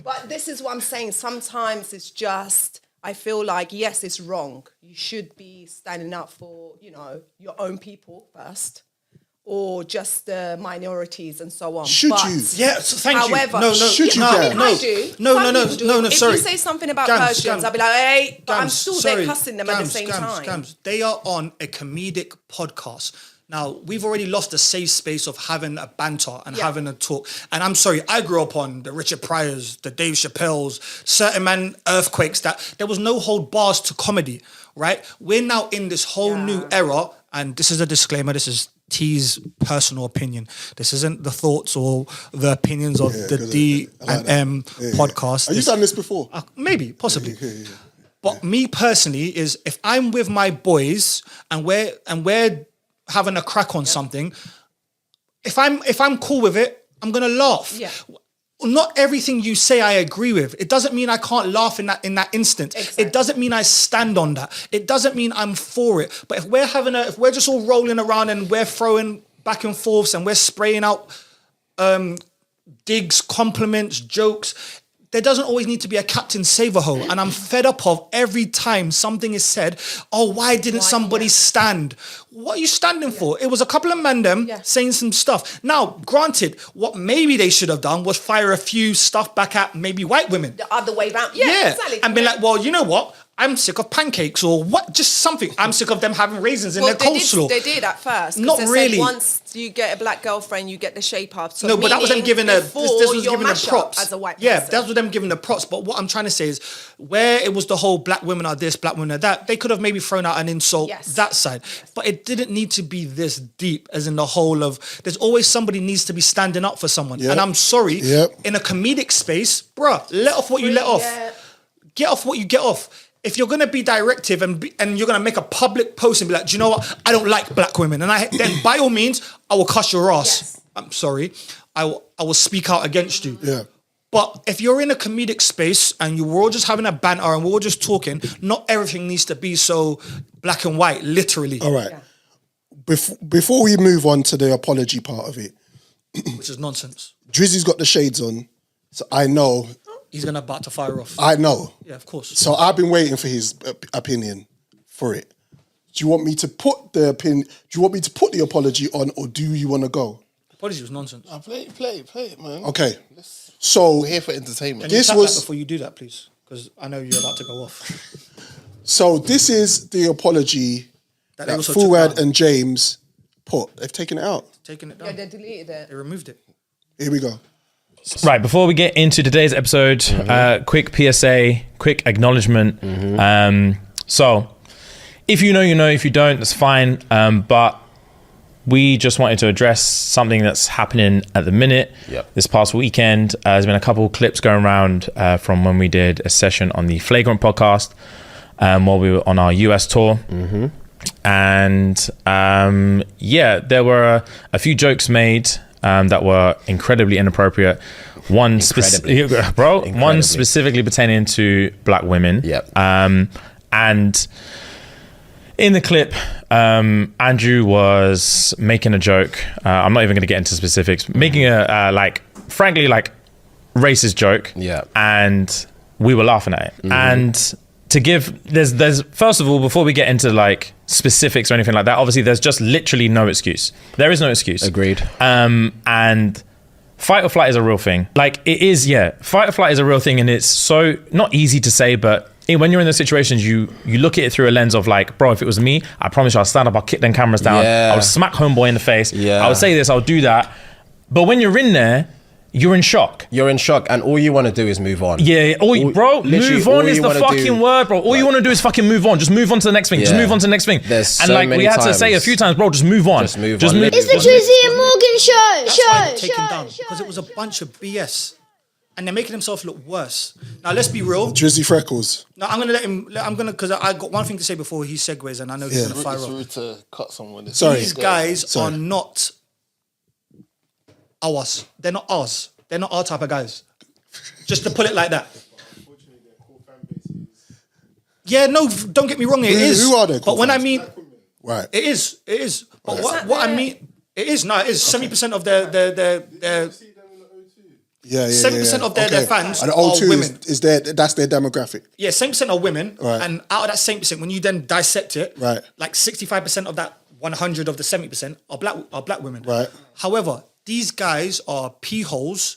But this is what I'm saying. Sometimes it's just... I feel like, yes, it's wrong. You should be standing up for, your own people first. Or just the minorities and so on. Should you? Yeah, so thank you. However, should you? I do. No, sorry. If you say something about Persians, I'll be like, hey, but I'm still there cussing them at the same time. They are on a comedic podcast. Now, we've already lost the safe space of having a banter and having a talk. And I'm sorry, I grew up on the Richard Pryors, the Dave Chappelle's, certain man earthquakes, that there was no hold bars to comedy, right? We're now in this whole new era, and this is a disclaimer, this is T's personal opinion. This isn't the thoughts or the opinions of the D&M podcast. Have you done this before? Maybe, possibly. But me personally is if I'm with my boys and we're having a crack on something, if I'm cool with it, I'm gonna laugh. Yeah. Not everything you say I agree with. It doesn't mean I can't laugh in that instant. Exactly. It doesn't mean I stand on that. It doesn't mean I'm for it. But if we're just all rolling around and we're throwing back and forths and we're spraying out digs, compliments, jokes, there doesn't always need to be a Captain Save-A-Ho. And I'm fed up of every time something is said, why didn't somebody stand? What are you standing for? It was a couple of men saying some stuff. Now, granted, what maybe they should have done was fire a few stuff back at maybe white women. The other way round. Yeah, exactly. And be like, well, you know what? I'm sick of pancakes or what? Just something. I'm sick of them having raisins in their they coleslaw. They did at first. 'Cause Not they said really. once you get a black girlfriend, you get the shape up. So No, but that was them giving a. This was your giving them mashup props. as a white yeah, person. that was them giving the props. But what I'm trying to say is, where it was the whole black women are this, black women are that, they could have maybe thrown out an insult that side. But it didn't need to be this deep, as in the whole of. There's always somebody needs to be standing up for someone. Yep. And I'm sorry, Yep. in a comedic space, bruh, let off what you let off. Get off what you get off. If you're gonna be directive and you're gonna make a public post and be like, do you know what? I don't like black women, and then by all means, I will cuss your ass. Yes. I'm sorry. I will speak out against you. Yeah. But if you're in a comedic space and we're all just having a banter and we're all just talking, not everything needs to be so black and white, literally. All right. Before we move on to the apology part of it, which is nonsense. Drizzy's got the shades on, so I know. He's gonna about to fire off. I know. Yeah, of course. So I've been waiting for his opinion for it. Do you want me to put the opinion? Do you want me to put the apology on, or do you want to go? Apology was nonsense. Play it, man. Okay. So We're here for entertainment. Can you this tap was- that before you do that, please? Because I know you're about to go off. So this is the apology That that, they also took Fuad down. and James put. They've taken it out. Taking it down. Yeah, they deleted it. They removed it. Here we go. Right, before we get into today's episode, quick PSA, quick acknowledgement. So, if you know, you know. If you don't, that's fine. But we just wanted to address something that's happening at the minute. Yep. This past weekend, there's been a couple clips going around from when we did a session on the Flagrant podcast while we were on our US tour. And yeah, there were a few jokes made that were incredibly inappropriate. One specifically pertaining to black women. Yep. And in the clip, Andrew was making a joke. I'm not even going to get into specifics. Making a frankly racist joke. Yeah. And we were laughing at it. And to give there's first of all, before we get into like specifics or anything like that, obviously there's just literally no excuse. There is no excuse. Agreed. And fight or flight is a real thing. Like it is, yeah. Fight or flight is a real thing, and it's so not easy to say, but when you're in those situations, you look at it through a lens of like, bro, if it was me, I promise you I'll stand up, I'll kick them cameras down, Yeah. I would smack homeboy in the face, Yeah. I would say this, I'll do that. But when you're in there, you're in shock. You're in shock, and all you want to do is move on. Yeah, bro, literally move all on is you the wanna fucking do- word, bro. All you want to do is fucking move on. Just move on to the next thing. Just Yeah. move on to the next thing. There's and so like we many had to say a times. few times, bro, just move on. Just move on, literally. It's the Drizzy and Morgan show. That's why they're taken down, because it was a bunch of BS. And they're making themselves look worse. Now, let's be real. Drizzy Freckles. Now, I'm going to let him... because I got one thing to say before he segues, and I know he's Yeah. going to fire It's off. rude to cut someone. Sorry. These guys Sorry. are not ours. They're not ours. They're not our type of guys. Just to put it like that. Yeah, no, don't get me wrong. It is. Who are they? But when I mean... Right. It is. It is. But what I mean... It is. No, it is. 70% of their Yeah. 70% of their fans and the are O2 women. is that's their demographic. Yeah, 70% are women, Right. and out of that 70%, when you then dissect it, Right. like 65% of that 100 of the 70% are black women. Right. However, these guys are pee holes.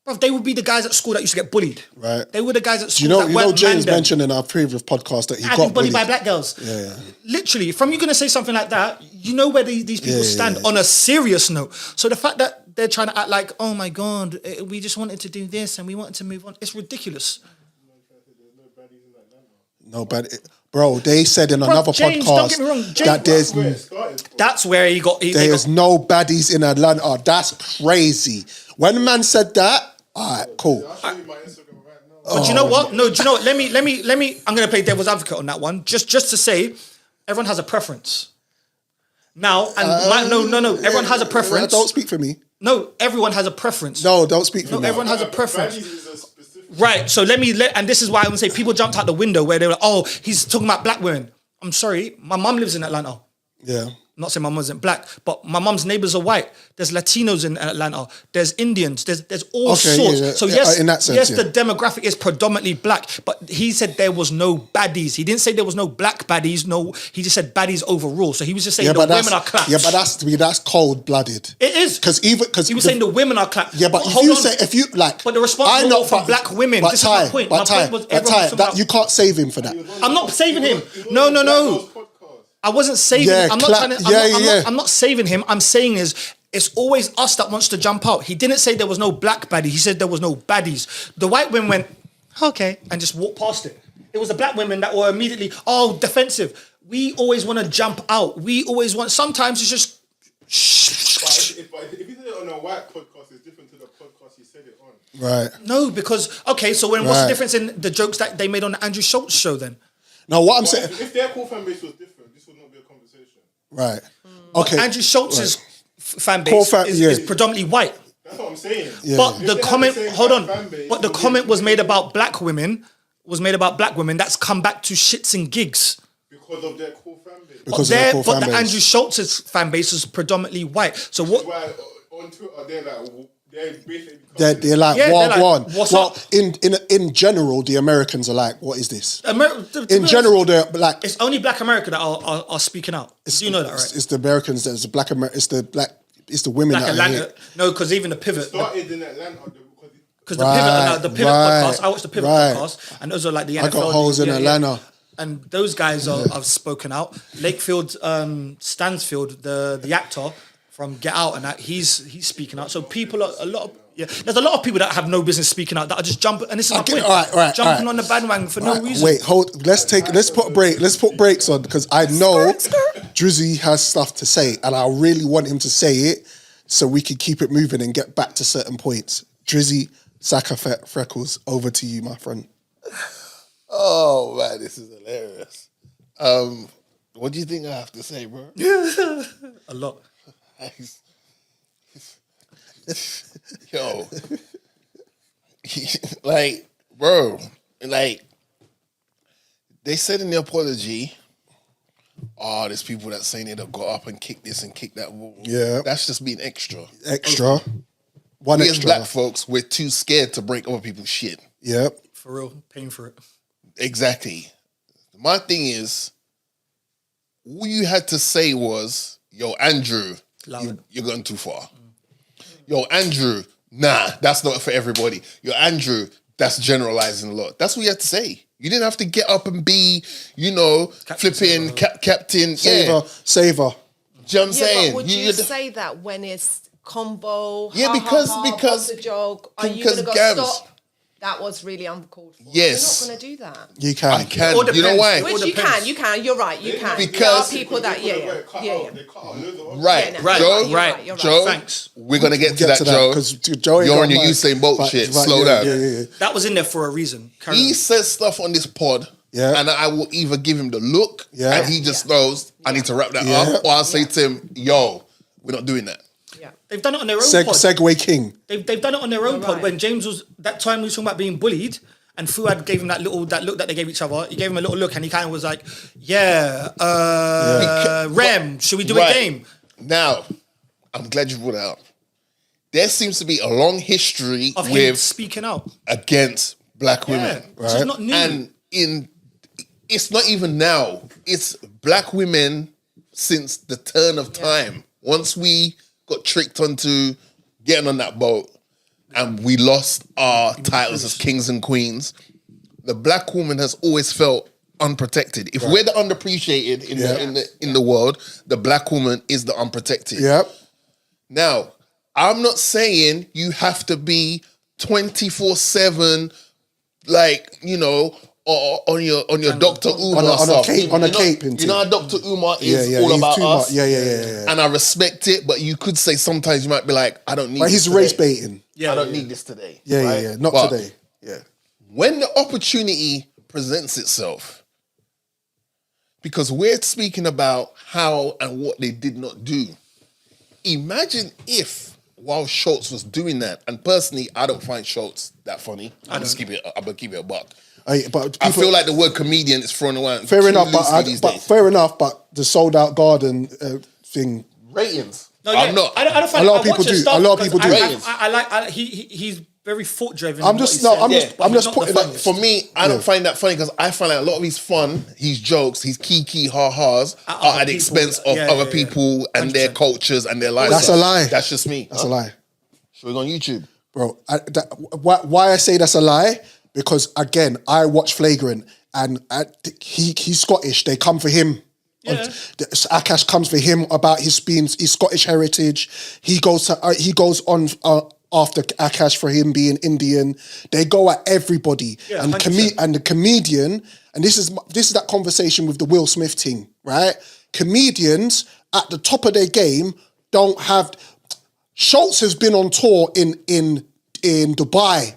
Bro, they would be the guys at school that used to get bullied. Right. They were the guys at Do you school know? that You know, weren't James man them. mentioned in our previous podcast that he I've got been bullied bullied by black girls. Yeah. Literally, from you gonna say something like that, you know where these people stand on a serious note. So the fact that they're trying to act like, oh my God, we just wanted to do this and we wanted to move on, it's ridiculous. No, but bro, they said in another James, podcast don't get me wrong, James- that there's That's where he got. there's no baddies in Atlanta. That's crazy. When the man said that, all right, cool. But you know what? No, do you know what? Let me. I'm gonna play devil's advocate on that one, just to say, everyone has a preference. Now, and no. Everyone has a preference. Don't speak for me. No, everyone has a preference. No, don't speak for me. Everyone has a preference. Right. So and this is why I'm gonna say people jumped out the window where they were like, oh, he's talking about black women. I'm sorry, my mum lives in Atlanta. Yeah. not saying my mum isn't black, but my mum's neighbors are white. There's Latinos in Atlanta. There's Indians. There's all Okay, sorts. yeah, yeah. So yes, In that sense, yes, yeah. the demographic is predominantly black, but he said there was no baddies. He didn't say there was no black baddies. No, he just said baddies overall. So he was just saying the women are clapped. Yeah, but that's cold blooded. It is because he was saying the women are clapped. Yeah, but hold on. if you like, but the response was from black women. But This is my point. My point was that you can't save him for that. I'm not saving him. No. I wasn't saving him. I'm not trying to. I'm not saving him. I'm saying it's always us that wants to jump out. He didn't say there was no black baddie. He said there was no baddies. The white women went, okay, and just walked past it. It was the black women that were immediately, defensive. We always want to jump out. We always want, sometimes it's just, But if you did it on a white podcast, it's different to the podcast you said it on. Right. No, because, okay, so what's the difference in the jokes that they made on the Andrew Schultz show then? No, what I'm saying... If their core fan base was different, this would not be a conversation. Right. Okay. But Andrew Schultz's fan base is predominantly white. That's what I'm saying. Yeah. But the comment, but the comment was made about black women, that's come back to ShxtsnGigs. Because of their core fan base. Because of their core fan base. Andrew Schultz's fan base is predominantly white. So what? Why on Twitter they're basically they're like one. Well, in general, the Americans are like, what is this? In general, they're like, it's only Black America that are speaking out. Do you know that, right? It's the Americans. It's the women Black that Atlanta. are here. No, because even the Pivot started in Atlanta. Because the Pivot podcast, I watched the Pivot podcast, and those are like the NFL. I got holes in Atlanta. And those guys have spoken out. Lakefield Stansfield, the actor from Get Out, and that he's speaking out. So people are there's a lot of people that have no business speaking out that are just jumping. And this is my point. Jumping on the bandwagon for no reason. Wait, let's put a break. Let's put brakes on because I know Drizzy has stuff to say, and I really want him to say it so we can keep it moving and get back to certain points. Drizzy, Saka Freckles, over to you, my friend. Oh man, this is hilarious. What do you think I have to say, bro? A lot. Yo, like, bro, like they said in the apology, there's people that saying they'd have got up and kicked this and kicked that. Yeah, that's just being extra. One we extra. As black folks, we're too scared to break other people's shit. Yep, for real, paying for it. Exactly. My thing is, all you had to say was, yo, Andrew, you're going too far. Yo, Andrew, nah, that's not for everybody. Yo, Andrew, that's generalizing a lot. That's what you had to say. You didn't have to get up and be, flipping captain. Saver. Do you know what I'm saying? But would you say that when it's combo? Yeah, because a joke. Are you because gonna go stop? That was really uncalled for. Yes. You're not going to do that. You can. I can. You know why? Which you can. You're right. You can. Because there are people that, Right. Joe, thanks. We're going to get to that, Joe. Because Joe, you're on your Usain Bolt shit. Slow down. Yeah. That was in there for a reason. He says stuff on this pod, and I will either give him the look, and he just knows I need to wrap that up, or I'll say to him, yo, we're not doing that. They've done it on their own pod. Segway King. They've done it on their own pod. When James was, that time we was talking about being bullied, and Fuad gave him that look that they gave each other. He gave him a little look, and he kind of was like, Rem, should we do a game? Now, I'm glad you brought it up. There seems to be a long history of with him speaking out against black women. Which is not new. And it's not even now. It's black women since the turn of time. Once we got tricked onto getting on that boat and we lost our titles as kings and queens, the black woman has always felt unprotected. If we're the underappreciated in the world, the black woman is the unprotected. Yep. Now, I'm not saying you have to be 24/7, like, on your Dr. Umar stuff. On a cape. You know how Dr. Umar is all about us? Yeah. And I respect it, but you could say sometimes you might be like, I don't need But this he's race baiting. I don't need this today. Yeah. Not today. Yeah. When the opportunity presents itself, because we're speaking about how and what they did not do, imagine if while Schultz was doing that, and personally, I don't find Schultz that funny. I'm gonna keep it a buck. But I feel like the word comedian is thrown around. Fair enough, but the sold out garden thing. Ratings. No, yeah, I'm not. I don't find A lot of I watch people his do. stuff A lot of because people do. I like. He's very thought driven. I'm just no. I'm just putting that. For me, I don't find that funny because I find like a lot of his fun, his jokes, his kiki ha-has are at the expense of other people and their cultures and their lives. That's a lie. That's just me. That's a lie. Should we go on YouTube? Bro, why I say that's a lie? Because again, I watch Flagrant and he's Scottish. They come for him. Yeah. Akash comes for him about his Scottish heritage. He goes on after Akash for him being Indian. They go at everybody. Yeah, and 100%. the comedian, and this is that conversation with the Will Smith thing, right? Comedians at the top of their game don't have. Schultz has been on tour in Dubai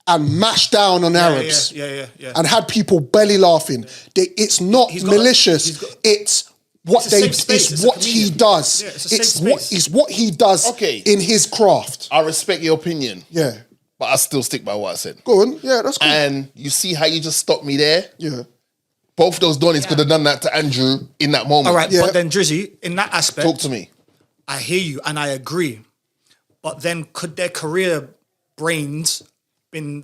and mashed down on Arabs and had people belly laughing. It's not malicious. It's what he does. Yeah, it's what he does in his craft. I respect your opinion. Yeah. But I still stick by what I said. Go on. Yeah, that's cool. And you see how you just stopped me there? Yeah. Both those Donnies could have done that to Andrew in that moment. All right, but then Drizzy, in that aspect, talk to me. I hear you and I agree. But then could their career brains had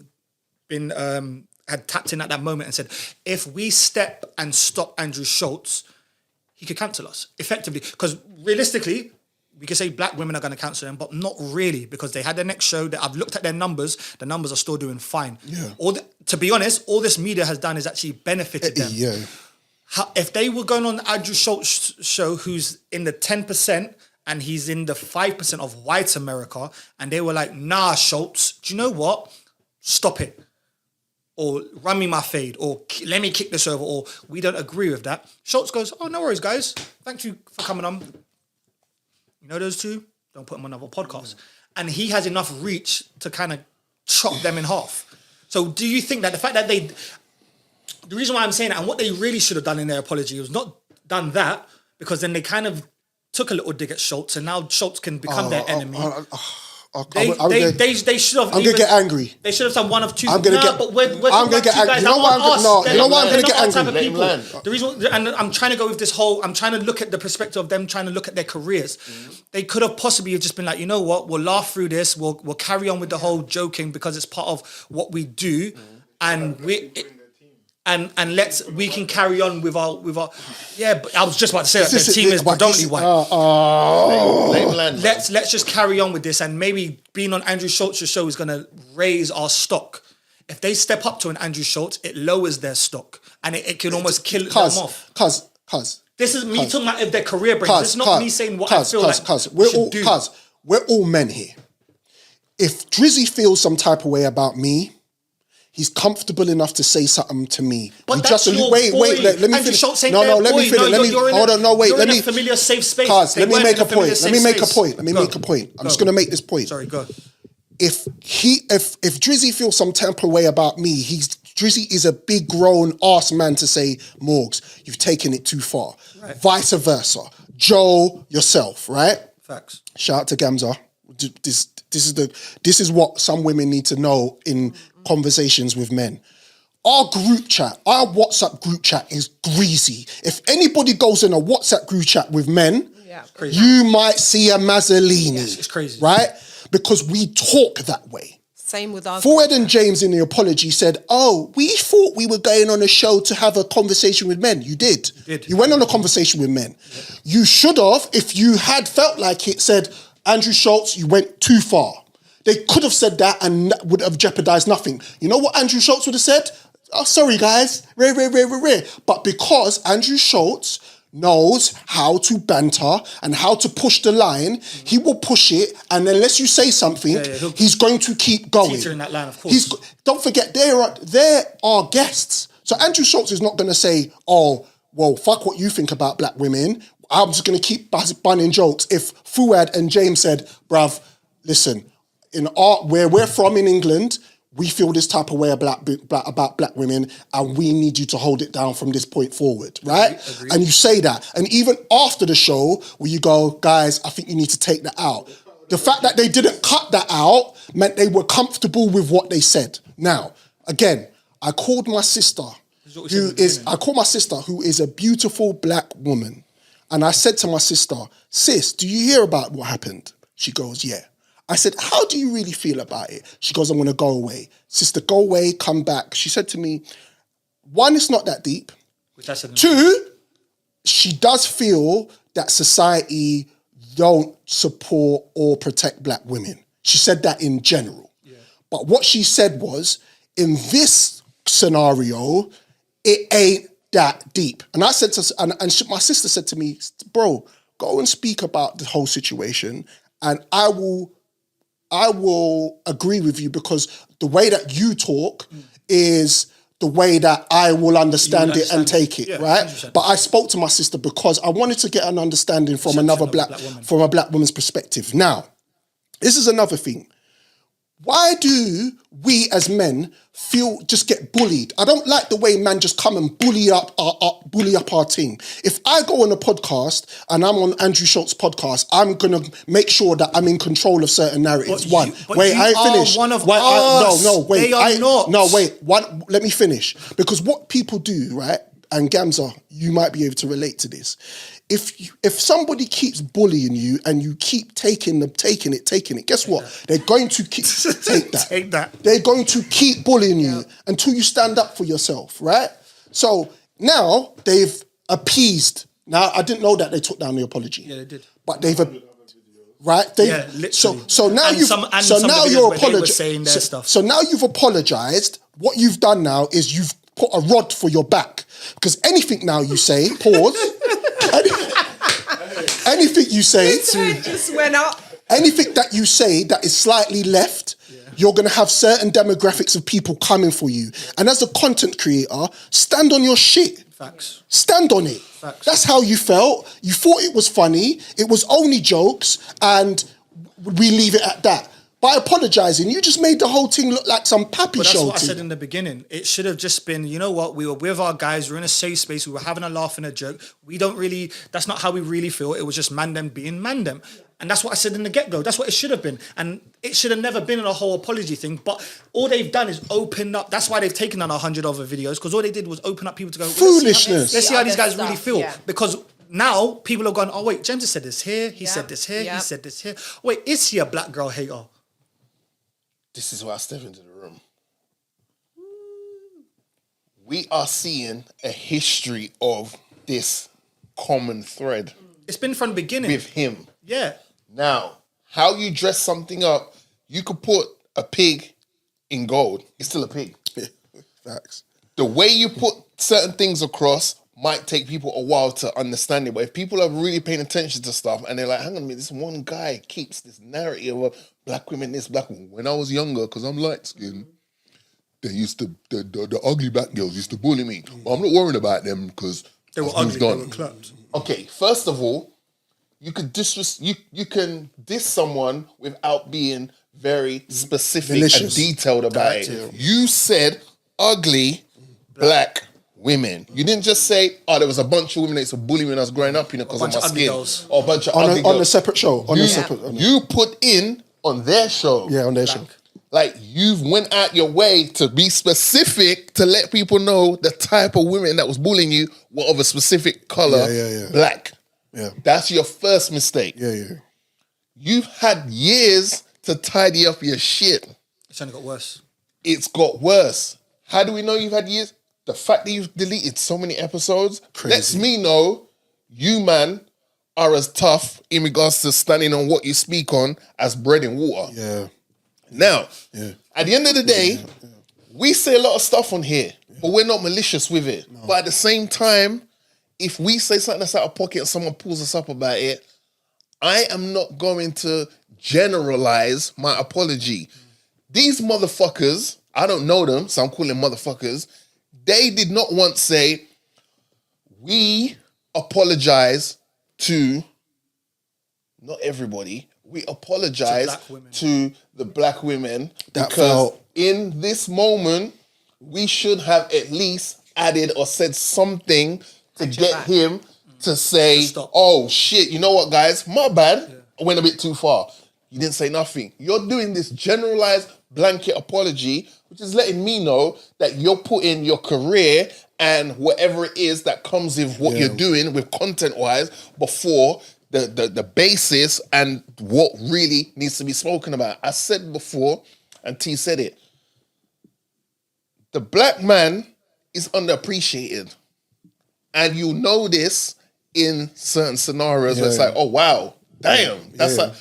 tapped in at that moment and said, if we step and stop Andrew Schultz, he could cancel us effectively. Because realistically, we could say black women are going to cancel them, but not really, because they had their next show. I've looked at their numbers. The numbers are still doing fine. Yeah. To be honest, all this media has done is actually benefited them. Yeah. If they were going on the Andrew Schultz show, who's in the 10%, and he's in the 5% of white America, and they were like, nah, Schultz, do you know what? Stop it. Or run me my fade, or let me kick this over, or we don't agree with that. Schultz goes, oh, no worries, guys. Thank you for coming on. You know those two? Don't put them on another podcast. And he has enough reach to kind of chop them in half. So do you think that the fact that the reason why I'm saying that, and what they really should have done in their apology was not done that, because then they kind of took a little dig at Schultz, and now Schultz can become their enemy. They should have. I'm gonna get angry. They should have done one of two. I'm gonna get. But we're I'm gonna get angry. You know why I'm gonna get angry? The reason, and I'm trying to go with this whole. I'm trying to look at the perspective of them trying to look at their careers. They could have possibly just been like, you know what? We'll laugh through this. We'll carry on with the whole joking because it's part of what we do, and and we can carry on with our but I was just about to say that their team is predominantly white. Let's just carry on with this, and maybe being on Andrew Schultz's show is going to raise our stock. If they step up to an Andrew Schultz, it lowers their stock, and it can almost kill them off. Cuz this is me talking about if their career brings. It's not me saying what I feel like we're all men here. If Drizzy feels some type of way about me, he's comfortable enough to say something to me. But that's your boy. Let me Andrew finish. Schultz ain't No, their let me boy. finish. No, Hold on, no, wait. You're in a familiar safe space. Let me make a point. Let me make a point. I'm just going to make this point. Sorry, go. If Drizzy feels some type of way about me, Drizzy is a big grown ass man to say, Morgs, you've taken it too far. Right. Vice versa. Joe, yourself, right? Facts. Shout out to Gamza. This is what some women need to know in conversations with men. Our group chat, our WhatsApp group chat is greasy. If anybody goes in a WhatsApp group chat with men, you might see a Mazzolini. Yes, it's crazy. Right? Because we talk that way. Same with us. Forward and James in the apology said, oh, we thought we were going on a show to have a conversation with men. You did. You went on a conversation with men. Yeah. You should have, if you had felt like it, said, Andrew Schultz, you went too far. They could have said that and that would have jeopardized nothing. You know what Andrew Schultz would have said? Oh, sorry, guys. But because Andrew Schultz knows how to banter and how to push the line, he will push it, and unless you say something, he's going to keep going. Teeter in that line, of course. Don't forget, there are guests. So Andrew Schultz is not going to say, oh, well, fuck what you think about black women. I'm just going to keep bunning jokes. If Fuad and James said, bruv, listen, where we're from in England, we feel this type of way about black women, and we need you to hold it down from this point forward, right? Agreed. And you say that. And even after the show, where you go, guys, I think you need to take that out. The fact that they didn't cut that out meant they were comfortable with what they said. Now, again, I called my sister, who is a beautiful black woman. And I said to my sister, sis, do you hear about what happened? She goes, yeah. I said, how do you really feel about it? She goes, I'm going to go away. Sister, go away, come back. She said to me, one, it's not that deep. Which I said. Two, she does feel that society don't support or protect black women. She said that in general. Yeah. But what she said was, in this scenario, it ain't that deep. And I said to, and my sister said to me, bro, go and speak about the whole situation, and I will agree with you, because the way that you talk is the way that I will understand it and take it, right? 100%. But I spoke to my sister because I wanted to get an understanding from another from a black woman's perspective. Now, this is another thing. Why do we as men just get bullied? I don't like the way man just come and bully up our team. If I go on a podcast and I'm on Andrew Schultz's podcast, I'm gonna make sure that I'm in control of certain narratives. I ain't finished. One of us. They are not. No, wait. Let me finish. Because what people do, right? And Gamza, you might be able to relate to this. If somebody keeps bullying you and you keep taking it, guess what? They're going to keep take that. They're going to keep bullying you until you stand up for yourself, right? So now they've appeased. Now I didn't know that they took down the apology. Yeah, they did. But they've right? So now you're apologizing. So now you've apologized. What you've done now is you've put a rod for your back. Because anything now you say, pause. Anything you say, just went up. Anything that you say that is slightly left, you're going to have certain demographics of people coming for you. And as a content creator, stand on your shit. Facts. Stand on it. Facts. That's how you felt. You thought it was funny. It was only jokes, and we leave it at that. By apologising, you just made the whole thing look like some pappy show. That's what I said in the beginning. It should have just been, you know what, we were with our guys, we were in a safe space, we were having a laugh and a joke. That's not how we really feel. It was just man them being man them. And that's what I said in the get-go. That's what it should have been. And it should have never been a whole apology thing. But all they've done is open up. That's why they've taken down 100 other videos, because all they did was open up people to go, foolishness. Let's see how these guys really feel. Yeah. Because now people are going, oh wait, James has said this here, he said this here, he said this here. Wait, is he a black girl hater? This is why I step into the room. We are seeing a history of this common thread. It's been from the beginning. With him. Yeah. Now, how you dress something up, you could put a pig in gold. It's still a pig. Facts. The way you put certain things across might take people a while to understand it. But if people are really paying attention to stuff and they're like, hang on a minute, this one guy keeps this narrative of black women, this black woman. When I was younger, because I'm light skinned, they used to, the ugly black girls used to bully me. But I'm not worrying about them because they were ugly, they were clapped. Okay, first of all, you can diss someone without being very specific and detailed about it. You said ugly black women. You didn't just say, oh, there was a bunch of women that used to bully me when I was growing up, because of my skin. Girls. Or a bunch of ugly girls. On a separate show. You put in on their show. Yeah, on their show. Like, you've went out your way to be specific to let people know the type of women that was bullying you were of a specific color, black. Yeah. That's your first mistake. Yeah. You've had years to tidy up your shit. It's only got worse. It's got worse. How do we know you've had years? The fact that you've deleted so many episodes lets me know you, man, are as tough in regards to standing on what you speak on as bread and water. Yeah. Now, at the end of the day, we say a lot of stuff on here, but we're not malicious with it. No. But at the same time, if we say something that's out of pocket and someone pulls us up about it, I am not going to generalize my apology. These motherfuckers, I don't know them, so I'm calling them motherfuckers. They did not once say, we apologize to, not everybody, we apologize to the black women because in this moment, we should have at least added or said something to get him to say, oh shit, you know what guys, my bad, I went a bit too far. You didn't say nothing. You're doing this generalized blanket apology, which is letting me know that you're putting your career and whatever it is that comes with what you're doing with content-wise before the basis and what really needs to be spoken about. I said before, and T said it, the black man is underappreciated. And you know this in certain scenarios where it's like, oh, wow, damn. That's like,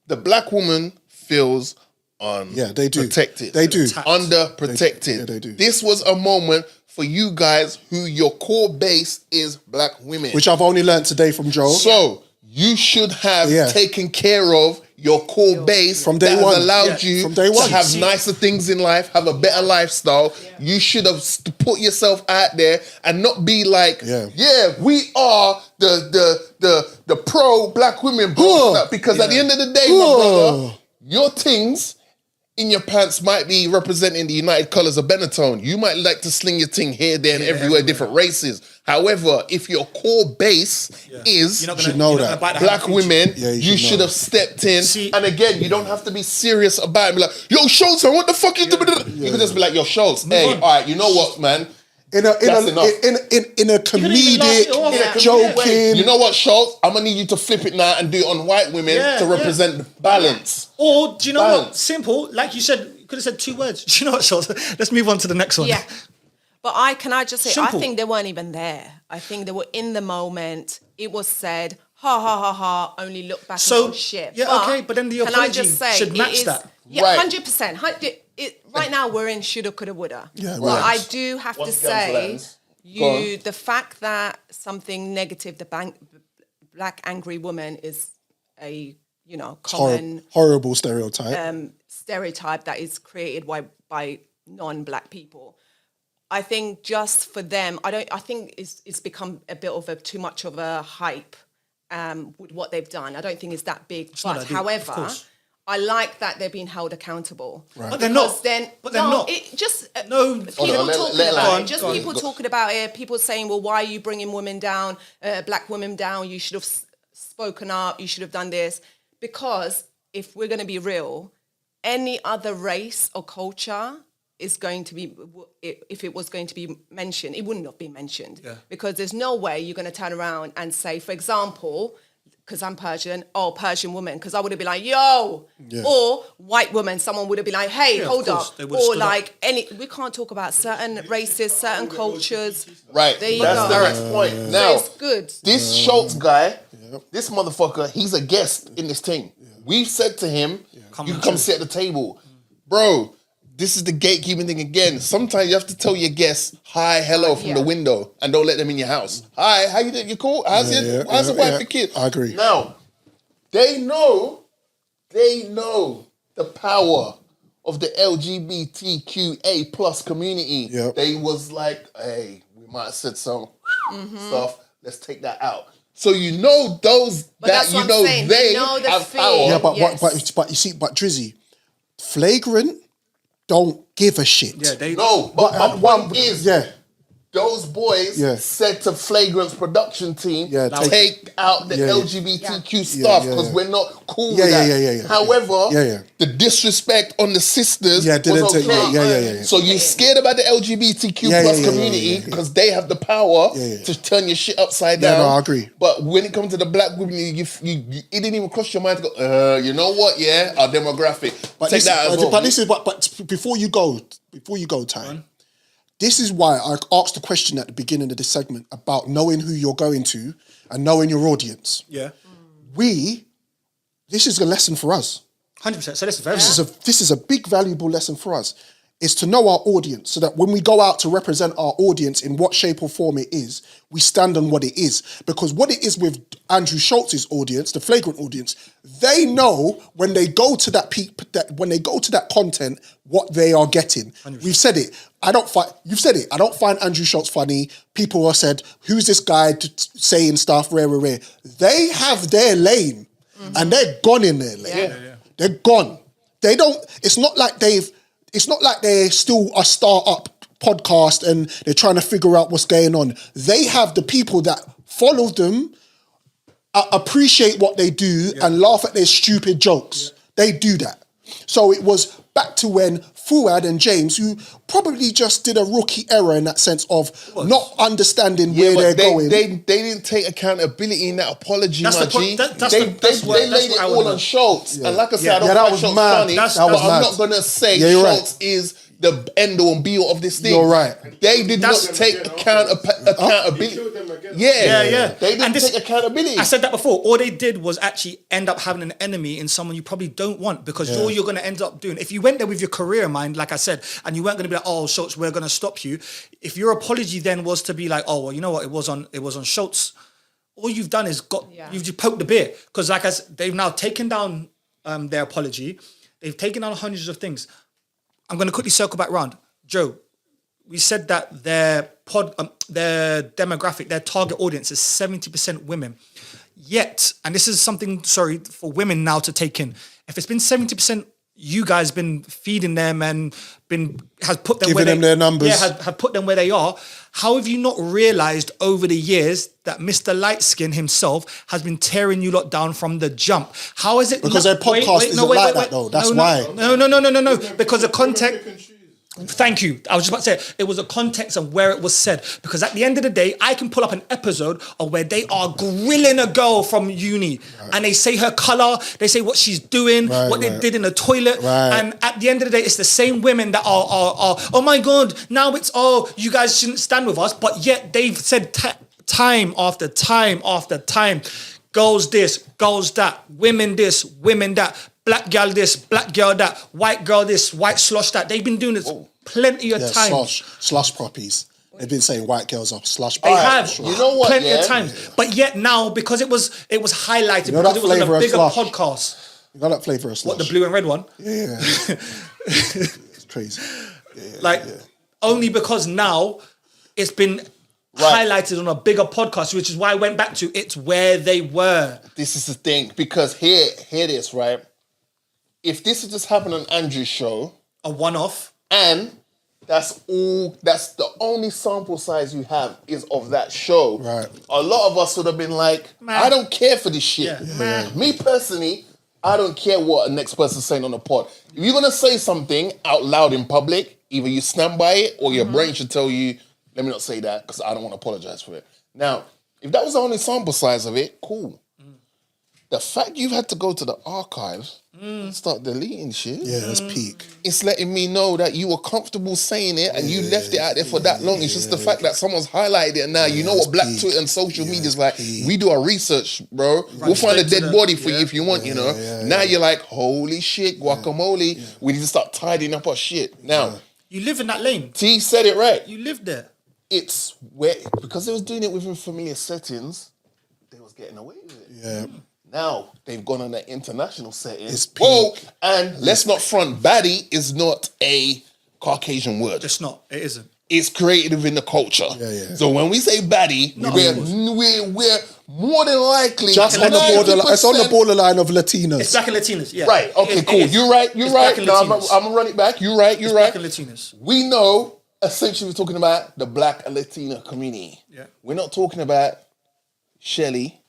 the black woman feels they do. protected. They do. Underprotected. Yeah, they do. This was a moment for you guys who your core base is black women. Which I've only learned today from Joe. So you should have taken care of your core base from day that one. Has allowed you from day one. to have nicer things in life, have a better lifestyle. You should have put yourself out there and not be like, we are the pro black women, bro. Because at the end of the day, my brother, your things in your pants might be representing the United Colors of Benetton. You might like to sling your thing here, there, and everywhere, different races. However, if your core base is black women, you should have stepped in. And again, you don't have to be serious about it. Be like, yo, Schultz, what the fuck you doing? You can just be like, yo, Schultz, hey, all right, you know what, man? In a comedic, joking. You know what, Schultz? I'm gonna need you to flip it now and do it on white women to represent the balance. Or do you know what? Simple, like you said, you could have said 2 words. Do you know what, Schultz? Let's move on to the next one. Yeah. But can I just say, Simple. I think they weren't even there. I think they were in the moment. It was said, ha ha ha ha, only look back and talk shit. Yeah, but then the apology should match that. Yeah, 100%. Right now we're in shoulda, coulda, woulda. Yeah, but I do have to say, the fact that something negative, the black angry woman is a common horrible stereotype. Stereotype that is created by non-black people. I think just for them, I think it's become a bit of too much of a hype with what they've done. I don't think it's that big. However, I like that they're being held accountable. Right. But they're not. People talking about it. People saying, "Well, why are you bringing women down, black women down? You should have spoken up. You should have done this." Because if we're going to be real, any other race or culture is going to be, if it was going to be mentioned, it wouldn't have been mentioned. Yeah. Because there's no way you're going to turn around and say, for example, because I'm Persian, Persian woman, because I would have been like, yo, or white woman, someone would have been like, hey, hold up, or like we can't talk about certain races, certain cultures. Right, there you that's go. the next point. Now, it's good. This Schultz guy, this motherfucker, he's a guest in this thing. We've said to him, you can come sit at the table. Bro, this is the gatekeeping thing again. Sometimes you have to tell your guests hi, hello from the window and don't let them in your house. Hi, how you doing? You cool? How's the wife and kids? I agree. Now, they know the power of the LGBTQA plus community. Yep. They was like, hey, we might have said some stuff. Let's take that out. So you know those but that you know saying. they the have fear. power. Yeah, but you see, Drizzy, flagrant don't give a shit. Yeah, they no. But my point is, those boys said to Flagrant's production team, take out the LGBTQ stuff because we're not cool with that. However, the disrespect on the sisters was okay. So you're scared about the LGBTQ plus community because they have the power to turn your shit upside down. No, I agree. But when it comes to the black women, it didn't even cross your mind to go, you know what? Yeah, our demographic. But take that as well. But before you go, Ty. This is why I asked the question at the beginning of this segment about knowing who you're going to and knowing your audience. Yeah. This is a lesson for us. 100%. So this is a big, valuable lesson for us. Is to know our audience so that when we go out to represent our audience in what shape or form it is, we stand on what it is. Because what it is with Andrew Schultz's audience, the Flagrant audience, they know when they go to that content, what they are getting. 100%. We've said it. You've said it. I don't find Andrew Schultz funny. People have said, who's this guy saying stuff, rare. They have their lane and they're gone in their lane. Yeah. They're gone. They don't, it's not like they're still a start-up podcast and they're trying to figure out what's going on. They have the people that follow them, appreciate what they do and laugh at their stupid jokes. They do that. So it was back to when Fuad and James, who probably just did a rookie error in that sense of not understanding where they're going. They didn't take accountability in that apology, That's my the point. G. That's They what laid it I all would on know. Schultz. And like I said, I that don't was find Schultz mad. funny, That but was I'm mad. not going to say Yeah, you're Schultz is the end all and be all of this thing. You're right. They did not take accountability. Yeah. They didn't take accountability. I said that before. All they did was actually end up having an enemy in someone you probably don't want, because all you're going to end up doing, if you went there with your career in mind, like I said, and you weren't going to be like, oh, Schultz, we're going to stop you. If your apology then was to be like, oh, well, you know what, it was on Schultz. All you've done is you've just poked the bear, because like I said, they've now taken down their apology. They've taken down hundreds of things. I'm going to quickly circle back round. Joe, we said that their demographic, their target audience is 70% women. Yet, and this is something, sorry, for women now to take in. If it's been 70%, you guys been feeding them and has put them Giving them their numbers. Yeah, have put them where they are. How have you not realised over the years that Mr. Lightskin himself has been tearing you lot down from the jump? How is it? Because their podcast isn't like that, though. That's why. No. Because the context. Thank you. I was just about to say, it was a context of where it was said. Because at the end of the day, I can pull up an episode of where they are grilling a girl from uni. And they say her colour, they say what she's doing, what they did in the toilet. And at the end of the day, it's the same women that are oh my God, now it's, oh, you guys shouldn't stand with us. But yet they've said time after time after time, girls this, girls that, women this, women that, black girl this, black girl that, white girl this, white slush that. They've been doing this plenty of times. Slush poppies. They've been saying white girls are slush They poppies. have. You know what? Plenty of times. But yet now, because it was highlighted, You know because that it was on flavour a of bigger slush? podcast. You got that flavour of slush? What, the blue and red one? Yeah. It's crazy. Only because now it's been highlighted on a bigger podcast, which is why I went back to it's where they were. This is the thing, because hear this, right? If this had just happened on Andrew's show, a one-off, and that's the only sample size you have is of that show. Right. A lot of us would have been like, I don't care for this shit. Me personally, I don't care what the next person's saying on the pod. If you're gonna say something out loud in public, either you stand by it or your brain should tell you, let me not say that because I don't want to apologize for it. Now, if that was the only sample size of it, cool. The fact you've had to go to the archives and start deleting shit. Yeah, that's peak. It's letting me know that you were comfortable saying it and you left it out there for that long. It's just the fact that someone's highlighted it and now you know what Black Twitter and social media is like. We do our research, bro. We'll find a dead body for you if you want, you know. Now you're like, holy shit, guacamole. We need to start tidying up our shit. Now, you live in that lane. T said it right. You live there. It's where, because they was doing it within familiar settings, they was getting away with it. Yeah. Now they've gone on an international setting. It's peak. And let's not front, baddie is not a Caucasian word. It's not. It isn't. It's created within the culture. So when we say baddie, we're more than likely just on the borderline. It's on the borderline of Latinos. It's black and Latinas. Yeah. Right. Okay. Cool. You're right. You're right. No, I'm gonna run it back. You're right. You're right. Black and Latinas. We know. Essentially, we're talking about the Black and Latina community. Yeah. We're not talking about Shirley,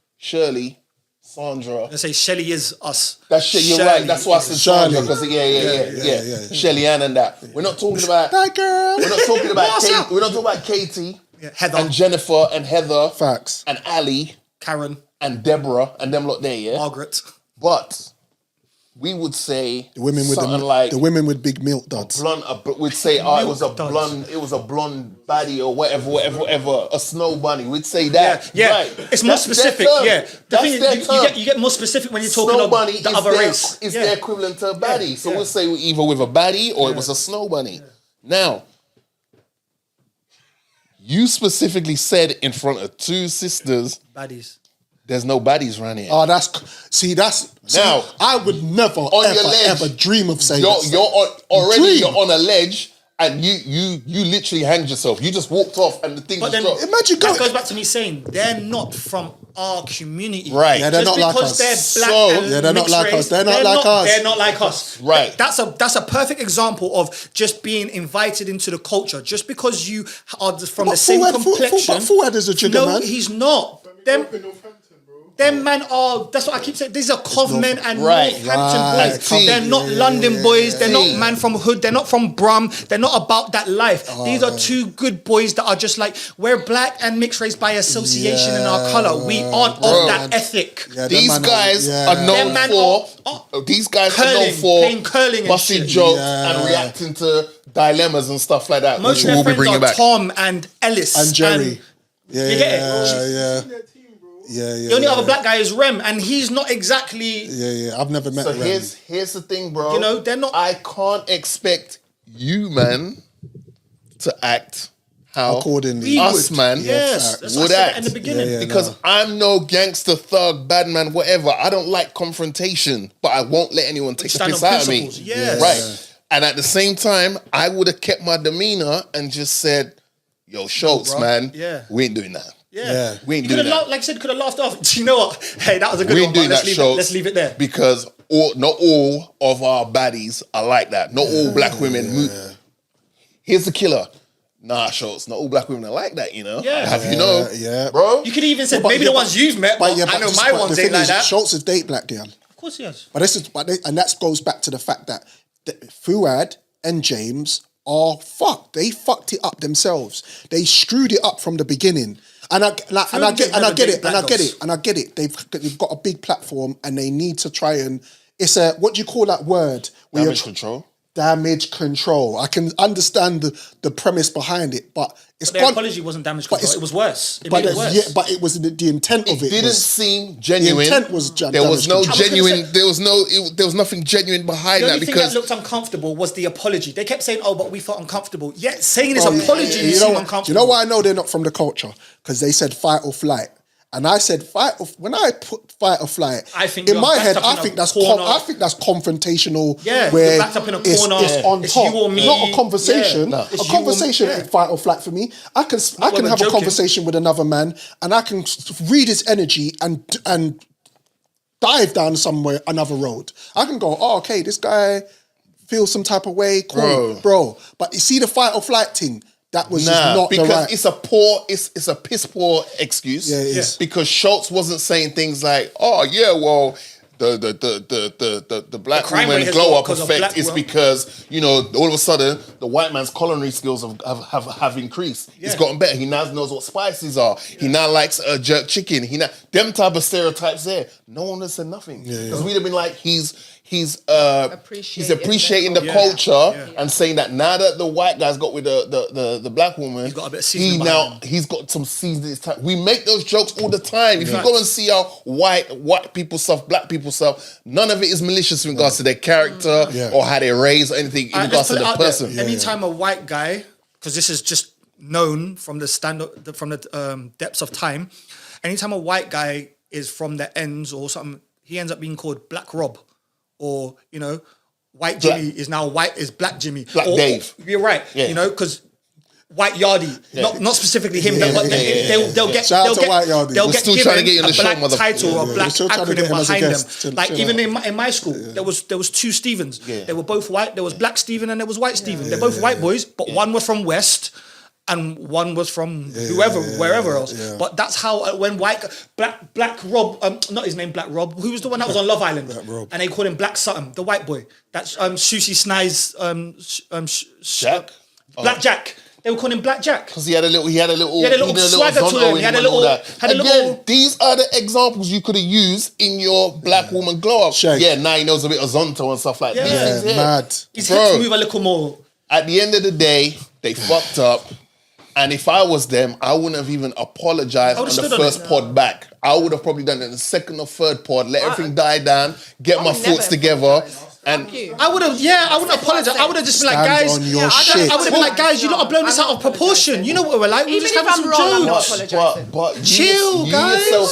Sandra. I say Shelly is us. That's shit. You're right. That's why I said Sandra, because yeah. Shelly Ann and that. We're not talking about that girl. We're not talking about Kate. We're not talking about Katie, Heather, and Jennifer, and Heather, facts, and Ali, Karen, and Deborah, and them lot there. Yeah, Margaret. But we would say the women with the women with big milk duds. We'd say, it was a blonde baddie or whatever, a snow bunny. We'd say that. Yeah. Right. It's more specific. Yeah. The thing is, you get more specific when you're talking about the other race. It's the equivalent to a baddie. So we'll say either with a baddie or it was a snow bunny. Now, you specifically said in front of two sisters, baddies. There's no baddies around here. Oh, now I would never ever dream of saying you're on a ledge and you literally hanged yourself. You just walked off and the thing just dropped. Imagine that goes back to me saying they're not from our community. Right. Yeah, they're just not like because us. They're black and they're not like race, us. They're not like us. They're not like us. Right. That's a perfect example of just being invited into the culture. Just because you are from the same complexion. Fuad is a jigger, man. No, he's not. Them man are, that's what I keep saying. These are Cov men and Right. Northampton boys. They're not London boys. They're not man from hood. They're not from Brum. They're not about that life. These are two good boys that are just like, we're black and mixed race by association in our colour. We aren't of that ethic. Yeah, These guys are known Them man for. These guys are known curling, for playing curling and busting shit. jokes and reacting to dilemmas and stuff like that. Most Which of their we'll be friends bringing are back. Tom and Ellis. And Jerry. You get it? Yeah. The only other black guy is Rem, and he's not exactly. Yeah. I've never met So Rem. here's the thing, bro. You know, they're not. I can't expect you, man, to act how accordingly. us, man, Yes, that's what would I said act. in the beginning. Because I'm no gangster, thug, bad man, whatever. I don't like confrontation, but I won't let anyone take the Stand piss on out of me. principles, yes. Right. And at the same time, I would have kept my demeanor and just said, yo, Schultz, bro. man, Yeah. we ain't doing that. Yeah. We ain't You doing could have, that. like I said, could have laughed off. Do you know what? Hey, that was a good We one. ain't doing But that, Schultz. let's leave it there. Because not all of our baddies are like that. Not all black women move. Here's the killer. Nah, Schultz, not all black women are like that, you know? Yeah. Have you know? Yeah. Bro? You could even say But- maybe yeah, the ones you've met, but I know my ones ain't like that. Schultz is date black girl. Of course he has. But and that goes back to the fact that Fuad and James are fucked. They fucked it up themselves. They screwed it up from the beginning. And I get it. They've got a big platform and they need to try and it's a what do you call that word? Damage control. Damage control. I can understand the premise behind it, but it's Their apology wasn't damage control. It was worse. It made it worse. Yeah, but it was the intent of it. Didn't seem genuine. The intent was there was no damage control. genuine. There was nothing genuine behind The that only thing that because looked uncomfortable was the apology. They kept saying, "Oh, but we felt uncomfortable." Yet saying his apology you seemed know, uncomfortable. you know why I know they're not from the culture? Because they said fight or flight. And I said when I put fight or flight, I think in you're my backed head, up I in a think that's corner. I think that's confrontational. Yeah, where you're backed up in a it's- corner. It's on It's top, you or me. not a conversation. Yeah. A It's you or conversation me. ain't fight or flight for me. I can when we're have a joking. conversation with another man, and I can read his energy and dive down somewhere another road. I can go, oh, okay, this guy feels some type of way, cool, bro. But you see the fight or flight thing. That was just not because the right. it's a piss poor excuse. Yeah, it is. Because Schultz wasn't saying things like, "Oh yeah, well, the black crime rate woman has glow gone up because of effect black is women." because all of a sudden the white man's culinary skills have increased. Yeah. It's gotten better. He now knows what spices are. He now likes jerk chicken. Them type of stereotypes there. No one has said nothing because we'd have been like he's appreciating the culture and saying that now that the white guy's got with the black woman, He's got a bit of seasoning behind him. he's got some seasoning. We make those jokes all the time. If you go and see how white people stuff, black people stuff, none of it is malicious in regards to their character or how they raise or anything in regards to the person. Anytime a white guy, because this is just known from the depths of time, anytime a white guy is from the ends or something, he ends up being called Black Rob. Or, White Jimmy is now Black Jimmy. Black or, Dave. You're right, because White Yardie, not specifically him, but they'll get Shout out to White Yardie. they'll We're get still given trying to get you on a the show, black mother- title or a black We're still trying to get acronym him as a behind them. guest to Like chill even out. in my school, there was two Stevens. Yeah. They were both white. There was Black Steven and there was White Steven. They're both white boys, but one was from West. And one was from wherever else. Yeah. But that's how when Black Rob, not his name Black Rob, who was the one that was on Love Island, Black Rob. and they called him Black Sutton, the white boy. That's Susie Sny's Jack? Black Jack. They were calling him Black Jack. Because he had a little swagger to zonto him. in He had a and all little- that. had a Again, little- these are the examples you could have used in your black woman glow up. Shag. Yeah, now he knows a bit of zonto and stuff like that. Yeah. These things here. Mad. His Bro. hips move a little more. At the end of the day, they fucked up. And if I was them, I wouldn't have even apologized I on would've the stood on first it. pod back. I would have probably done it in the second or third pod, let everything die down, get my would never thoughts together, apologise. and I wouldn't apologize. I would have just been like, Stand guys, on your I shit. would have been like, guys, you lot are blowing this I'm out not of proportion. You know what we're like. We're Even just if having I'm some wrong, I'm not jokes. apologising. but Chill, you guys. yourself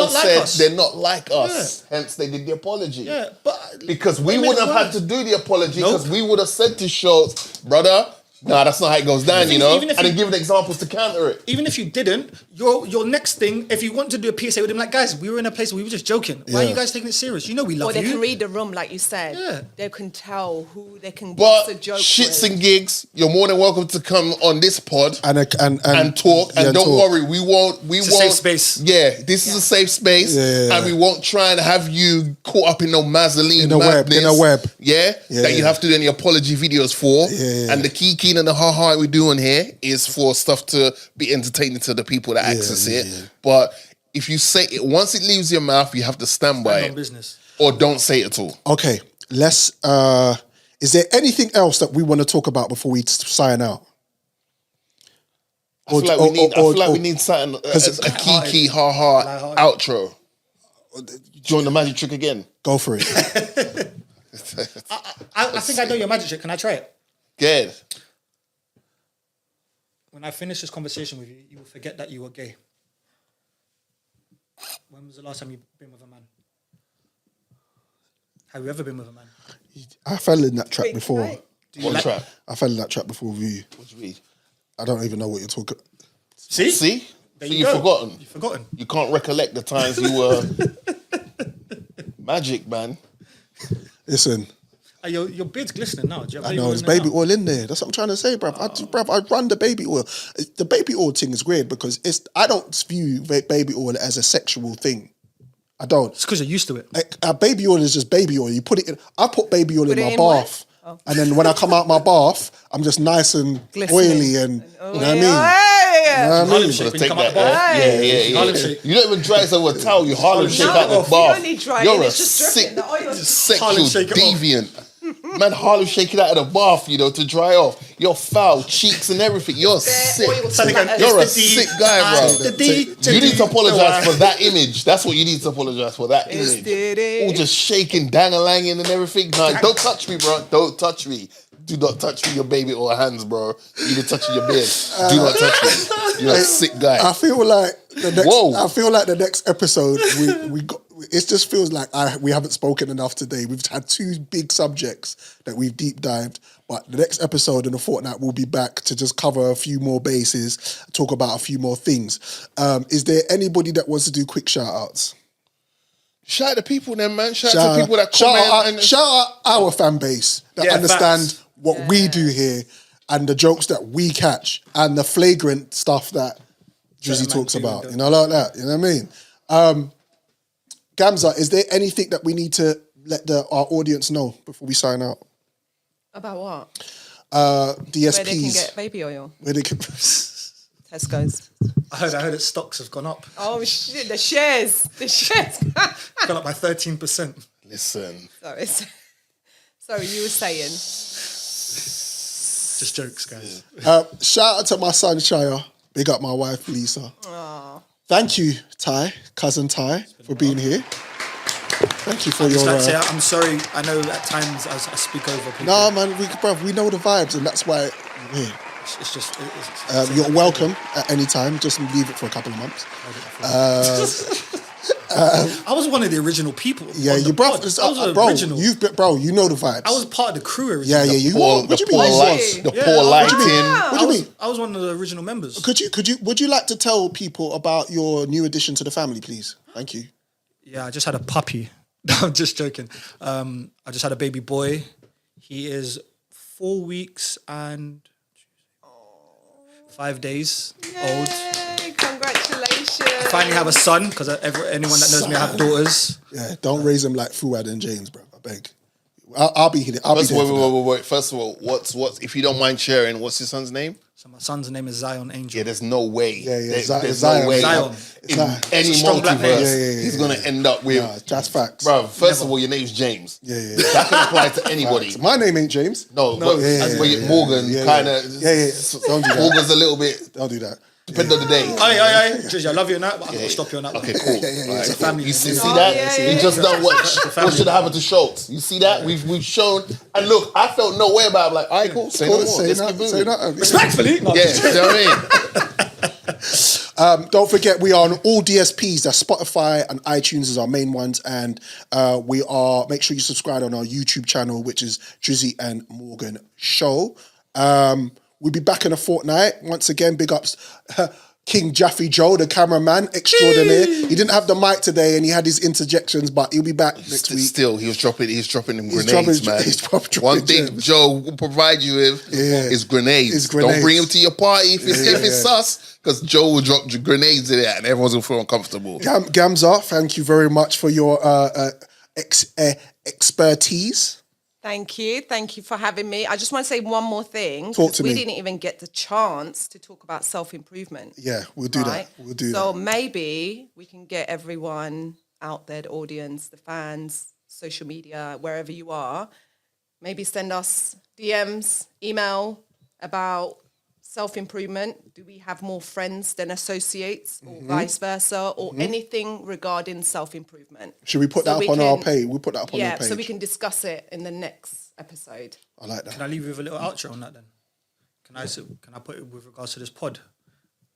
said like us. they're not like us. Hence, they did the apology. Yeah, but Because we Wait a wouldn't have minute, had to do the apology Nope. because we would have said to Schultz, brother, Nah, that's not how it goes down, thing you is, know? even if And you- then giving examples to counter it. Even if you didn't, your next thing, if you want to do a PSA with them, like, guys, we were in a place where we were just joking. Why are you guys taking it serious? You know we love Or they you. can read the room, like you said. Yeah. They can tell who they can But get a joke shits with. and gigs, you're more than welcome to come on this pod and talk. yeah, And don't talk. worry, we won't. It's a safe space. Yeah, this is a safe space, Yeah. and we won't try and have you caught up in no Mazzoline In the web, madness. in the web. Yeah, Yeah, that you yeah. have to do any apology videos for. Yeah. And the key and the ha we're doing here is for stuff to be entertaining to the people that access it. But if you say it, once it leaves your mouth, you have to stand by Stand on it, business. or don't say it at all. Okay, let's. Is there anything else that we want to talk about before we sign out? I feel like we need something as a key ha outro. Do you want the magic trick again? Go for it. I think I know your magic trick. Can I try it? Good. When I finish this conversation with you, you will forget that you were gay. When was the last time you've been with a man? Have you ever been with a man? I fell in that trap before. What trap? I fell in that trap before with you. What do you mean? I don't even know what you're talking. See? See? There So you you've go. forgotten. You've forgotten. You can't recollect the times you were magic, man. Listen, Your beard's glistening now. Do you have I know there's baby oil in there. That's what I'm trying to say, bruv. I run the baby oil. The baby oil thing is weird because I don't view baby oil as a sexual thing. I don't. It's because you're used to it. Baby oil is just baby oil. You put it in. I put baby oil in my in bath, and then when I come out my bath, I'm just nice and oily and you know what I mean. You know what I Harlem mean? Shake when you Take come out that, the bath. yeah. Harlem Shake. You don't even dry yourself with a towel. You Harlem shake Shake out it the off. bath. You only dry it, You're a it's just sick, dripping, the oil. sexual Harlem Shake it off. deviant. Man, Harlem shake it out of the bath, you know, to dry off. You're foul, cheeks and everything. You're sick. oil You're a It's the D, sick guy, bro. the D, You need to the apologize Y. for that image. That's what you need to apologize for, that It's image. the All just shaking, dang-a-langing and everything. Nah, don't touch me, bro. Don't touch me. Do not touch me, your baby or hands, bro. You're touching your beard. Do not touch me. You're a sick guy. I feel like the next. Whoa. I feel like the next episode we got. It just feels like we haven't spoken enough today. We've had two big subjects that we've deep dived, but the next episode in a fortnight we'll be back to just cover a few more bases, talk about a few more things. Is there anybody that wants to do quick shout outs? Shout out to people then, man. Shout out to people that comment. Shout out our fan base that Yeah, understand facts. what we do here and the jokes that we catch and the flagrant stuff that Drizzy talks about. You know, like that. You know what I mean? Gamza, is there anything that we need to let our audience know before we sign out? About what? DSPs. Where they can get baby oil. Where they can- Tesco's. I heard that stocks have gone up. Oh shit! The shares. Gone up by 13%. Listen. Sorry, you were saying. Just jokes, guys. shout out to my son Shia. Big up my wife Lisa. Thank you, Ty, cousin Ty, for being here. Thank you for Just your. like to say, I'm sorry. I know at times I speak over people. Nah, man, we know the vibes, and that's why we're here. It's just. You're welcome at any time. Just leave it for a couple of months. I was one of the original people. Yeah, on the you bro, pod. I was the bro. original. You know the vibes. I was part of the crew Yeah, originally. yeah. You Poor, what the you mean? poor You lights, was? the Yeah, poor what lighting. do you mean? What do you mean? I was one of the original members. Would you like to tell people about your new addition to the family, please? Thank you. Yeah, I just had a puppy. No, I'm just joking. I just had a baby boy. He is 4 weeks and 5 days old. Yay, congratulations. I finally have a son because anyone that knows me, I have daughters. Yeah, don't raise them like Fuad and James, bro. I beg. I'll be here. I'll be there. for that. Wait. First of all, what's if you don't mind sharing, what's your son's name? So my son's name is Zion Angel. Yeah, there's no way. Yeah, There's Zion. no way. Zion. In Zion. any It's a strong black name. multiverse, he's gonna end up with. Nah, that's facts. Bro, first of all, your name's James. Yeah. That can apply to anybody. Facts. My name ain't James. No, but Morgan Yeah. kind of. Yeah. Don't do that. Morgan's a little bit. Don't do that. Depending on the day. Aye. Drizzy, I love you on that, but I'm going to stop you on that. Okay, cool. It's a family. You see name. that? yeah, We just done what should have happened to Schultz. You see that? We've shown, and look, I felt no way about it. I'm like, all right, cool. Say no more. Say Let's that. keep moving. Say that. Respectfully. No, Yeah, you know what I mean? Don't forget, we are on all DSPs. That's Spotify and iTunes is our main ones, and we are. Make sure you subscribe on our YouTube channel, which is Drizzy and Morgan Show. We'll be back in a fortnight. Once again, big ups King Jaffe Joe, the cameraman extraordinaire. He didn't have the mic today and he had his interjections, but he'll be back next week. Still, he's dropping them grenades, man. Dropping One thing Joe will provide you with is grenades. Don't bring him to your party if it's sus, because Joe will drop grenades in it and everyone's going to feel uncomfortable. Gamza, thank you very much for your expertise. Thank you. Thank you for having me. I just want to say one more thing. Talk to me. We didn't even get the chance to talk about self-improvement. Yeah, we'll do that. We'll do that. So maybe we can get everyone out there, the audience, the fans, social media, wherever you are, maybe send us DMs, email about self-improvement. Do we have more friends than associates or vice versa or anything regarding self-improvement? Should we put that up on our page? We'll put that up on our page. Yeah, so we can discuss it in the next episode. I like that. Can I leave you with a little outro on that then? Can I put it with regards to this pod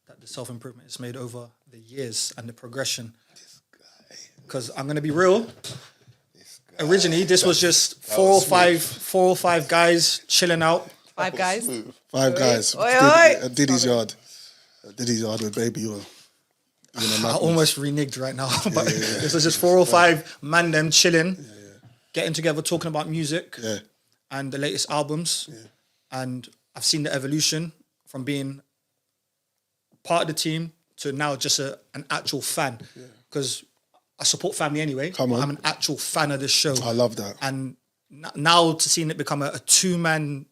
that the self-improvement is made over the years and the progression? Because I'm going to be real. Originally, this was just four or five guys chilling out. Five guys? Five guys. Oi, oi. At Diddy's yard. At Diddy's yard with Baby Oil. I almost reneged right now. But this was just 4 or 5 man them chilling, getting together, talking about music and the latest albums. Yeah. And I've seen the evolution from being part of the team to now just an actual fan. Because I support family anyway. Come on. I'm an actual fan of this show. I love that. And now to seeing it become a 2-man...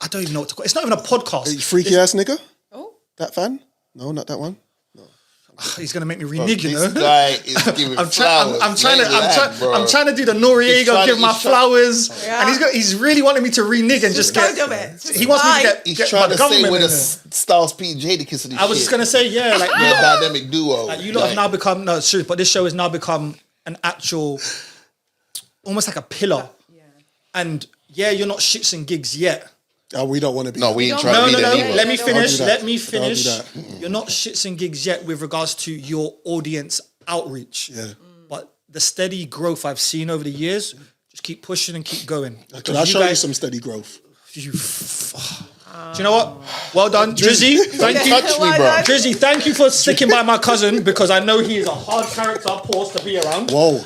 I don't even know what to call it. It's not even a podcast. You freaky ass nigga? Oh. That fan? No, not that one. No. He's gonna make me renege, you know. This guy is giving flowers. I'm trying to do the Noriega, give my flowers, and he's really wanting me to renege and just get. Don't do it. He wants me to get. He's trying to say with a Styles P Jada kissing his I was just gonna say, like dynamic duo. Like, you lot have now become it's true, but this show has now become an actual, almost like a pillar. Yeah. And you're not ShxtsnGigs yet. Oh, we don't want to be. No, we ain't trying to be there either. Let me finish. Don't You're not ShxtsnGigs yet with regards to your audience outreach. Yeah. But the steady growth I've seen over the years, just keep pushing and keep going. Can I show you some steady growth? Do you know what? Well done, Drizzy. Thank you. Touch me, bro. Drizzy, thank you for sticking by my cousin because I know he is a hard character, pause to be around. Whoa.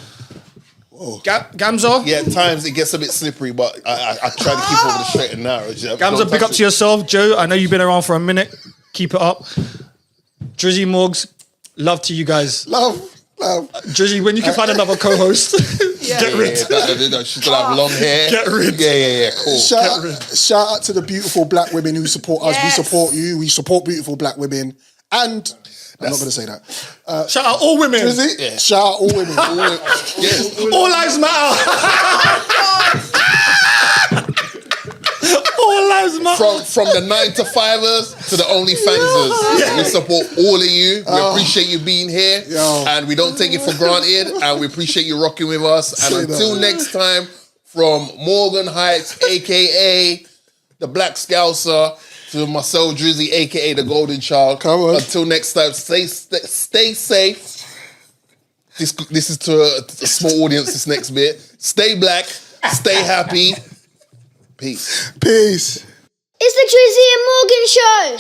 Gamza? Yeah, at times it gets a bit slippery, but I try to keep over the straight and narrow. Gamza, big up to yourself. Joe, I know you've been around for a minute. Keep it up. Drizzy Morgs, love to you guys. Love. Drizzy, when you can find another co-host, get rid. She's gonna have long hair. Get rid. Yeah, cool. Shout out to the beautiful black women who support us. Yes. We support you. We support beautiful black women. And I'm not going to say that. Shout out all women. Is it? Yeah. Shout out all women. Yes. All lives matter. All lives matter. From the 9-to-5ers to the OnlyFansers, we support all of you. We appreciate you being here, and we don't take it for granted. And we appreciate you rocking with us. And until next time, from Morgan Heights, aka the Black Scouser, to Marcel Drizzy, aka the Golden Child. Come on. Until next time, stay safe. This is to a small audience. This next bit. Stay black. Stay happy. Peace. Peace. It's the Drizzy and Morgan show.